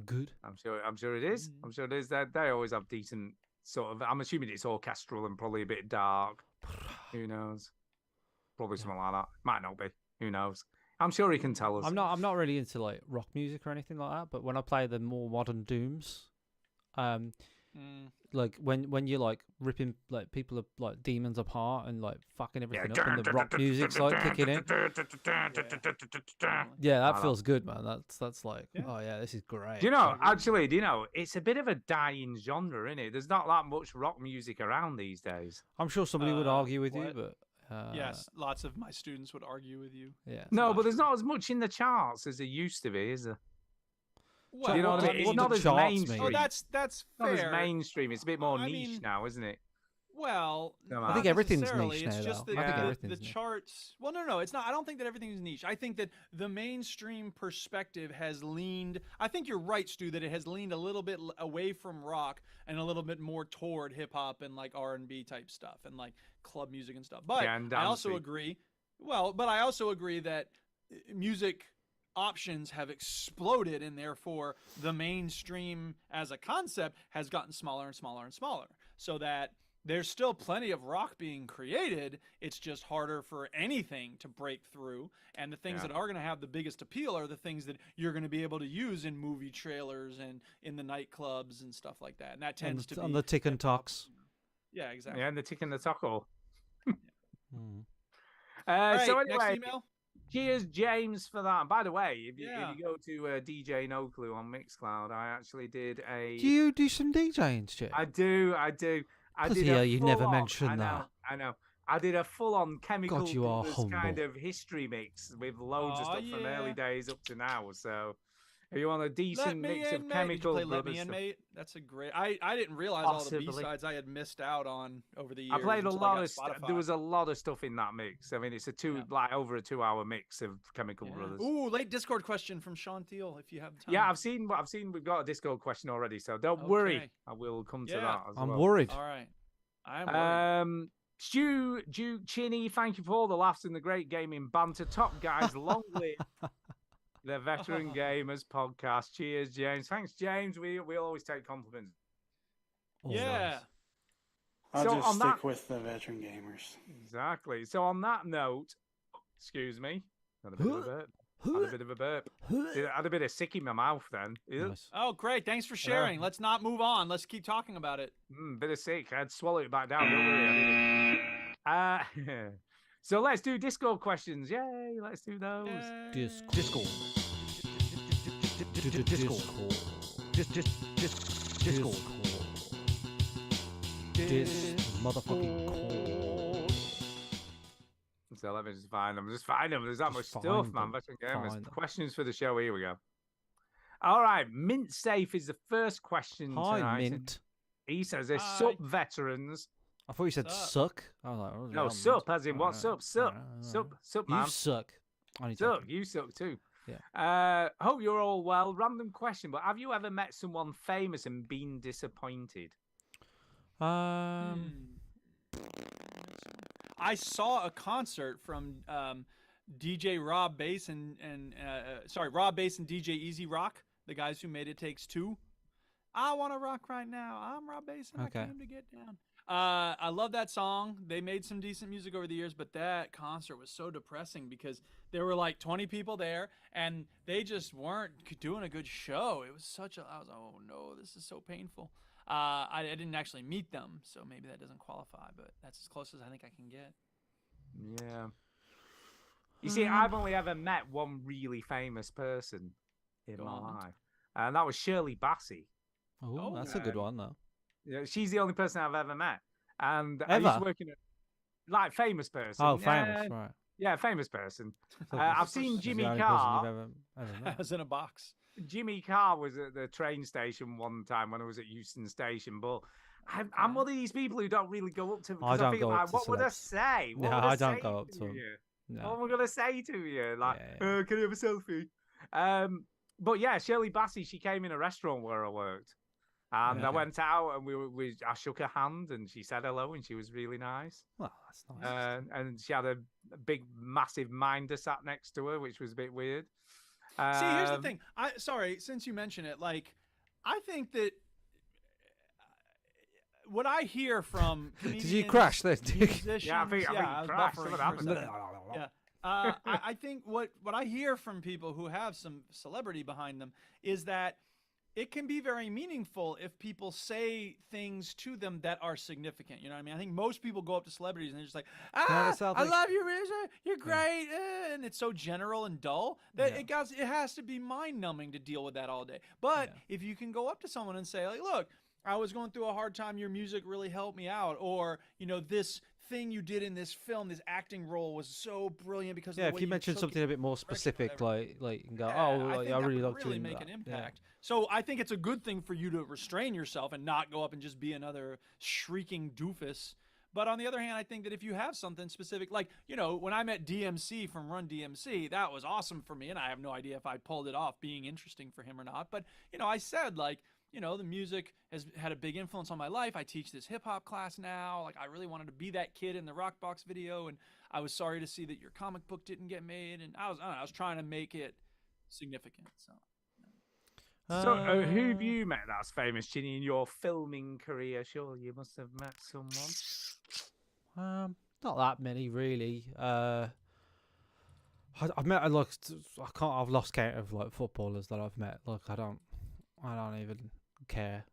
good. I'm sure it is. I'm sure it is. They always have decent sort of. I'm assuming it's orchestral and probably a bit dark. Who knows? Probably something like that. Might not be. Who knows? I'm sure he can tell us. I'm not really into like rock music or anything like that. But when I play the more modern Dooms, like when you're like ripping like people are like demons apart and like fucking everything up, and the rock music's like kicking in. Yeah, that feels good, man. That's like, oh yeah, this is great. Do you know, it's a bit of a dying genre, isn't it? There's not that much rock music around these days. I'm sure somebody would argue with you, but yes, lots of my students would argue with you. Yeah. No, but there's not as much in the charts as there used to be, is there? Well, you know what I mean? It's not as mainstream. Oh, that's fair. Not as mainstream. It's a bit more niche now, isn't it? Well, I think everything's niche it's now. just Though. that I think everything's the niche. charts. Well, no, it's not. I don't think that everything is niche. I think that the mainstream perspective has leaned. I think you're right, Stu, that it has leaned a little bit away from rock and a little bit more toward hip hop and like R&B type stuff and like club music and stuff. But I also agree. Well, but I also agree that music options have exploded, and therefore the mainstream as a concept has gotten smaller and smaller and smaller, so that there's still plenty of rock being created. It's just harder for anything to break through, and the things that are going to have the biggest appeal are the things that you're going to be able to use in movie trailers and in the nightclubs and stuff like that, and that tends to be on the tick and talks. Yeah, exactly. Yeah, and the tick and the taco. Right, so anyway, next email. Cheers, James, for that. And by the way, if you go to DJ No Clue on Mixcloud, I actually did a. Do you do some DJing, Stu? I do. Bloody hell, you never mentioned that. I know. I did a full-on Chemical God, you are Brothers kind humble. of history mix with loads of stuff from early days up to now. So if you want a decent mix of Chemical Let Brothers Me In, stuff. Mate? That's a great. I didn't realize all the Possibly. B-sides I had missed out on over the years. I played a until lot got of stuff. Spotify. There was a lot of stuff in that mix. I mean, it's over a 2-hour mix of Chemical Brothers. Ooh, late Discord question from Sean Teal. If you have time. Yeah, I've seen. We've got a Discord question already, so don't worry. I will come to that. As I'm well. worried. All right. I'm worried. Stu, Duke, Chinny, thank you for all the laughs and the great gaming banter. Top guys, long live the Veteran Gamers podcast. Cheers, James. Thanks, James. We'll always take compliments. Yeah. I'll So just on stick that- with the Veteran Gamers. Exactly. So on that note, excuse me. Had a bit of a burp. Had a bit of a burp. Had a bit of sick in my mouth then. Nice. Oh, great. Thanks for sharing. Let's not move on. Let's keep talking about it. Bit of sick. I'd swallow it back down. Don't worry. I did it. So let's do Discord questions. Yay, let's do those. Discord. Discord. Motherfucking call. So let me just find them. Just find them. There's that much Just stuff, find man. them. Veteran Gamers. Find them. Questions for the show. Here we go. All right. Mint Safe is the first question Hi, tonight. Mint. He says there's Hi. sup veterans. I thought you said Sup. suck. I was like, oh, No, yeah, sup Mint. as in what's up? Sup. Sup, You man. suck. Only Sup. joking. You suck too. Yeah. Hope you're all well. Random question, but have you ever met someone famous and been disappointed? I saw a concert from DJ Rob Bass and Rob Bass and DJ Easy Rock, the guys who made It Takes Two. I want to rock right now. I'm Rob Bass and Okay. I came to get down. I love that song. They made some decent music over the years, but that concert was so depressing because there were like 20 people there and they just weren't doing a good show. It was I was like, oh no, this is so painful. I didn't actually meet them, so maybe that doesn't qualify, but that's as close as I think I can get. Yeah. You see, I've only ever met one really famous person in Go my on. life, and that was Shirley Bassey. Oh, that's a good one, though. Yeah, she's the only person I've ever met, and I Ever? used to work in like famous person. Oh, famous, right. Yeah, famous person. So I've this seen is the Jimmy only person you've Carr. ever I met. was in a box. Jimmy Carr was at the train station one time when I was at Euston Station, but I'm one of these people who don't really go up to because I don't think go up like, to what would I celebs. say? What No, would I don't say go up to you? them. What No. am I gonna say to you? Like, Yeah, can you have a selfie? But yeah, Shirley Bassey, she came in a restaurant where I worked, and Yeah. I went out and I shook her hand and she said hello and she was really nice. Well, that's nice. And she had a big, massive minder sat next to her, which was a bit weird. See, here's the thing. Sorry, since you mention it, like, I think that what I hear from Did you comedians, crash there? musicians, Yeah, I think I was crashed. buffering Something for a happened. second. Yeah. I think what I hear from people who have some celebrity behind them is that it can be very meaningful if people say things to them that are significant. You know what I mean? I think most people go up to celebrities and they're just like, that's how I they- love you, Rizzo. You're great. And it's so general and dull that it has to be mind-numbing to deal with that all day. But if you can go up to someone and say, like, look, I was going through a hard time. Your music really helped me out. Or, you know, this thing you did in this film, this acting role was so brilliant because Yeah, of the way if you mention took something it, a bit more direction, specific, whatever. like you can go, Yeah, oh, I like, think I that really would loved really doing make that. an Yeah. impact. So I think it's a good thing for you to restrain yourself and not go up and just be another shrieking doofus. But on the other hand, I think that if you have something specific, like, you know, when I met DMC from Run DMC, that was awesome for me. And I have no idea if I pulled it off being interesting for him or not. But, you know, I said, like, you know, the music has had a big influence on my life. I teach this hip hop class now. Like, I really wanted to be that kid in the Rockbox video. And I was sorry to see that your comic book didn't get made. And I don't know, I was trying to make it significant. So. So, who have you met that's famous, Ginny, in your filming career? Sure, you must have met someone. Not that many really. I've met like I've lost count of like footballers that I've met. Like I don't even care.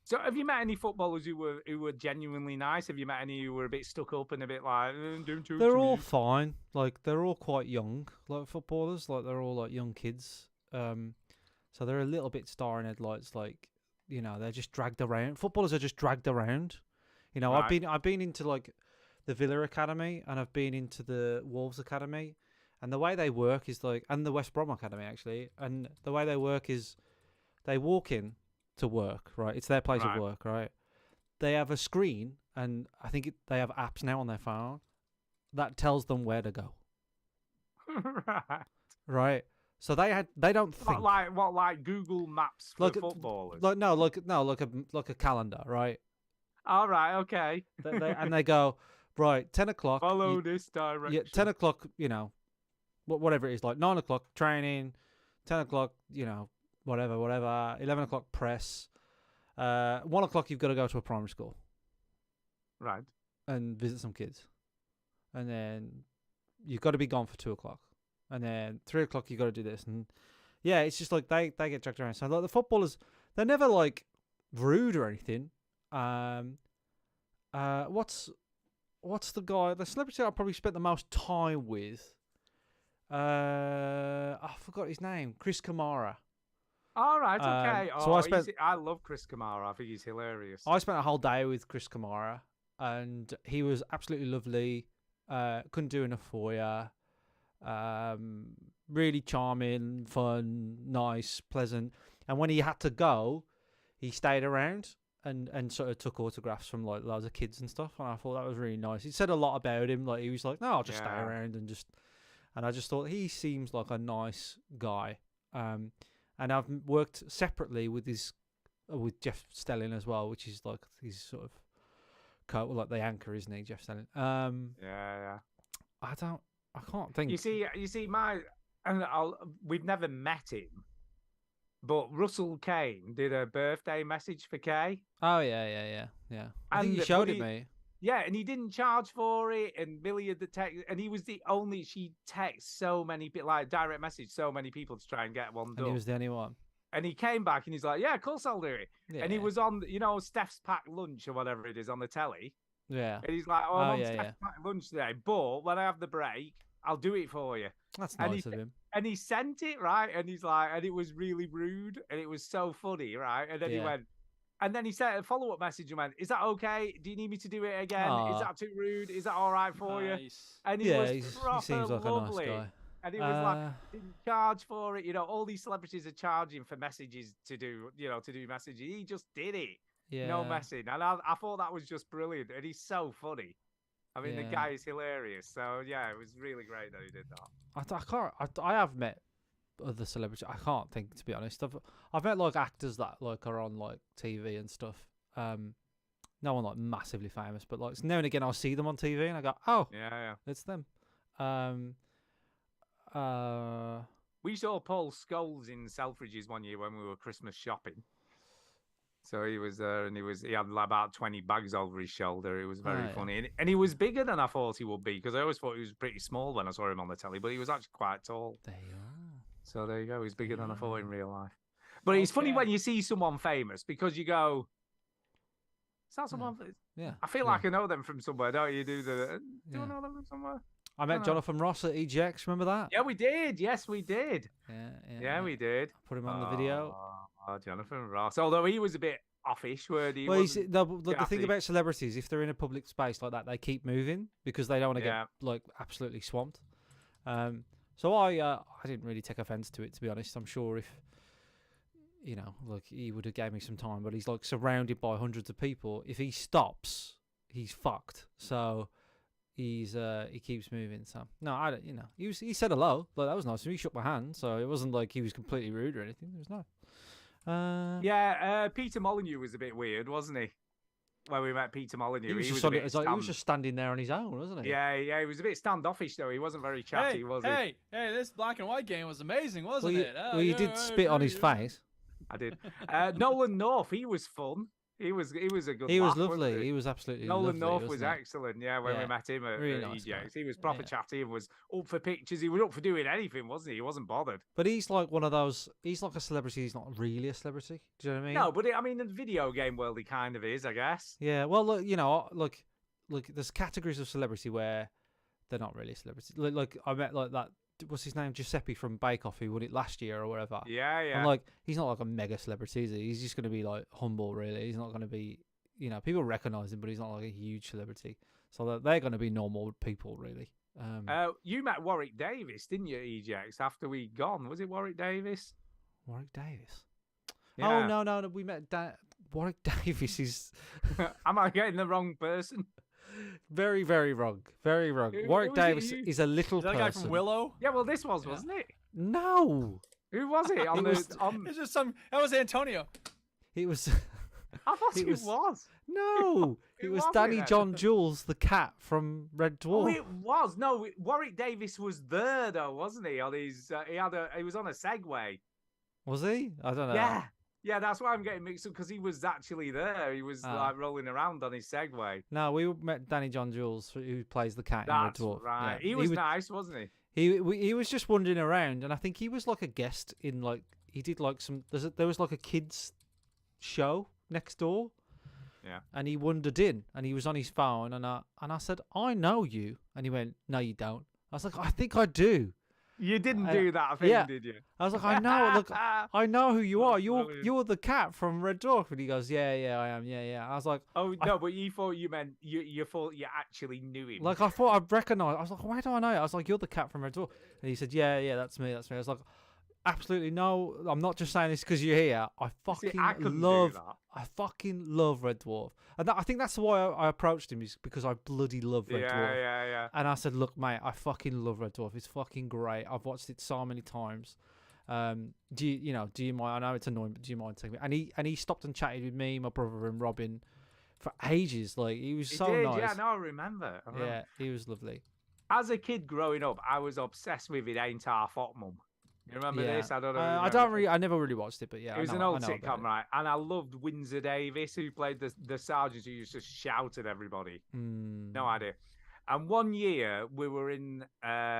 So, have you met any footballers who were genuinely nice? Have you met any who were a bit stuck up and a bit like, don't talk They're to all me? fine. Like they're all quite young, like footballers. Like they're all like young kids. So they're a little bit star in headlights. Like, you know, they're just dragged around. Footballers are just dragged around. You know, Right. I've been into like the Villa Academy and I've been into the Wolves Academy, and the way they work is like, and the West Brom Academy actually, and the way they work is they walk in to work, right? It's their place Right. of work, right? They have a screen, and I think they have apps now on their phone that tells them where to go, Right. right? So they don't think What like Google Maps for like footballers? like a calendar, right? All right, okay. And they go, right, 10 o'clock. Follow this direction. Yeah, 10 o'clock, whatever it is, like 9 o'clock training, 10 o'clock, whatever. 11 o'clock press. 1 o'clock you've got to go to a primary school. Right. And visit some kids. And then you've got to be gone for 2 o'clock. And then 3 o'clock you've got to do this. And yeah, it's just like they get dragged around. So like the footballers, they're never like rude or anything. What's the guy, the celebrity I probably spent the most time with? I forgot his name. Chris Kamara. All right, okay. So I love Chris Kamara. I think he's hilarious. I spent a whole day with Chris Kamara, and he was absolutely lovely. Couldn't do enough for you. Really charming, fun, nice, pleasant. And when he had to go, he stayed around and sort of took autographs from like loads of kids and stuff. And I thought that was really nice. He said a lot about him. Like he was like, "No, I'll just stay around and I just thought he seems like a nice guy. And I've worked separately with Jeff Stelling as well, which is like he's sort of like the anchor, isn't he, Jeff Stelling? Yeah. I can't think. You see, we've never met him, but Russell Kane did a birthday message for Kay. Oh yeah. I think you showed it me. Yeah, and he didn't charge for it, and Millie had the text, and he was the only. She texted so many people, like direct message, so many people to try and get one done. And he was the only one. And he came back and he's like, "Yeah, of course I'll do it." Yeah. And he was on, Steph's packed lunch or whatever it is on the telly. Yeah. And he's like, I'm on Steph's packed lunch today, but when I have the break, I'll do it for you. That's nice of him. And he sent it, right? And he's like, and it was really rude, and it was so funny, right? And then he went. And then he sent a follow-up message and went, "Is that okay? Do you need me to do it again? Is that too rude? Is that all right for you?" And he was proper he seems like lovely. a nice guy. And he was like, didn't charge for it. All these celebrities are charging for messages to do messages. He just did it. Yeah. No messing. And I thought that was just brilliant. And he's so funny. I mean, the guy is hilarious. So, yeah, it was really great that he did that. I have met other celebrities. I can't think, to be honest. I've met like actors that like are on like TV and stuff. No one like massively famous, but like now and again I'll see them on TV and I go, "Oh, yeah, it's them." We saw Paul Scholes in Selfridges one year when we were Christmas shopping. So he was there, and he had about 20 bags over his shoulder. It was very funny, and he was bigger than I thought he would be, because I always thought he was pretty small when I saw him on the telly, but he was actually quite tall. There you are. So there you go. He's bigger than I thought in real life. But it's funny when you see someone famous, because you go, "Is that someone?" Yeah. I feel like I know them from somewhere, don't you? Do I know them from somewhere? I met Jonathan Ross at EGX. Remember that? Yeah, we did. Yes, we did. Yeah, we did. Put him on the video. Oh, Jonathan Ross. Although he was a bit offish, weren't he? Well, the thing about celebrities, if they're in a public space like that, they keep moving because they don't want to get like absolutely swamped. So I didn't really take offense to it, to be honest. I'm sure if like he would have gave me some time, but he's like surrounded by hundreds of people. If he stops, he's fucked. So he keeps moving. So no, I don't. He said hello, but that was nice. He shook my hand, so it wasn't like he was completely rude or anything. It was nice. Peter Molyneux was a bit weird, wasn't he? When we met Peter Molyneux, he was just standing there on his own, wasn't he? Yeah, he was a bit standoffish though. He wasn't very chatty, was he? Hey, this black and white game was amazing, wasn't it? You did spit on his face. I did. Nolan North, he was fun. He was a good. He was laugh, lovely. He was absolutely Nolan lovely. North was excellent. Yeah, when we met him at really nice EGX, he was proper chatty and was up for pictures. He was up for doing anything, wasn't he? He wasn't bothered. But he's like one of those. He's like a celebrity. He's not really a celebrity. Do you know what I mean? No, but in the video game world, he kind of is, I guess. Yeah. Well, look, there's categories of celebrity where they're not really a celebrity. Like I met like that. What's his name? Giuseppe from Bake Off, who won it last year or whatever. Yeah. And like, he's not like a mega celebrity, is he? He's just going to be like humble, really. He's not going to be. People recognise him, but he's not like a huge celebrity. So they're going to be normal people, really. You met Warwick Davis, didn't you, EGX, after we'd gone? Was it Warwick Davis? Warwick Davis? Yeah. Oh, no. We met Warwick Davis is... Am I getting the wrong person? Very, very wrong. Very wrong. Warwick Davis is a little person. That guy from Willow? Yeah, well, this wasn't it? No. Who was it? It's just that was Antonio. It was... I thought it was. No, it was wasn't Danny it? John Jules, the cat from Red Oh, Dwarf. it was. No, Warwick Davis was there though, wasn't he? On his, he was on a Segway. Was he? I don't know. Yeah, yeah. That's why I'm getting mixed up because he was actually there. He was like rolling around on his Segway. No, we met Danny John Jules, who plays the cat in Red That's Dwarf. right. Yeah. He was nice, wasn't he? He was just wandering around, and I think he was like a guest in like he did like some. There was like a kids show next door. Yeah. And he wandered in, and he was on his phone, and I said, "I know you," and he went, "No, you don't." I was like, "I think I do." You didn't do that thing, yeah. did you? I was like, "I know. Look, I know who you are. brilliant. You're the cat from Red Dwarf." And he goes, "Yeah, I am. Yeah." I was like, Oh no, but you thought you meant you thought you actually knew him. Like I thought I'd recognise. I was like, "Why do I know?" I was like, "You're the cat from Red Dwarf," and he said, "Yeah, that's me. I was like, "Absolutely no. I'm not just saying this because you're here. I fucking love Red Dwarf, and I think that's why I approached him is because I bloody love Red Dwarf. Yeah. And I said, "Look, mate, I fucking love Red Dwarf. It's fucking great. I've watched it so many times. Do you mind? I know it's annoying, but do you mind taking me?" And he stopped and chatted with me, my brother, and Robin for ages. Like he was so nice. Yeah, no, I remember. Yeah, he was lovely. As a kid growing up, I was obsessed with It Ain't Half Hot Mum. You remember this? I don't know. I never really watched it, but yeah, it was an old sitcom, right? And I loved Windsor Davis, who played the sergeant who used to shout at everybody. No idea. And one year we were in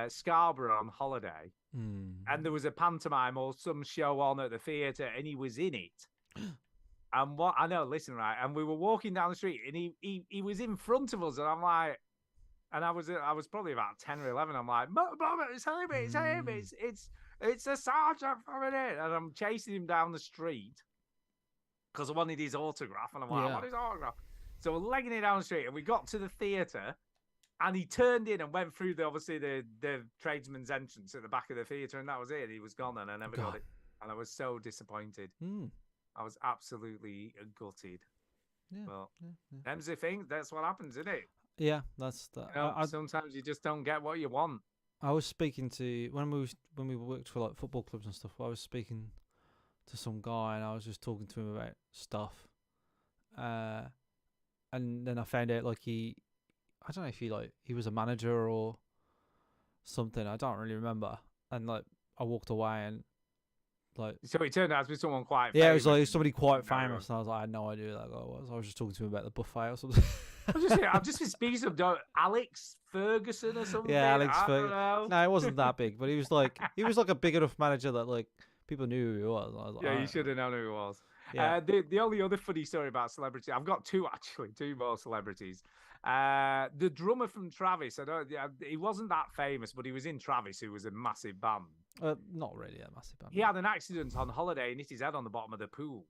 Scarborough on holiday, and there was a pantomime or some show on at the theatre, and he was in it. And what I know, listen, right? And we were walking down the street, and he was in front of us, and I'm like, and I was probably about 10 or 11. I'm like, Mom, it's him, it's the sergeant from it, and I'm chasing him down the street because I wanted his autograph, and I'm like, I want his autograph. So we're legging it down the street, and we got to the theatre, and he turned in and went through the tradesman's entrance at the back of the theatre, and that was it. He was gone, and I never got it, and I was so disappointed. I was absolutely gutted. Yeah, well, them's the thing. That's what happens, isn't it? Yeah, that's that. You know, sometimes you just don't get what you want. I was speaking to when we worked for like football clubs and stuff. I was speaking to some guy, and I was just talking to him about stuff. And then I found out like I don't know if he was a manager or something. I don't really remember. And like I walked away and like. So it turned out to be someone quite. Yeah, famous. it was like somebody quite famous, and I was like, I had no idea who that guy was. I was just talking to him about the buffet or something. I've just been speaking to Alex Ferguson or something. Yeah, Alex Ferguson. No, it wasn't that big, but he was like a big enough manager that like people knew who he was. I was like, yeah, you should have known who he was. Yeah. The only other funny story about celebrity, I've got two more celebrities. The drummer from Travis, he wasn't that famous, but he was in Travis, who was a massive band. Not really a massive band. He had an accident on holiday and hit his head on the bottom of the pool.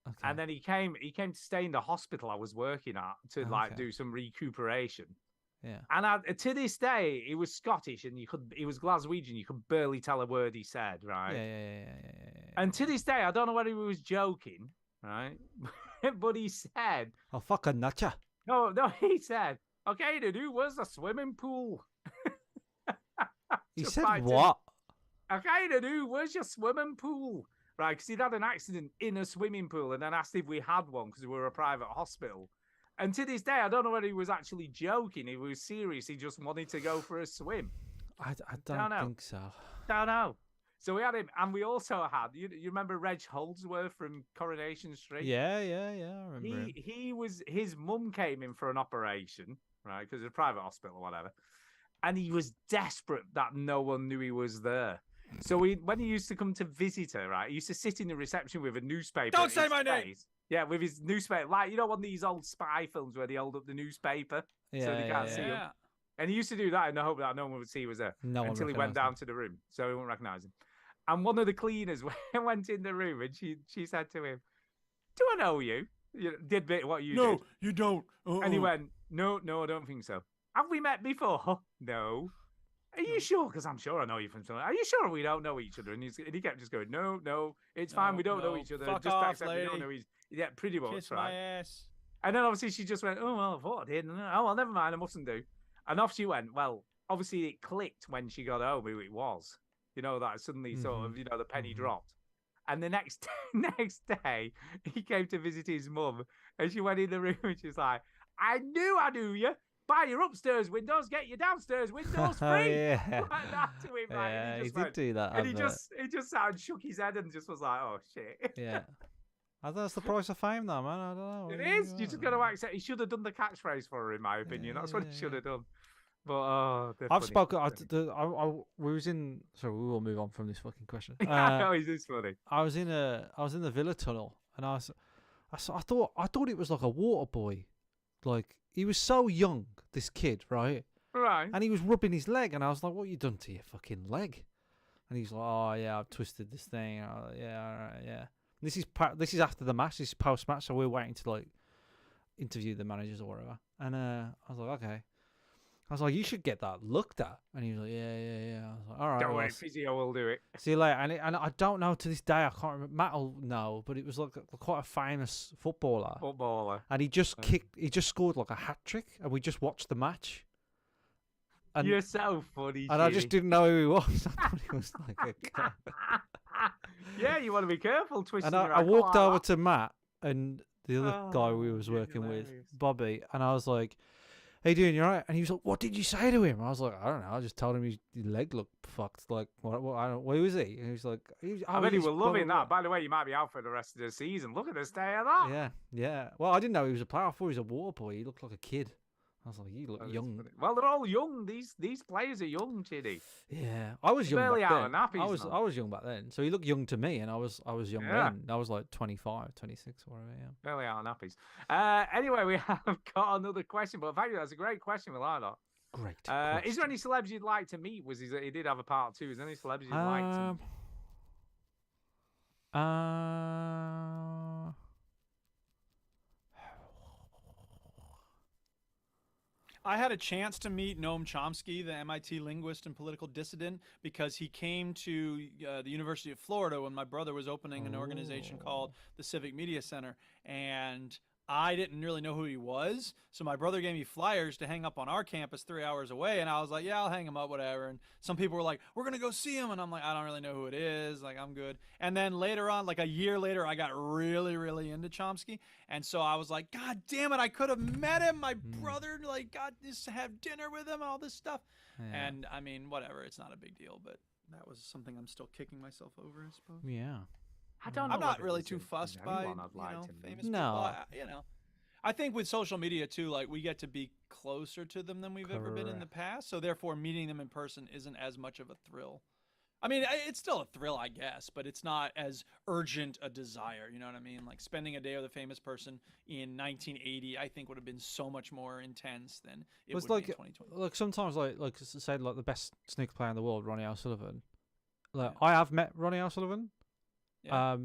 Okay. And then he came to stay in the hospital I was working at to do some recuperation. Yeah. And to this day, he was Scottish and he was Glaswegian. You could barely tell a word he said, right? Yeah. And to this day, I don't know whether he was joking, right? But he said, "Oh, fucking nutcha." No, he said, "Okay, to do was a swimming pool." He said what? Okay, to do was your swimming pool. Right, because he'd had an accident in a swimming pool and then asked if we had one because we were a private hospital. And to this day, I don't know whether he was actually joking. He was serious. He just wanted to go for a swim. I don't think so. Don't know. So we had him, and we also had, you remember Reg Holdsworth from Coronation Street? Yeah, I remember him. His mum came in for an operation, right, because it's a private hospital or whatever, and he was desperate that no one knew he was there. So when he used to come to visit her, right, he used to sit in the reception with a newspaper. Don't say my name! Yeah, with his newspaper. Like, one of these old spy films where they hold up the newspaper so they can't see him. And he used to do that in the hope that no one would see he was there until he went down to the room so he wouldn't recognise him. And one of the cleaners went in the room and she said to him, "Do I know you? You did what you did." No, you don't. And he went, No, I don't think so. Have we met before? No. Are you sure? Because I'm sure I know you from somewhere. Are you sure we don't know each other? And he kept just going, No, it's fine. We don't know each other. Fuck just off, accept lady. we don't know each. Yeah, pretty much. Kiss right? my ass. And then obviously she just went, "Oh well, I thought I did. Oh well, never mind. I mustn't do." And off she went. Well, obviously it clicked when she got home who it was. That suddenly sort of the penny dropped. And the next day, he came to visit his mum, and she went in the room and she's like, "I knew you. Buy your upstairs windows, get your downstairs windows free." Yeah. Like that to him, right? Yeah, And he just did went- do that. And he advert. just sat and shook his head and just was like, "Oh shit." Yeah. I think that's the price of fame, though, man. I don't know. It is. You just got to accept. He should have done the catchphrase for her, in my opinion. That's what he should have done. But they're I've funny. spoken. We was in. Sorry, we will move on from this fucking question. I know he's this funny. I was in the Villa tunnel, and I thought it was like a water boy, like he was so young, this kid, right? Right. And he was rubbing his leg, and I was like, "What you done to your fucking leg?" And he's like, "Oh yeah, I've twisted this thing." And I was like, yeah, all right, yeah. This is after the match. This is post match, so we're waiting to like interview the managers or whatever. And I was like, okay. I was like, you should get that looked at. And he was like, yeah. I was like, all right. Don't well, worry, physio will do it. see you later. And I don't know to this day. I can't remember. Matt will know, but it was like quite a famous footballer. And he just scored like a hat trick, and we just watched the match. And, You're so funny. and I just didn't know who he was. I thought he was like a Yeah, you want to be careful twisting. And your I ankle walked like over that. to Matt and the other guy we was you're working with, hilarious. Bobby, and I was like, "How you doing? You alright?" And he was like, "What did you say to him?" I was like, "I don't know. I just told him his leg looked fucked. Like, what? I don't. Where was he?" And he was like, I bet he was loving that. By the way, you might be out for the rest of the season. Look at the state of that. Yeah. Well, I didn't know he was a player. I thought he was a water boy. He looked like a kid. I was like, "You look young." Well, they're all young. These players are young, Chiddy. Yeah, I was young barely back out then. of nappies, I was young back then, so he looked young to me, and I was young Yeah. then. I was like 25, 26, or whatever. Yeah. Barely out of nappies. Anyway, we have got another question, but thank you. That's a great question. We like that. Great. Is there any celebs you'd like to meet? He did have a part 2. Is there any celebs you'd like to meet? I had a chance to meet Noam Chomsky, the MIT linguist and political dissident, because he came to the University of Florida when my brother was opening an organization called the Civic Media Center, and I didn't really know who he was, so my brother gave me flyers to hang up on our campus 3 hours away, and I was like, yeah, I'll hang him up, whatever. And some people were like, we're going to go see him, and I'm like, I don't really know who it is, like, I'm good. And then later on, like a year later, I got really, really into Chomsky, and so I was like, God damn it, I could have met him. My brother, like, got this to have dinner with him, all this stuff. Yeah. And, I mean, whatever, it's not a big deal, but that was something I'm still kicking myself over, I suppose. Yeah. I don't know. I'm not whether really there's too fussed anyone by I'd like to meet. famous No. people. I think with social media too, like we get to be closer to them than we've ever been in the past. So therefore, meeting them in person isn't as much of a thrill. I mean, it's still a thrill, I guess, but it's not as urgent a desire. You know what I mean? Like spending a day with a famous person in 1980, I think would have been so much more intense than it would like, be in 2020. Like sometimes, like say, like the best snooker player in the world, Ronnie O'Sullivan. Like I have met Ronnie O'Sullivan, Yeah.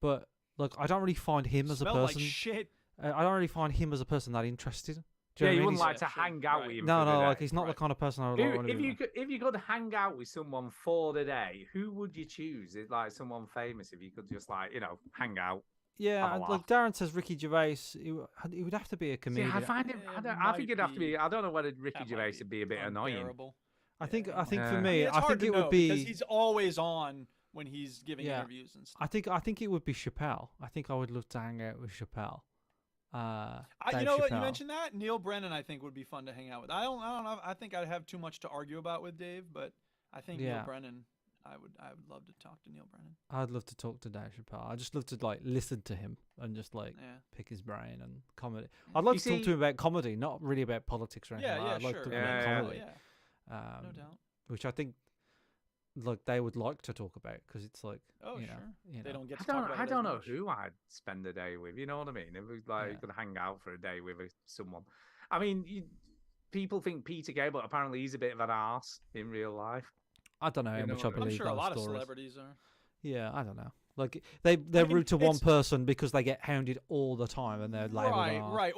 but like I don't really find him as a Smelled person. like shit. I don't really find him as a person that interested. Do Yeah, you you know what I mean? wouldn't like He's- to hang out with him. No, for the no, day. like he's not the kind of person I would like. If you could hang out with someone for the day, who would you choose? Is like someone famous? If you could just hang out. Yeah, have a like laugh. Darren says, Ricky Gervais. He would have to be a See, comedian. I find him. I think it'd have to be. I don't know whether Ricky that Gervais might would be a bit annoying. unbearable. I think for Yeah. me, It's I hard think to it know would be. because he's always on when he's giving Yeah. interviews and stuff. I think it would be Chappelle. I think I would love to hang out with Chappelle. You Dave know what? You Chappelle. mentioned that Neil Brennan. I think would be fun to hang out with. I don't know. I think I'd have too much to argue about with Dave, but I think Neil Yeah. Brennan. I would love to talk to Neil Brennan. I'd love to talk to Dave Chappelle. I just love to like listen to him and just like Yeah. pick his brain and comedy. I'd like You to talk see- to him about comedy, not really about politics or anything. Yeah, like yeah, that. I'd like sure. to talk Yeah, about yeah. comedy, Yeah, no doubt. which I think like they would like to talk about because it's like Oh, you sure. know, you They know. don't get to I don't. talk about I it don't as know much. who I'd spend the day with. You know what I mean? If it was like Yeah. you could hang out for a day with someone. I mean, people think Peter Gable. Apparently, he's a bit of an arse in real life. I don't know how You know much I what I mean? believe I'm sure a those lot of stories. celebrities are. Yeah, I don't know. Like they're mean, rude to one it's- person because they get hounded all the time and they're labeled Right, an arse. right.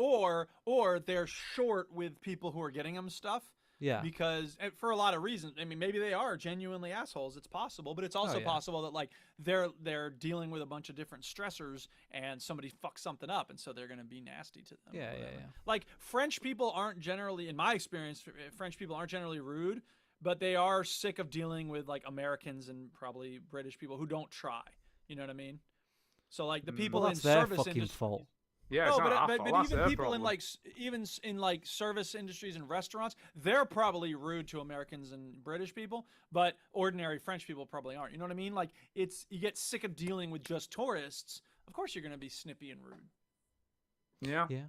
Or they're short with people who are getting them stuff. Yeah. Because for a lot of reasons, I mean, maybe they are genuinely assholes. It's possible, but it's also yeah. possible that like they're dealing with a bunch of different stressors, and somebody fucks something up, and so they're going to be nasty to them. or Yeah, yeah, whatever. yeah. Like French people aren't generally, in my experience, French people aren't generally rude, but they are sick of dealing with like Americans and probably British people who don't try. You know what I mean? So like the Mm. people Well, in that's their service fucking industries. fault. Yeah, No, it's but, not our but, fault, but that's even their people in problem. like in like service industries and restaurants, they're probably rude to Americans and British people, but ordinary French people probably aren't. You know what I mean? Like you get sick of dealing with just tourists. Of course, you're going to be snippy and rude. Yeah. Yeah.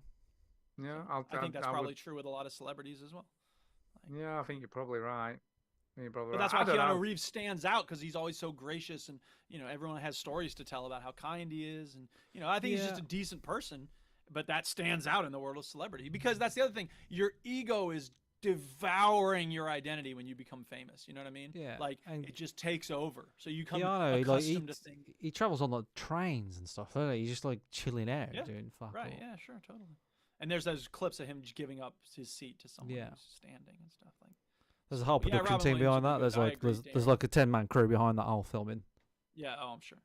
Yeah, I think that's I probably would- true with a lot of celebrities as well. Yeah, I think you're probably right. You're probably But right. that's why I don't Keanu know. Reeves stands out because he's always so gracious, and everyone has stories to tell about how kind he is, and I think he's just Yeah. a decent person. But that stands out in the world of celebrity because that's the other thing. Your ego is devouring your identity when you become famous. You know what I mean? Yeah, Like and it just takes over. So you come Keanu, like accustomed to things. he travels on like trains and stuff. Doesn't he? He's just like chilling out, Yeah, doing fuck right? all. Yeah, sure, totally. And there's those clips of him just giving up his seat to someone Yeah. who's standing and stuff like. There's a whole But yeah, production Robin team Williams behind would that. be There's good. I like agree, there's Dan. like a 10-man crew behind that whole filming. Yeah, oh, I'm sure.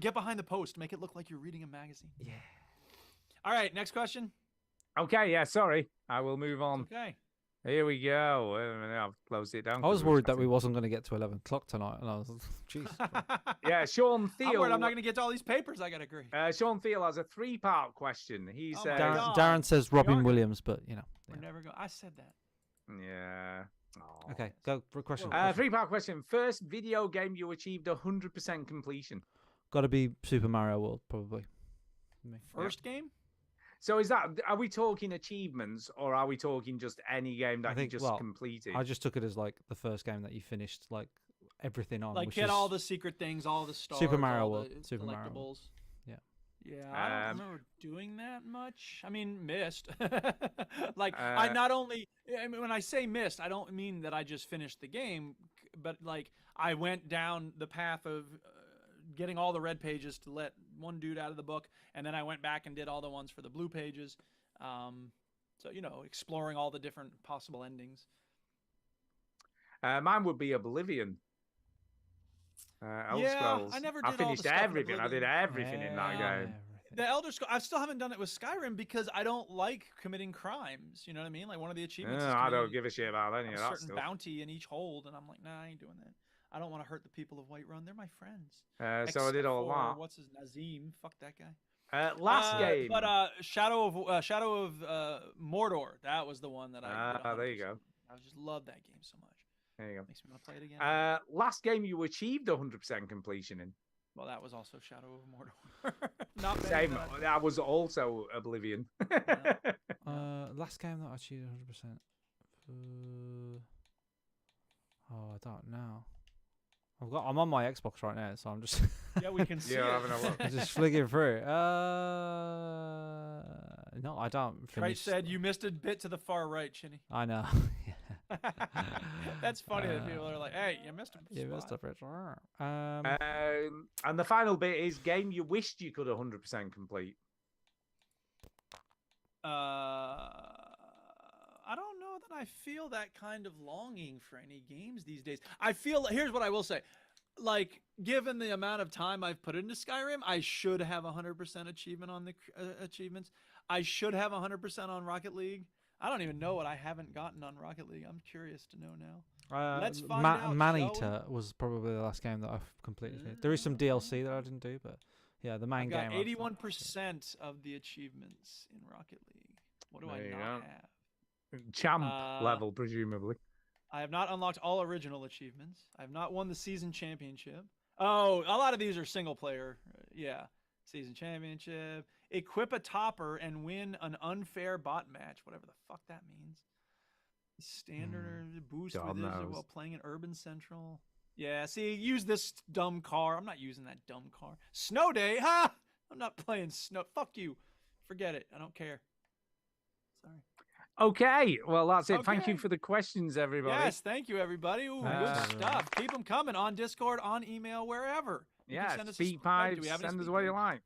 Get behind the post. Make it look like you're reading a magazine. Yeah. All right, next question. Okay, yeah, sorry. I will move on. Okay. Here we go. Wait a minute, I've closed it down. I 'cause was we're worried that we chatting. wasn't going to get to 11 o'clock tonight, and I was, jeez. Yeah, Sean I'm Thiel. worried I'm not going to get to all these papers I got to agree. Sean Thiel has a 3-part question. He Oh my says, God. Darren says Robin aren't- Williams, but We're never going. I said that. yeah. Aw. okay, go for a question. 3-part question. First video game you achieved 100% completion. Got to be Super Mario World, probably. For me. First game? So are we talking achievements or are we talking just any game that you just completed? I just took it as like the first game that you finished, like everything on. Like which get is all the secret things, all the stars, Super Mario all World. the Super Mario World. collectibles. Yeah. Yeah, I don't remember doing that much. I mean, missed. Like I mean, when I say missed, I don't mean that I just finished the game, but like I went down the path of getting all the red pages to let one dude out of the book, and then I went back and did all the ones for the blue pages. So exploring all the different possible endings. Mine would be Oblivion. Elder Yeah, Scrolls. I never I did all the finished stuff in everything. I did Oblivion. everything in that game. The Elder Scrolls, I still haven't done it with Skyrim because I don't like committing crimes. You know what I mean? Like one of the achievements. is I don't committing give a shit about any a of that certain stuff. bounty in each hold, and I'm like, nah, I ain't doing that. I don't want to hurt the people of Whiterun. They're my friends. So I did all Except for, that. What's his Nazim? Fuck that guy. Last game. But Shadow of Mordor. That was the one that I. did there you 100%. go. I just love that game so much. There you go. Makes me want to play it again. Last game you achieved 100% completion in. Well, that was also Shadow of Mordor. Not many Same. that I- That was also Oblivion. Last game that I achieved 100%. Oh, I don't know. I'm on my Xbox right now, so I'm just. Yeah, we can see Yeah, it. having a look. I'm just flicking through. No, I don't Trey finish. said you missed a bit to the far right, Chinny. I know. That's funny that people are like, "Hey, you missed a You spot." missed a bit. And the final bit is game you wished you could 100% complete. I don't know that I feel that kind of longing for any games these days. I feel here's what I will say. Like, given the amount of time I've put into Skyrim, I should have 100% achievement on the achievements. I should have 100% on Rocket League. I don't even know what I haven't gotten on Rocket League. I'm curious to know now. Let's find out, shall we? Maneater was probably the last game that I've completely finished. There is some DLC that I didn't do, but yeah, the main I've got game. 81% of the achievements in Rocket League. What do There I you not go. have? Champ level, presumably. I have not unlocked all original achievements. I have not won the season championship. Oh, a lot of these are single player. Yeah. Season championship. Equip a topper and win an unfair bot match, whatever the fuck that means. Standard boost God with this knows. while playing in Urban Central. Yeah, see, use this dumb car. I'm not using that dumb car. Snow day, ha! I'm not playing snow. Fuck you. Forget it. I don't care. Sorry. Okay, well, that's it. Thank you Okay. for the questions, everybody. Yes, thank you, everybody. Ooh, good Uh, stuff. Keep them coming on Discord, on email, wherever. You can Yeah, send us a speak wait, do pipes, we have any send us speak what you pipes?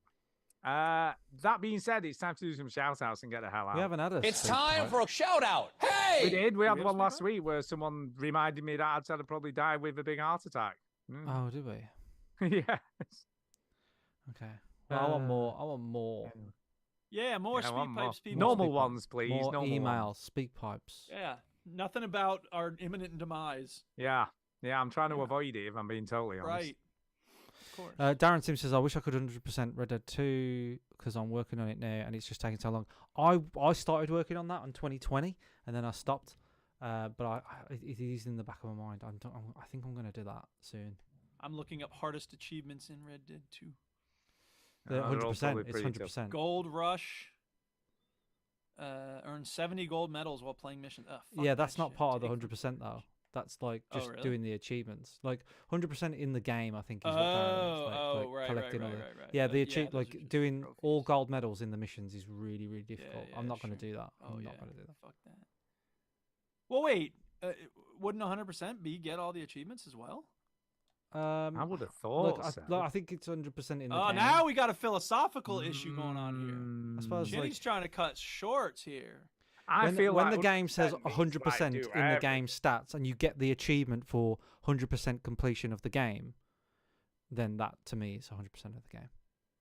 like. That being said, it's time to do some shout outs and get the hell out. We haven't had a. It's speak time pipe. for a shout out. Hey! We did. We Do had we have one a last speak week where someone reminded me that I'd said I'd probably die with a big heart attack. Oh, do we? Yes. Okay. Well, I want more. I want more. Yeah, more Yeah, speak one more. pipes, people. Normal Speak ones, please. More Normal emails. ones. Speak pipes. Yeah, nothing about our imminent demise. Yeah. Yeah, I'm trying to avoid it if I'm being totally honest. Right. course. Darren Sim says, I wish I could 100% Red Dead 2 because I'm working on it now and it's just taking so long. I started working on that in 2020 and then I stopped. But it is in the back of my mind. I think I'm going to do that soon. I'm looking up hardest achievements in Red Dead 2. 100%. It's 100%. Gold Rush. Earn 70 gold medals while playing missions. Yeah, that's not part of the 100% though. That's like just really? doing the achievements. Like 100% in the game, I think is what Darren is, like collecting all the. Yeah, doing all gold medals in the missions is really, really difficult. I'm not going to do that. I'm not going to do that. Fuck that. Well, wait. Wouldn't 100% be get all the achievements as well? I would have thought. I think it's 100% in the game. Oh, now we got a philosophical issue going on here. I suppose Jenny's trying to cut shorts here. When the game says 100% in the game stats and you get the achievement for 100% completion of the game, then that to me is 100% of the game.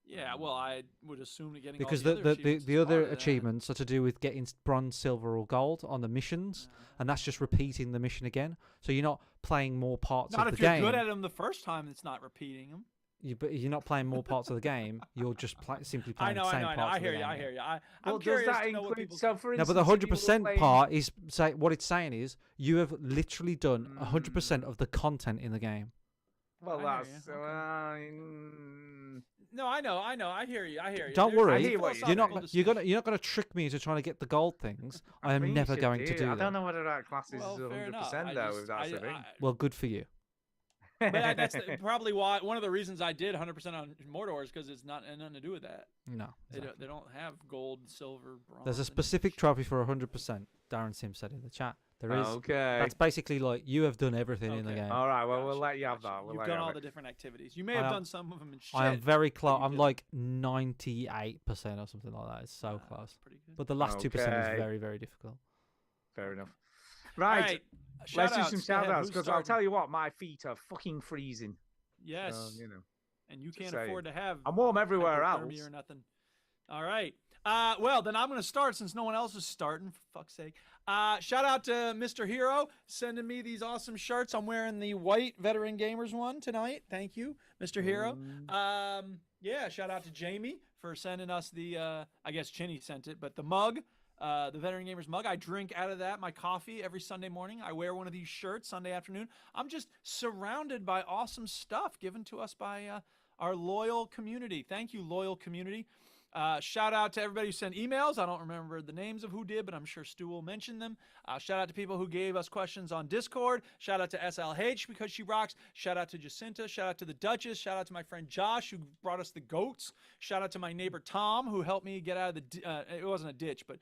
Yeah, well, I would assume that getting because all the other achievements are to do with getting bronze, silver, or gold on the missions, and that's just repeating the mission again. So you're not playing more parts of the game. Not if you're good at them the first time, it's not repeating them. But you're not playing more parts of the game. You're just simply playing the same parts I of the game. I hear you. I'm curious does that to know what include? So, for No, instance, but the 100% part is what it's saying is you have literally done 100% of the content in the game. Well, that's. No, I know. I hear you. Don't worry. You're not going to trick me into trying to get the gold things. I am never going to do that. I don't know whether that class is 100% though. If that's the thing. Well, good for you. But that's probably why one of the reasons I did 100% on Mordor is because it's nothing to do with that. No, exactly. They don't have gold, silver, bronze. There's a specific trophy for 100%. Darren Sim said in the chat. There is. Okay. That's basically like you have done everything in the game. All right. Well, we'll let you have that. You've done all the different activities. You may have done some of them in shit. I am very close. I'm like 98% or something like that. It's so close. Pretty good. But the last 2% is very, very difficult. Fair enough. Right. Let's do some shout outs because I'll tell you what, my feet are fucking freezing. Yes. So, and you can't afford to have. I'm warm everywhere else. Or nothing. All right. Well, then I'm going to start since no one else is starting, for fuck's sake. Shout out to Mr. Hero sending me these awesome shirts. I'm wearing the white Veteran Gamers one tonight. Thank you, Mr. Hero. Yeah, shout out to Jamie for sending us the, I guess Chinny sent it, but the mug. The Veteran Gamers mug. I drink out of that, my coffee, every Sunday morning. I wear one of these shirts Sunday afternoon. I'm just surrounded by awesome stuff given to us by our loyal community. Thank you, loyal community. Shout out to everybody who sent emails. I don't remember the names of who did, but I'm sure Stu will mention them. Shout out to people who gave us questions on Discord. Shout out to SLH because she rocks. Shout out to Jacinta. Shout out to the Duchess. Shout out to my friend Josh who brought us the goats. Shout out to my neighbor Tom who helped me get out of the, it wasn't a ditch, but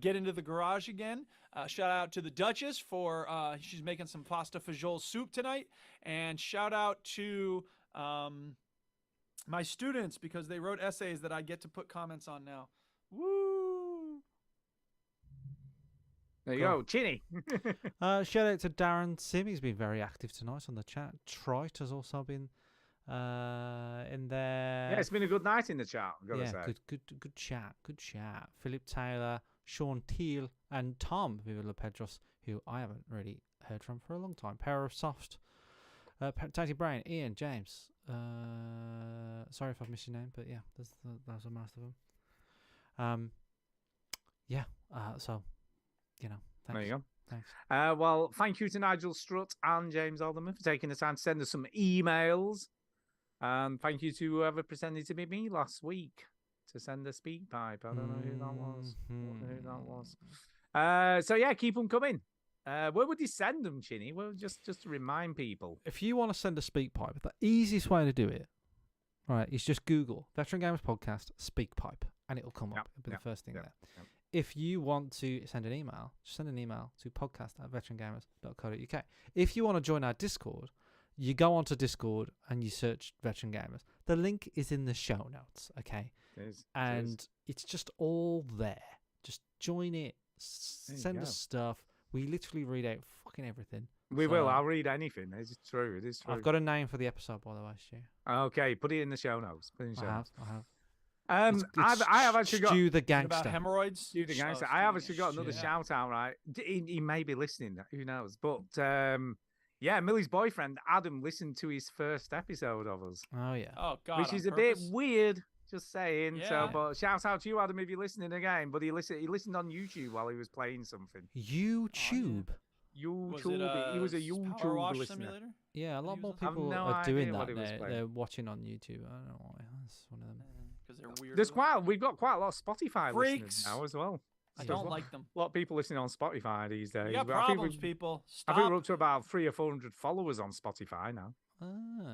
get into the garage again. Shout out to the Duchess for, she's making some pasta fagioli soup tonight. And shout out to, my students, because they wrote essays that I get to put comments on now. Woo! There you go, Chinny. Shout out to Darren Sim. He's been very active tonight on the chat. Trite has also been in there. Yeah, it's been a good night in the chat. Good chat. Good chat. Philip Taylor, Sean Teal, and Tom Viva Pedros, who I haven't really heard from for a long time. Power of Soft. Tatty Brain, Ian, James. Sorry if I've missed your name, but yeah, those are most of them. So, thanks. There you go. Thanks. Well, thank you to Nigel Strutt and James Alderman for taking the time to send us some emails. And thank you to whoever presented to me last week to send a speak pipe. I don't know who that was. So yeah, keep them coming. Where would you send them, Chinny? Well, just to remind people. If you want to send a speak pipe, the easiest way to do it, right, is just Google Veteran Gamers Podcast Speak Pipe, and it'll come up. It'll be the first thing there. Yep. If you want to send an email, just send an email to podcast@veterangamers.co.uk. If you want to join our Discord, you go onto Discord and you search Veteran Gamers. The link is in the show notes, okay? It's just all there. Just join it. Send us stuff. We literally read out fucking everything. We will. I'll read anything. It's true. It is true. I've got a name for the episode, by the way, Stu. Okay, put it in the show notes. I have. I have actually got Stu the Gangster. About hemorrhoids. Stu the Gangster. I have actually got another shout out. Right, he may be listening. Who knows? But Yeah, Millie's boyfriend Adam listened to his first episode of us, Oh yeah. Oh God. which on is a bit purpose? weird. Just saying. Yeah. So, but shouts out to you, Adam, if you're listening again. But he listened on YouTube while he was playing something. YouTube. Was YouTube. it he was a Power YouTube Wash listener. Simulator? Yeah, a lot he more was on? I've people no are doing idea what that. he was They're, playing. they're watching on YouTube. I don't know why. That's one of them. Because they're weird. We've got quite a lot of Spotify listeners Freaks. now as well. I So don't like them. A lot of people listening on Spotify these days. You got But I think problems, we- people. I think we're Stop. up to about 300 or 400 followers on Spotify now, Ah.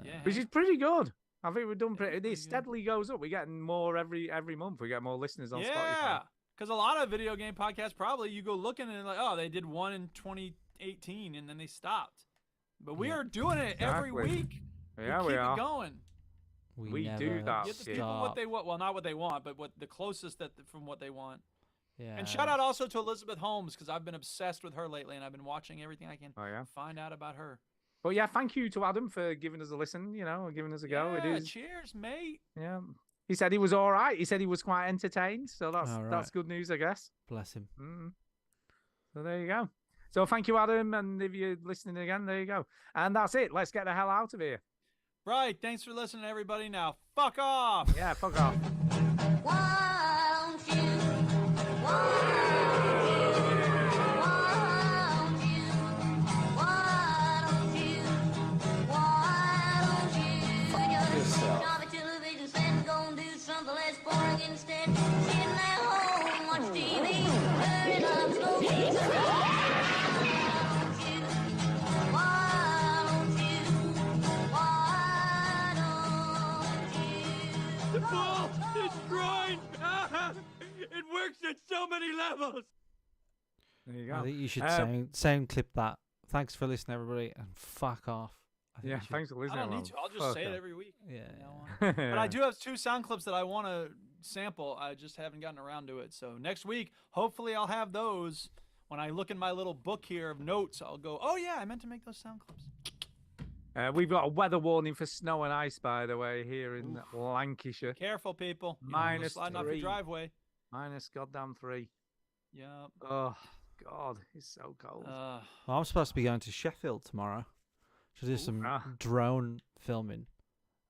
Yeah, which hey. is pretty good. I think we've done pretty. pretty It good. steadily goes up. We're getting more every month. We get more listeners on Yeah, Spotify. because a lot of video game podcasts probably you go looking and like, oh, they did one in 2018 and then they stopped. But we are doing it every Exactly. week. Yeah, keep we it are. going. We never do that Get the shit. people what stop. they want. Well, not what they want, but what the closest that from what they want. Yeah. And shout out also to Elizabeth Holmes because I've been obsessed with her lately and I've been watching everything I can Oh yeah. find out about her. But yeah, thank you to Adam for giving us a listen. You know, giving us a go. It Yeah, is. cheers, mate. Yeah. He said he was all right. He said he was quite entertained. So that's All that's right. good news, I guess. Bless him. So there you go. So thank you, Adam. And if you're listening again, there you go. And that's it. Let's get the hell out of here. Right. Thanks for listening, everybody. Now, fuck off. Yeah, fuck off. The ball is groin. It works at so many levels. There you I go. think you should sound clip that. Thanks for listening, everybody, and fuck off. I think Yeah, you should- thanks for I listening. don't need man. to. I'll just Fuck say it off. every week. Yeah. But I do have 2 sound clips that I want to sample. I just haven't gotten around to it. So next week, hopefully, I'll have those. When I look in my little book here of notes, I'll go, oh, yeah, I meant to make those sound clips. We've got a weather warning for snow and ice, by the way, here in Lancashire. Careful, people. You know, Minus sliding off your 3. driveway. Minus goddamn 3. Yep. Oh, God, it's so cold. Well, I'm supposed to be going to Sheffield tomorrow to do some drone filming.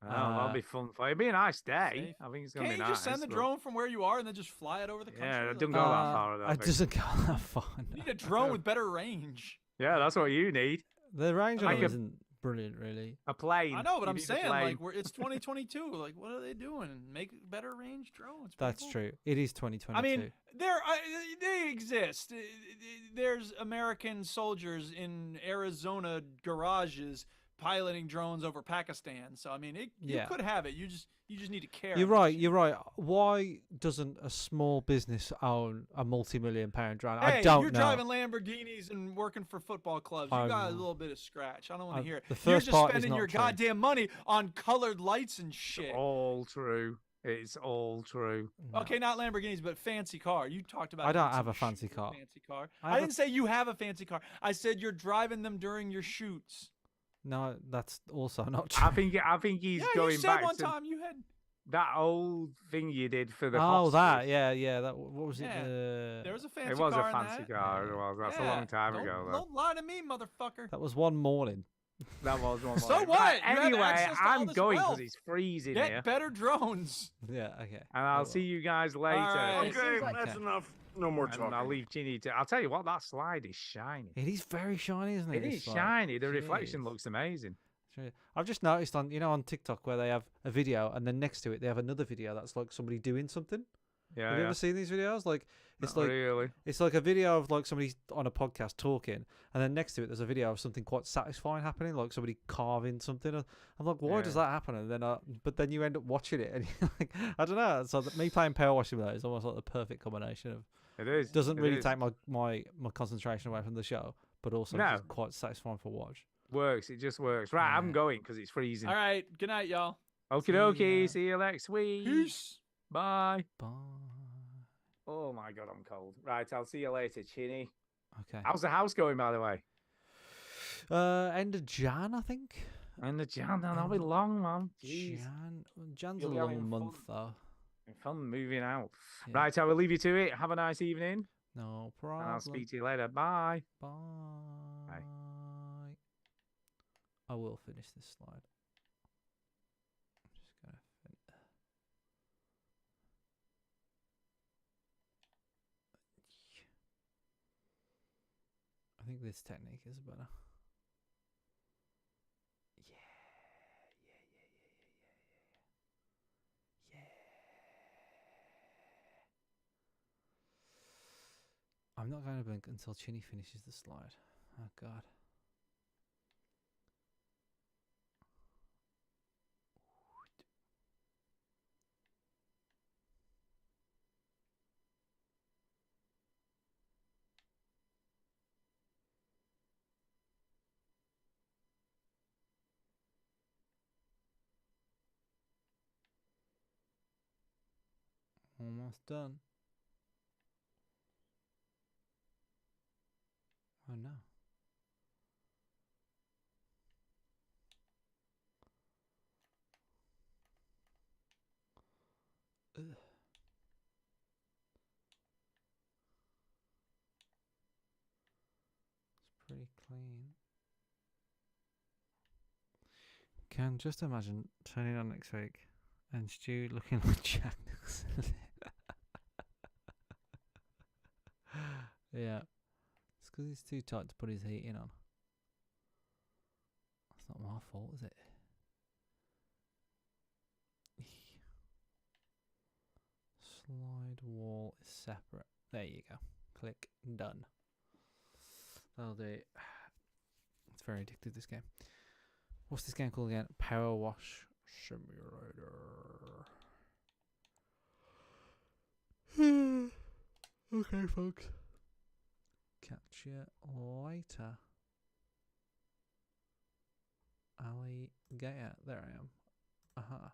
That'll be fun for you. It'll be a nice day. Safe. I think it's going to Can't be you nice. just send the but- drone from where you are and then just fly it over the country? Yeah, it doesn't Like, go that far. I don't It think. doesn't go that far. You no. need a drone with better range. Yeah, that's what you need. The range on Like it a- isn't brilliant, really. A plane. I know, but You I'm need a saying, plane. like, it's 2022. Like, what are they doing? Make better range drones. That's people. true. It is 2022. I mean, they exist. There's American soldiers in Arizona garages piloting drones over Pakistan. So I mean, you Yeah. could have it. You just need to care. You're right. You're right. Why doesn't a small business own a multi-million-pound drone? Hey, I don't you're know. driving Lamborghinis and working for football clubs. You I got a know. little bit of scratch. I don't want Uh, to hear it. the You're first just part is spending not your true. goddamn money on colored lights and shit. All true. It's all true. Okay, not Lamborghinis, but fancy car. You talked about. I don't doing have a some fancy shit with car. Fancy car. I I, have a- didn't say you have a fancy car. I said you're driving them during your shoots. No, that's also not true. I think he's Yeah, going you said back one to time you had. that old thing you did for the Oh, that, hostage. yeah. That what was Yeah, it? there was a fancy It was car a in fancy that. car. It was. That's a Yeah, long time don't- ago, though. Don't lie to me, motherfucker. That was one morning. That was one. So morning. what? Right, You have anyway, access to all I'm this going because wealth. it's freezing Get here, better drones. Yeah, okay. and I'll see you guys later. right. Okay, like- that's Okay. enough. No more And talking. I'll leave Ginny to. I'll tell you what, that slide is shiny. It is very shiny, isn't it? It is It's like- shiny. The reflection Jeez. looks amazing. True. I've just noticed on TikTok where they have a video and then next to it they have another video that's like somebody doing something. Yeah, Have you yeah. ever seen these videos? Like it's Not like really. it's like a video of like somebody on a podcast talking, and then next to it there's a video of something quite satisfying happening, like somebody carving something. I'm like, why does Yeah. that happen? And then, but then you end up watching it, and you're like, I don't know. So me playing Power Wash Simulator is almost like the perfect combination of. It is. Doesn't It really is. take my concentration away from the show, but also No. just quite satisfying for watch. Works. It just works. Right, I'm Yeah. going because it's freezing. All right. Good night, y'all. Okie See ya. dokie. See you next week. Peace. Bye. Bye. Oh my god, I'm cold. Right, I'll see you later, Chinny. Okay. How's the house going, by the way? End of Jan, I think. And the Jan, that'll be long, man. Jeez. Jan's You'll a be long having month fun. though. Fun moving out. Yeah. Right, I will leave you to it. Have a nice evening. No And problem. I'll speak to you later. Bye. Bye. I will finish this slide. I'm just gonna I think this technique is better. I'm not going to blink until Chinny finishes the slide. Oh god. Almost done. Oh no. Ugh. It's pretty clean. Can just imagine turning on next week and Stu looking like Jack Nicholson. Yeah. It's because he's too tight to put his heating on. That's not my fault, is it? Slide wall is separate. There you go. Click done. That'll do it. It's very addictive, this game. What's this game called again? Power Wash Simulator. Okay, folks. Catch you later. Alligator. There I am. Aha.